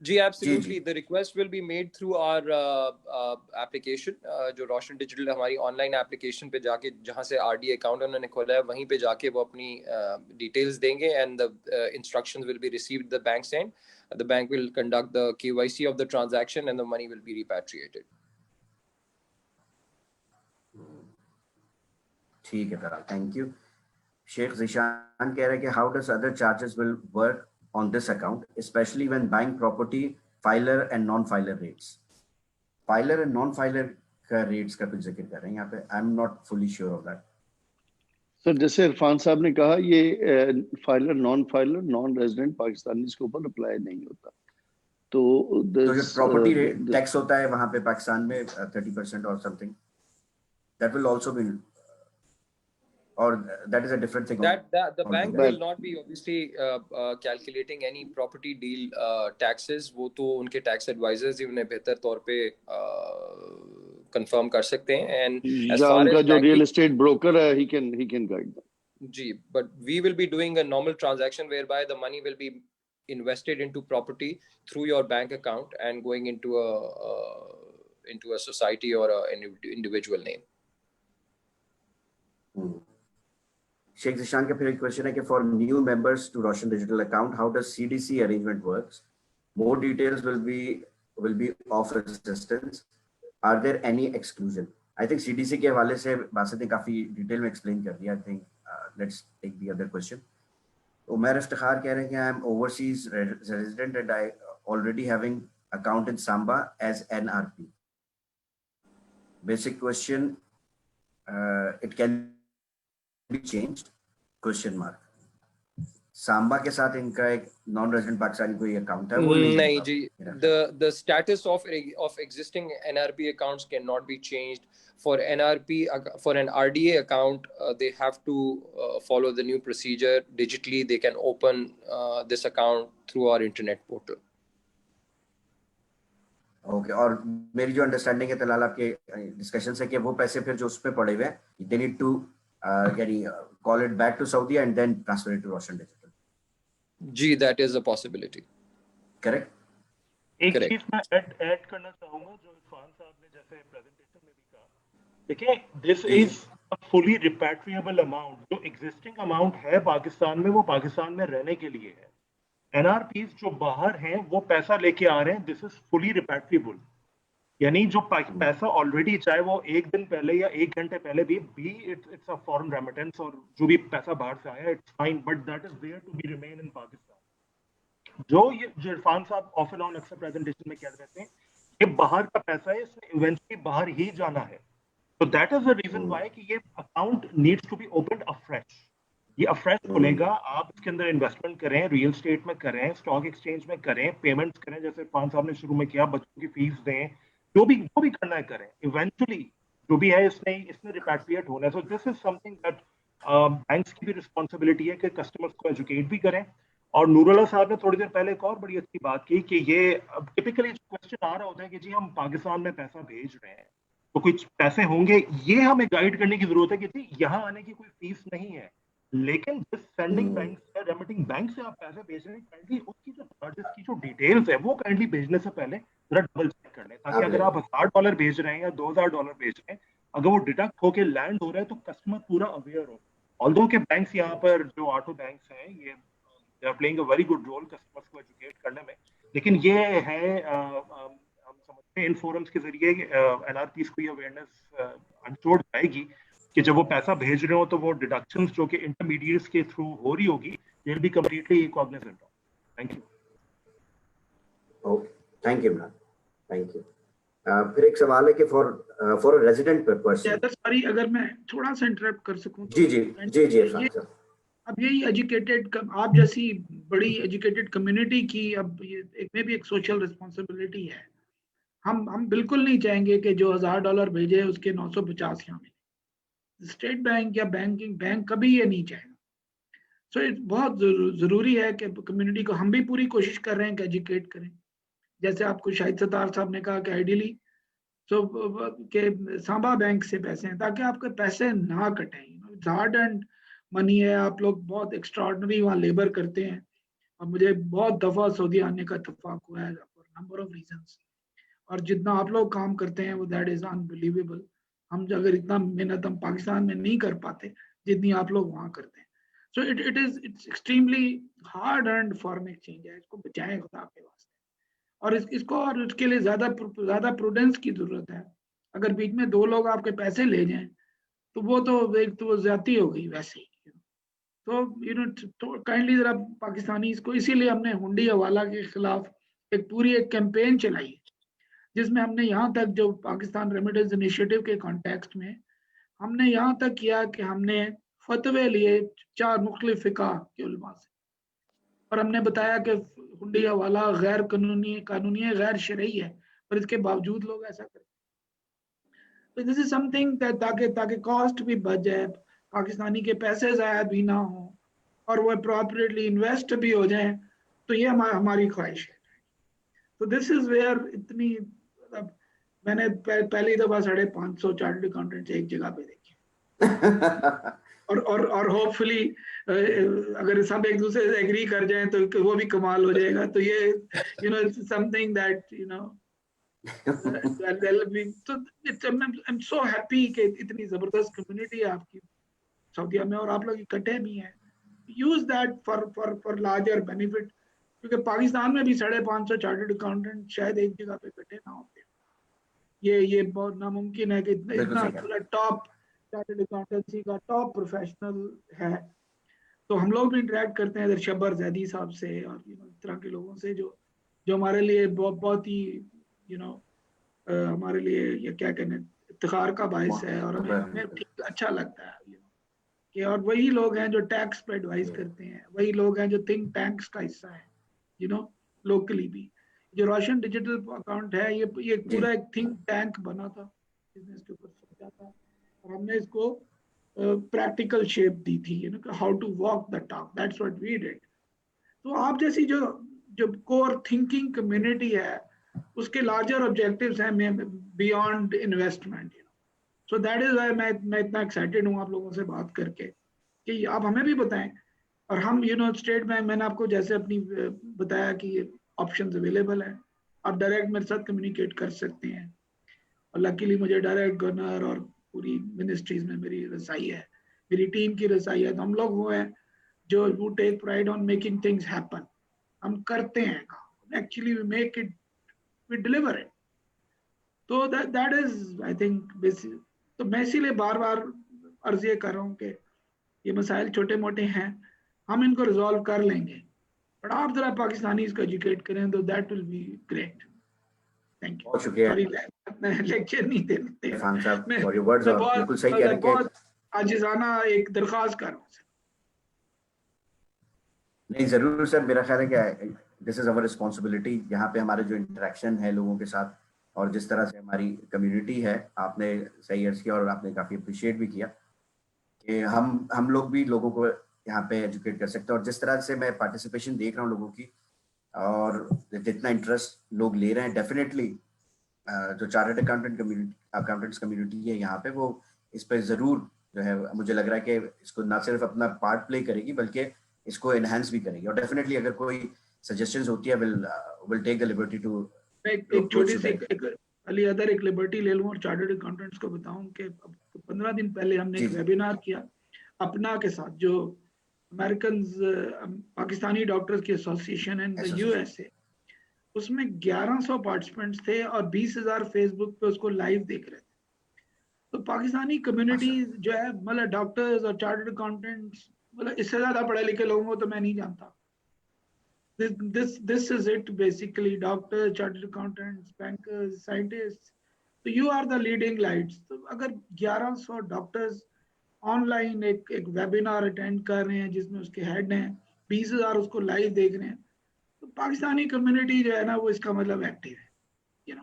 Ji absolutely. The request will be made through our application, जो रोशन डिजिटल हमारी ऑनलाइन एप्लीकेशन पे जाके, जहाँ से RDA अकाउंट उन्होंने खोला है, वहीं पे जाके वो अपनी डिटेल्स देंगे, and the instructions will be received at the bank's end. The bank will conduct the KYC of the transaction and the money will be repatriated. ठीक है फिर, थैंक यू। शेख जिशान कह रहे हैं कि how does other charges will work on this account specially when buying property, filer and non filer rates. Filer and non filer का rates का कुछ जिक्र कर रहे हैं यहाँ पे, I am not fully sure of that. Sir जैसे इरफान साहब ने कहा, ये फाइलर, नॉन रेजिडेंट पाकिस्तानी के ऊपर अप्लाई नहीं होता। तो जो प्रॉपर्टी टैक्स होता है वहां पे पाकिस्तान में 30% और something, that will also be, or that is a different thing. That the bank altogether. will not be obviously calculating any property deal taxes. वो तो उनके tax advisors ही उन्हें बेहतर तौर पे confirm कर सकते हैं। And as या far उनका as जो banking, real estate broker है, he can guide them. Ji, but we will be doing a normal transaction whereby the money will be invested into property through your bank account and going into a society or an individual name. Sheikh Zishan का फिर एक question है कि for new members to Roshan Digital account, how does CDC arrangement works? More details will be of assistance. Are there any exclusion? I think CDC के हवाले से बासित ने काफी डिटेल में एक्सप्लेन कर दिया। I think let's take the other question. Umar Iftikhar कह रहे हैं कि I am overseas resident and I already having account in Samba as NRP. Basic question, it can be changed? Question mark. Samba के साथ इनका एक नॉन रेजिडेंट पाकिस्तानी कोई अकाउंट है वो नहीं जी, the status of existing NRP accounts cannot be changed. For an RDA account, they have to follow the new procedure digitally. They can open this account through our internet portal. Okay, और मेरी जो understanding है तलाल आपके discussion से कि वो पैसे फिर जो उस पे पड़े हुए हैं, they need to call it back to Saudi and then transfer it to Roshan Digital. Ji, that is a possibility. Correct. एक चीज मैं ऐड करना चाहूंगा जो इरफान साहब ने जैसे प्रेजेंटेशन में भी कहा, देखिए this is a fully repatriable amount. जो एग्जिस्टिंग अमाउंट है पाकिस्तान में वो पाकिस्तान में रहने के लिए है। एनआरपीज जो बाहर हैं वो पैसा लेके आ रहे हैं, दिस इज फुली रिपैट्रिएबल। यानी जो पैसा ऑलरेडी, चाहे वो एक दिन पहले या एक घंटे पहले भी इट्स अ फॉरेन रेमिटेंस, और जो भी पैसा बाहर से आया it's fine, but that is there to be remain in Pakistan. जो इरफान साहब ऑफ एंड ऑन अक्सर प्रेजेंटेशन में कह रहे थे, ये बाहर का पैसा है, इसने इवेंचुअली बाहर ही जाना है। तो that is the reason why कि ये account needs to be opened afresh. ये अफ्रेश खुलेगा, आप इसके अंदर इन्वेस्टमेंट करें, रियल एस्टेट में करें, स्टॉक एक्सचेंज में करें, पेमेंट्स करें, जैसे इरफान साहब ने शुरू में किया, बच्चों की फीस दें, जो भी करना है करें। इवेंचुअली जो भी है इसने रिपैट्रिएट होना है। So this is something that banks की भी रिस्पॉन्सिबिलिटी है कि कस्टमर्स को एजुकेट भी करें। और नूरुल्लाह साहब ने थोड़ी देर पहले एक और बड़ी अच्छी बात की कि ये टिपिकली क्वेश्चन आ रहा होता है कि जी हम पाकिस्तान में पैसा भेज रहे हैं तो कुछ पैसे होंगे, ये हमें गाइड करने की जरूरत है कि जी यहाँ आने की कोई फीस नहीं है, लेकिन जिस सेंडिंग बैंक से, रेमिटिंग बैंक से आप पैसे भेज रहे हैं, काइंडली उसकी जो चार्जेस की जो डिटेल्स है वो काइंडली भेजने से पहले जरा डबल चेक कर लें, ताकि अगर आप $1000 भेज रहे हैं या $2000 भेज रहे हैं, अगर वो डिडक्ट होके लैंड हो रहा है तो कस्टमर पूरा अवेयर हो। ऑल्दो के बैंक्स यहाँ पर जो ऑटो बैंक्स हैं, ये they are playing a very good role customers को एजुकेट करने में, लेकिन ये है हम समझते हैं इन फोरम्स के जरिए एनआरपीज को ये अवेयरनेस अनशोर्ड जाएगी कि जब वो पैसा भेज रहे हो तो वो डिडक्शंस जो कि इंटरमीडिएट्स के थ्रू हो रही होगी, they will be completely Cognizant of. Thank you. Okay, thank you ma'am, thank you. फिर एक सवाल है कि फॉर रेजिडेंट पर्सन, सॉरी अगर मैं थोड़ा सा इंटरप्ट कर सकूं तो, जी अब यही एजुकेटेड, आप जैसी बड़ी एजुकेटेड कम्युनिटी की अब ये एक में भी एक सोशल रिस्पॉन्सिबिलिटी है। हम बिल्कुल नहीं चाहेंगे कि जो $1000 भेजे उसके 950 यहाँ मिले। स्टेट बैंक या बैंक कभी ये नहीं चाहेगा। सो बहुत जरूरी है कि कम्युनिटी को, हम भी पूरी कोशिश कर रहे हैं कि एजुकेट करें। जैसे आपको शाहिद सत्तार साहब ने कहा कि आइडियली के सांबा बैंक से पैसे हैं ताकि आपके पैसे ना कटें। हार्ड एंड मनी है, आप लोग बहुत एक्स्ट्राऑर्डिनरी वहाँ लेबर करते हैं, और मुझे बहुत दफ़ा सऊदी आने का इत्तेफाक हुआ है फॉर नंबर ऑफ रीजंस, और जितना आप लोग काम करते हैं वो दैट इज़ अनबिलीवेबल। हम अगर इतना मेहनत हम पाकिस्तान में नहीं कर पाते जितनी आप लोग वहाँ करते हैं। So it's extremely hard and foreign exchange है, इसको बचाएं खुदा के वास्ते। और इसको, और उसके लिए ज़्यादा प्रूडेंस की ज़रूरत है। अगर बीच में 2 लोग आपके पैसे ले जाएं तो वो तो एक तो वो ज्यादती हो गई वैसे ही। तो तो काइंडली जरा पाकिस्तानी इसको, इसीलिए हमने हुंडी हवाला के खिलाफ एक पूरी एक कैंपेन चलाई जिसमें हमने यहाँ तक जो पाकिस्तान रेमिटेंस इनिशिएटिव के कॉन्टेक्स्ट में हमने यहाँ तक किया कि हमने फतवे लिए 4 मुख्तलिफ फिका के उलमा से, और हमने बताया कि हुंडी हवाला गैर कानूनी है, गैर शरई है, पर इसके बावजूद लोग ऐसा करते हैं। तो दिस इज समथिंग ताकि कॉस्ट भी बच जाए, पाकिस्तानी के पैसे ज़ाया भी ना हो और वो अप्रोप्रिएटली इन्वेस्ट भी हो जाए, तो ये हमारी ख्वाहिश है। तो दिस इज वेयर इतनी मतलब मैंने पहली दफा 550 चार्टर्ड अकाउंटेंट्स एक जगह पे देखे और होपफुली अगर सब एक दूसरे से एग्री कर जाएं तो वो भी कमाल हो जाएगा। तो ये समथिंग दैट तो आई एम सो हैप्पी कि इतनी जबरदस्त कम्युनिटी है आपकी सऊदीया में और आप लोग इकट्ठे भी हैं। Use that for larger benefit, क्योंकि पाकिस्तान में भी 550 चार्टर्ड अकाउंटेंट शायद एक जगह पे इकट्ठे ना होते। ये बहुत नामुमकिन है कि इतना टॉप चार्टर्ड अकाउंटेंसी का टॉप प्रोफेशनल है। तो हम लोग भी इंटरेक्ट करते हैं इधर शब्बर जैदी साहब से और इस तरह के लोगों से जो हमारे लिए बहुत ही हमारे लिए ये क्या कहने इफ्तिखार का बायस है और हमें ठीक अच्छा लगता है कि और वही लोग हैं जो टैक्स पे एडवाइस करते हैं, वही लोग हैं जो थिंक टैंक्स का हिस्सा है लोकली भी। जो रोशन डिजिटल अकाउंट है ये पूरा एक थिंक टैंक बना था, बिजनेस के ऊपर सोचा था और हमने इसको प्रैक्टिकल शेप दी थी, how to walk the talk, that's what we did. तो आप जैसी जो कोर थिंकिंग कम्युनिटी है उसके लार्जर ऑब्जेक्टिव्स हैं beyond investment. So that is why मैं इतना एक्साइटेड हूँ आप लोगों से बात करके कि आप हमें भी बताएं और हम स्टेट बैंक मैंने आपको जैसे अपनी बताया कि ये ऑप्शंस अवेलेबल है, आप डायरेक्ट मेरे साथ कम्युनिकेट कर सकते हैं और लकीली मुझे डायरेक्ट गवर्नर और पूरी मिनिस्ट्रीज में मेरी रसाई है, मेरी टीम की रसाई है। तो हम लोग वो हैं जो take pride on making things happen. हम करते हैं काम, actually we make it, we deliver it. तो that is I think basic. तो मैं इसीलिए बार बार अर्ज ये कर रहा हूँ कि ये मसाइल छोटे मोटे हैं, हम इनको रिजॉल्व कर लेंगे, बट आप जरा पाकिस्तानी इसको एजुकेट करें तो that will be great. Thank you. बहुत शुक्रिया। सॉरी लेक्चर नहीं देते इरफान साहब फॉर योर वर्ड्स, और बिल्कुल सही कह रहे हैं। बहुत आजिज़ाना एक दरख्वास्त कर रहा हूँ। नहीं जरूर सर, मेरा ख्याल है कि दिस इज अवर रिस्पॉन्सिबिलिटी। यहाँ पे हमारे जो इंटरेक्शन है लोगों के साथ और जिस तरह से हमारी कम्युनिटी है, आपने सही अर्ज किया और आपने काफ़ी अप्रिशिएट भी किया कि हम लोग भी लोगों को यहाँ पे एजुकेट कर सकते हैं। और जिस तरह से मैं पार्टिसिपेशन देख रहा हूँ लोगों की और जितना इंटरेस्ट लोग ले रहे हैं, डेफिनेटली जो चार्टर्ड अकाउंटेंट्स कम्युनिटी है यहाँ पे, वो इस पर ज़रूर जो है मुझे लग रहा है कि इसको ना सिर्फ अपना पार्ट प्ले करेगी बल्कि इसको एनहांस भी करेगी। और डेफिनेटली अगर कोई सजेशंस होती है will take the liberty to एक छोटी सी अली अदर एक लिबर्टी ले लूं और चार्टर्ड अकाउंटेंट्स को बताऊं कि 15 दिन पहले हमने एक वेबिनार किया अपना के साथ, जो अमेरिकन पाकिस्तानी डॉक्टर्स की एसोसिएशन इन द यूएसए, उसमें 1100 पार्टिसिपेंट्स थे और 20,000 फेसबुक पे उसको लाइव देख रहे थे। तो पाकिस्तानी कम्युनिटी जो है मतलब डॉक्टर्स और चार्टर्ड अकाउंटेंट्स, मतलब इससे ज्यादा पढ़े लिखे लोगों को तो मैं नहीं जानता। This is it basically, doctors, chartered accountants, bankers, scientists. So you are the leading lights. तो अगर 1100 डॉक्टर्स ऑनलाइन एक वेबिनार अटेंड कर रहे हैं जिसमें उसके हेड हैं, 20,000 उसको लाइव देख रहे हैं, तो पाकिस्तानी कम्युनिटी जो है ना वो इसका मतलब एक्टिव है,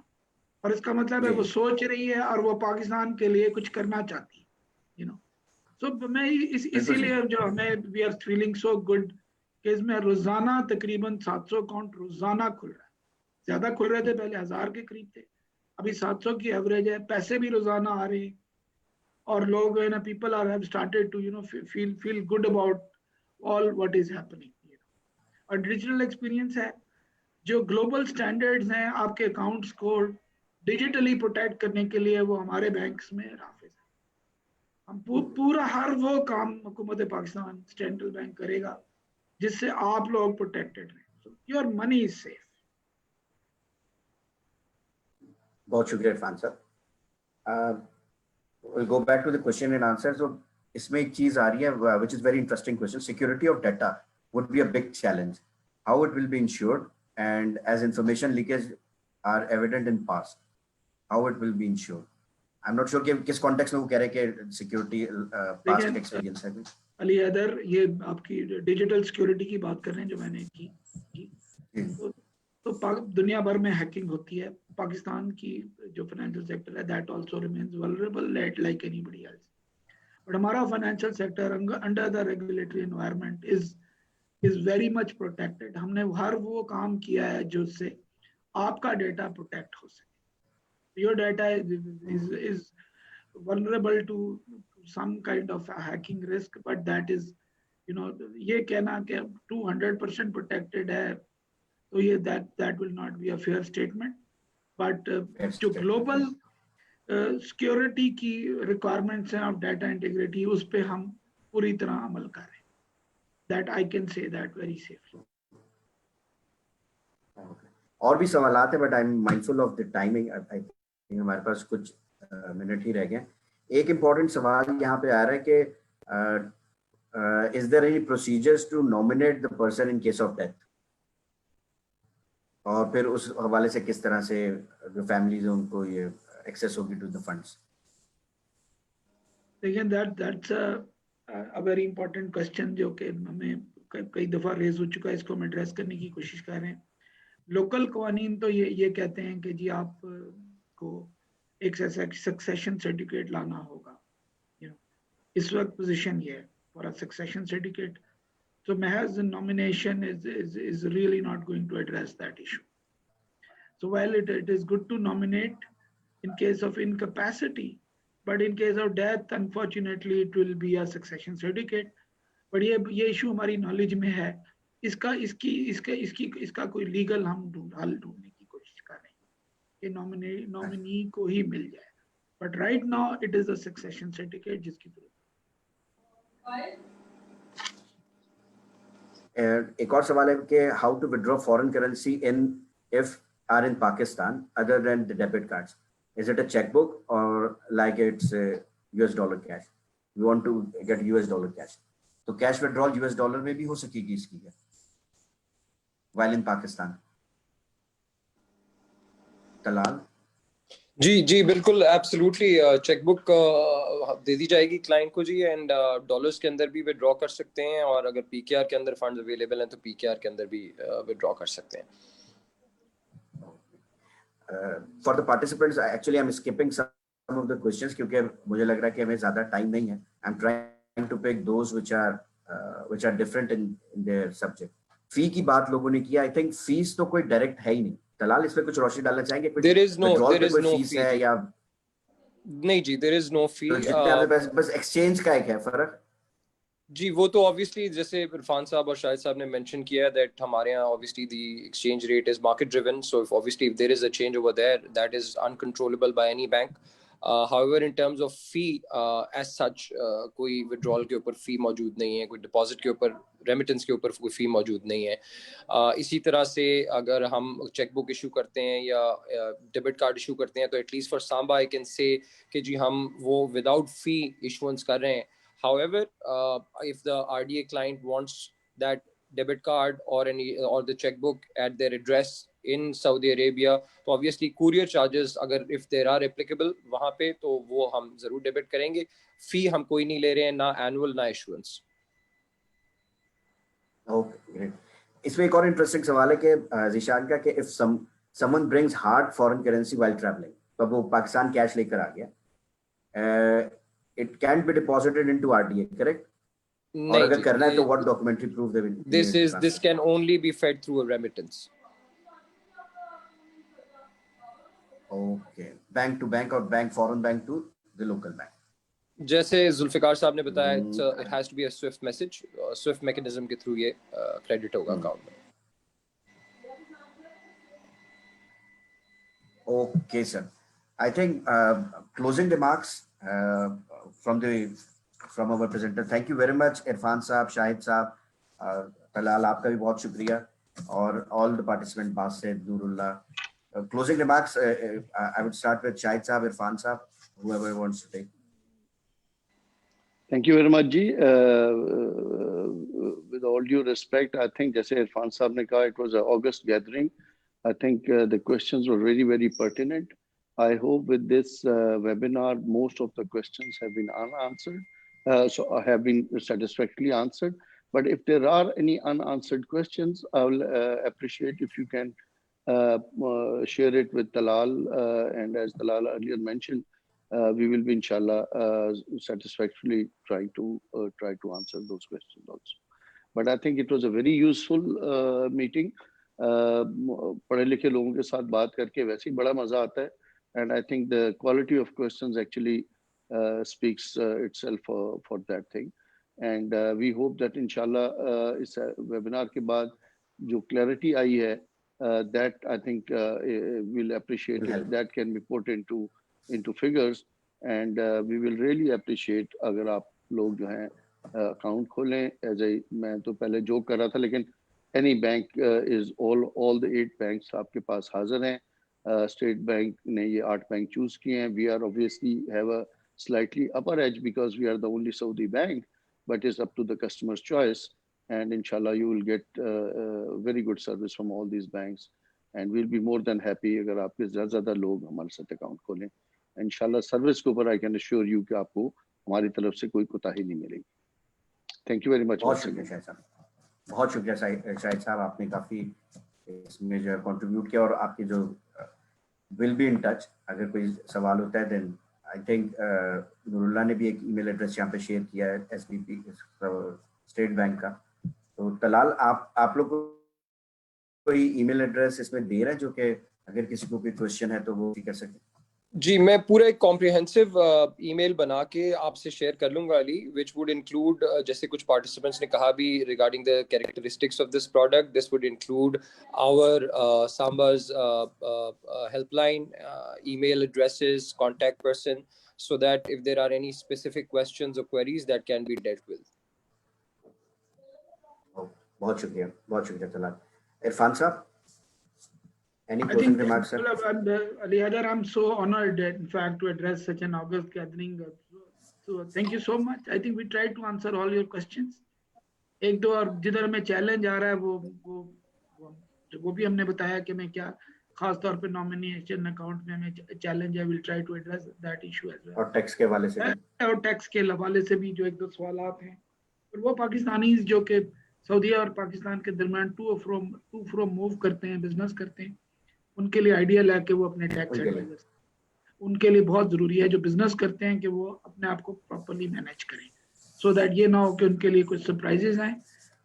और इसका मतलब है वो सोच रही है और वो पाकिस्तान के लिए कुछ करना चाहती है, सो मैं इसीलिए जो हमें we are feeling so good कि इसमें रोजाना तकरीबन 700 अकाउंट रोजाना खुल रहा है। ज्यादा खुल रहे थे पहले, 1000 के करीब थे, अभी 700 की एवरेज है। पैसे भी रोजाना आ रहे हैं और लोग है ना, people are have started to feel good about all what is happening. और डिजिटल एक्सपीरियंस है, जो ग्लोबल स्टैंडर्ड्स हैं आपके अकाउंट्स को डिजिटली प्रोटेक्ट करने के लिए, वो हमारे बैंक्स में नाफिज है। हम पूरा हर वो काम हुकूमत पाकिस्तान सेंट्रल बैंक करेगा जिससे आप लोग प्रोटेक्टेड रहें, योर मनी इज सेफ। बहुत शुक्रिया इरफान साहब। we'll go back to the question and answer. So इसमें एक चीज आ रही है which is very interesting question. Security of data would be a big challenge. How it will be ensured, and as information leakage are evident in past, how it will be ensured. I'm not sure कि किस context में वो कह रहे हैं कि security past experience है. अली हैदर, ये आपकी डिजिटल सिक्योरिटी की बात कर रहे हैं जो मैंने की तो दुनिया भर में हैकिंग होती है. पाकिस्तान की जो फाइनेंशियल सेक्टर है that also remains vulnerable like anybody else. But हमारा financial sector under the regulatory environment is very much protected. हमने हर वो काम किया है जिससे आपका डेटा प्रोटेक्ट हो सके. Your data is vulnerable to some kind of a hacking risk, but that is, ये कहना कि 200% protected है, तो ये that will not be a fair statement. But जो global security की requirements हैं of data integrity, उस पे हम पूरी तरह अमल कर रहे हैं. That I can say that very safely. और भी सवालात है, but I'm mindful of the timing. I think हमारे पास कुछ मिनट ही रह गए. एक इम्पोर्टेंट सवाल यहाँ पे आ रहा है कि is there any procedures to nominate the person in case of death, और फिर उस हवाले से किस तरह से जो फैमिलीज हैं उनको ये एक्सेस होगी to the funds. Again, that's a very important question जो कि हमें कई दफा रेज हो चुका है. इसको हम एड्रेस करने की कोशिश कर रहे हैं. लोकल कानून तो ये कहते हैं कि जी आपको एक सक्सेशन सर्टिफिकेट लाना होगा. इस वक्त पोजीशन ये है for a succession certificate. So महज nomination is really not going to address that issue. So while it is good to nominate in case of incapacity, but in case of death, unfortunately, it will be a succession certificate. But ये issue हमारी knowledge में है. इसका कोई legal हम हल ढूंढने की कोशिश कर रहे हैं कि nominee को ही मिल जाए. But right now it is a succession certificate जिसकी जरूरत. एक और सवाल है कि how to withdraw foreign currency if are in Pakistan other than the debit cards. Is it a checkbook or like it's US dollar cash? We want to get US dollar cash. तो cash withdrawal US dollar में भी हो सकेगी इसकी है while in Pakistan. Talal जी बिल्कुल absolutely. Chequebook दे दी जाएगी client को जी, एंड डॉलर्स के अंदर भी विड्रॉ कर सकते हैं, और अगर पीकेआर के अंदर फंड्स अवेलेबल हैं तो पीकेआर के अंदर भी विड्रॉ कर सकते हैं. For the participants, actually I'm skipping some of the questions क्योंकि मुझे लग रहा है कि हमें ज़्यादा टाइम नहीं है. I'm trying to pick those which are different in their subject. फी की बात लोगों ने किया. I think फीस तो कोई डायरेक्ट है ही नहीं. तलाल इस पे कुछ रोशनी डालना चाहेंगे? There is no फीस है या नहीं जी? There is no fee. बस एक्सचेंज का एक है फर्क. जी वो तो ऑब्वियसली जैसे इरफान साहब और शाहिद साहब ने मेंशन किया दैट हमारे यहाँ obviously the exchange rate is market driven. So obviously if there is a change over there that is uncontrollable by any bank. However in terms of fee as such कोई withdrawal के ऊपर फी मौजूद नहीं है, कोई deposit के ऊपर, remittance के ऊपर कोई फी मौजूद नहीं है. इसी तरह से अगर हम चेकबुक इशू करते हैं या डेबिट कार्ड इशू करते हैं तो at least for Samba I can say कि जी हम वो विदाउट फी इशुएंस कर रहे हैं. However, if the RDA client wants that debit card or the checkbook at their address in Saudi Arabia, तो obviously courier charges अगर if there are applicable वहाँ पे तो वो हम जरूर डेबिट करेंगे. फी हम कोई नहीं ले रहे हैं, ना एनुअल ना इशुएंस. Okay, great. इसमें एक और इंटरेस्टिंग सवाल है कि जिशान का कि if someone brings hard foreign currency while traveling, तो वो पाकिस्तान कैश लेकर आ गया, it can't be deposited into RDA, correct? और अगर करना है तो what documentary proof they will? This can only be fed through a remittance. Okay, bank to bank or foreign bank to the local bank. जैसे जुल्फिकार साहब ने बताया, it has to be a swift message, swift mechanism के through ये credit होगा account में. Okay, sir. I think closing remarks from our presenter. Thank you very much, Irfan Saab, Shahid Saab, Talal, आपका भी बहुत शुक्रिया, और all the participants, Basit, Nurullah. Closing remarks. I would start with Shahid Saab, Irfan Saab, whoever wants to take. Thank you very much, Ji. With all due respect, I think, जैसे इरफान साहब ने कहा, it was an August gathering. I think the questions were very, very pertinent. I hope with this webinar, most of the questions have been unanswered, so have been satisfactorily answered. But if there are any unanswered questions, I will appreciate if you can share it with Talal. And as Talal earlier mentioned, we will be, inshallah, satisfactorily trying to answer those questions also. But I think it was a very useful meeting. पढ़े लिखे लोगों के साथ बात करके वैसे ही बड़ा मजा आता है, and I think the quality of questions actually speaks itself for that thing. And we hope that inshallah इस webinar के बाद जो clarity आई है, that I think we'll appreciate it. That can be put into figures, and we will really appreciate अगर आप लोग जो हैं account खोलें. as a मैं तो पहले joke कर रहा था, लेकिन any bank is all the 8 banks आपके पास हाजिर हैं. State Bank ने ये 8 बैंक choose किए हैं. We are obviously have a slightly upper edge because we are the only Saudi bank, but it's up to the customer's choice. And inshallah you will get very good service from all these banks, and we'll be more than happy अगर आपके ज़्यादा लोग हमारे साथ account खोलें. Inshallah service के ऊपर I can assure you कि आपको हमारी तरफ से कोई कोताही नहीं मिलेगी. Thank you very much. बहुत शुक्रिया शाहिद साहब, बहुत शुक्रिया शाहिद साहब, आपने काफी इसमें जो कंट्रीब्यूट किया, और आपके जो विल बी इन टच. अगर कोई सवाल होता है देन आई थिंक नूरुल्लाह ने भी एक ईमेल एड्रेस यहाँ पे शेयर किया है SBP स्टेट बैंक का. तो तलाल आप लोग कोई ईमेल एड्रेस इसमें दे रहे हैं जो कि अगर किसी को कोई क्वेश्चन है तो वो कर सके? जी, मैं पूरा एक कॉम्प्रिहेंसिव ईमेल बना के आपसे शेयर कर लूंगा अली, which would include जैसे कुछ participants ने कहा भी regarding the characteristics of this product. This would include our Samba's helpline, email addresses, contact person, so that if there are any specific questions or queries that can be dealt with. बहुत शुक्रिया तलाल. इरफान साहब, any closing remarks, sir? Ali Haidar, I'm so honored, in fact, to address such an August gathering. So thank you so much. I think we tried to answer all your questions. एक दो और जिधर में challenge आ रहा है वो भी हमने बताया कि मैं क्या खास तौर पे नॉमिनेशन अकाउंट में हमें चैलेंज है. Will try to address that issue as well. और टैक्स के हवाले से भी जो एक दो सवालात हैं, और वो पाकिस्तानी जो कि सऊदी और पाकिस्तान के दरमियान टू फ्रो मूव करते हैं, बिजनेस करते हैं, उनके लिए आइडियल है कि वो अपने टैक्स एडवाइजर, उनके लिए बहुत जरूरी है जो बिजनेस करते हैं कि वो अपने आप को प्रॉपर्ली मैनेज करें, सो दैट ये ना हो कि उनके लिए कुछ सरप्राइजेस आए.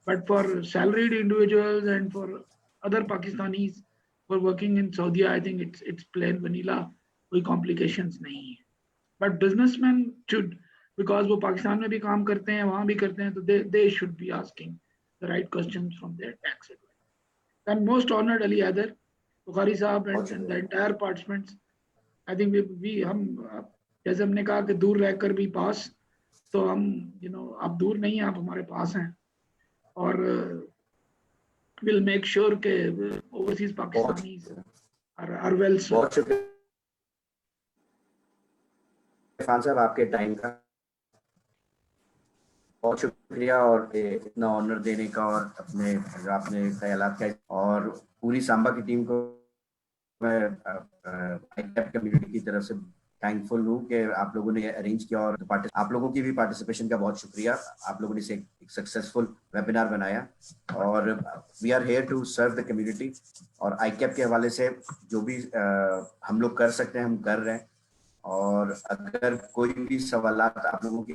But for salaried individuals and for other Pakistanis for working in Saudi, I think it's plane vanilla, कोई कॉम्प्लिकेशंस नहीं है. बट बिजनेसमैन शुड, बिकॉज वो पाकिस्तान में भी काम करते हैं, वहाँ भी करते हैं, तो they should be asking the right questions from their tax advisor. I am most honoured Ali Haider, Bukhari sahab and the entire participants. I think हम जैसे हमने कहा कि दूर रहकर भी पास, तो हम आप दूर नहीं हैं, आप हमारे पास हैं, और विल मेक श्योर के overseas Pakistanis are well served. बहुत शुक्रिया इरफान साहब आपके टाइम का, बहुत शुक्रिया, और इतना ऑनर देने का, और अपने आपने ख्यालात का, और पूरी सांबा की टीम को मैं ICAP कम्युनिटी की तरफ से थैंकफुल हूँ कि आप लोगों ने अरेंज किया, और आप लोगों की भी पार्टिसिपेशन का बहुत शुक्रिया. आप लोगों ने इसे एक सक्सेसफुल वेबिनार बनाया, और we are here to serve the community, और ICAP के हवाले से जो भी हम लोग कर सकते हैं हम कर रहे हैं. और अगर कोई भी सवालात आप लोगों के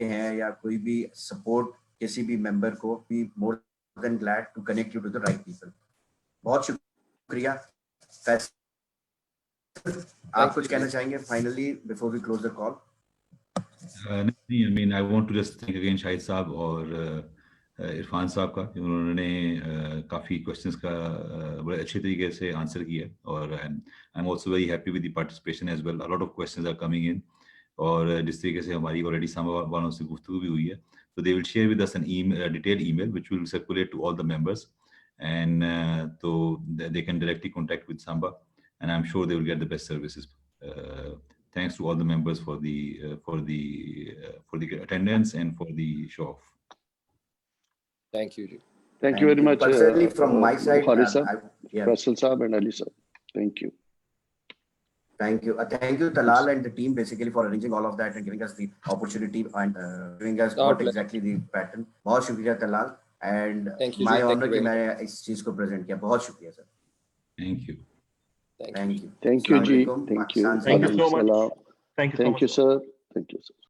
हैं या कोई भी सपोर्ट किसी भी मेंबर को, be more than glad to connect you to the right people. बहुत शुक्रिया. आप कुछ कहना चाहेंगे finally before we close the call? नहीं, I mean I want to just thank again Shahid साहब और इरफान साहब का, उन्होंने काफ़ी क्वेश्चंस का बड़े अच्छे तरीके से आंसर किया, और I am also very happy with the participation as well. A lot of questions are coming in, और जिस तरीके से हमारी ऑलरेडी सांबा वालों से गुफ्तगू भी हुई है, तो they will share with us an detailed email which will circulate to all the members, and so they can directly contact with Samba, and I'm sure they will get the best services thanks to all the members for the attendance and for the show off. Thank you. Ji. Thank you very much. Personally, from my side, Bukhari sahab, yeah. Faisal sahab and Ali sahab. Thank you. Thank you. Thank you, Talal and the team, basically, for arranging all of that and giving us the opportunity and giving us what exactly the pattern. बहुत शुक्रिया Talal, and my honor कि मैंने इस चीज को present किया. बहुत शुक्रिया sir. Thank you. Thank you, Ji. Thank you. Thank you so much. Thank you, sir. Thank you, sir.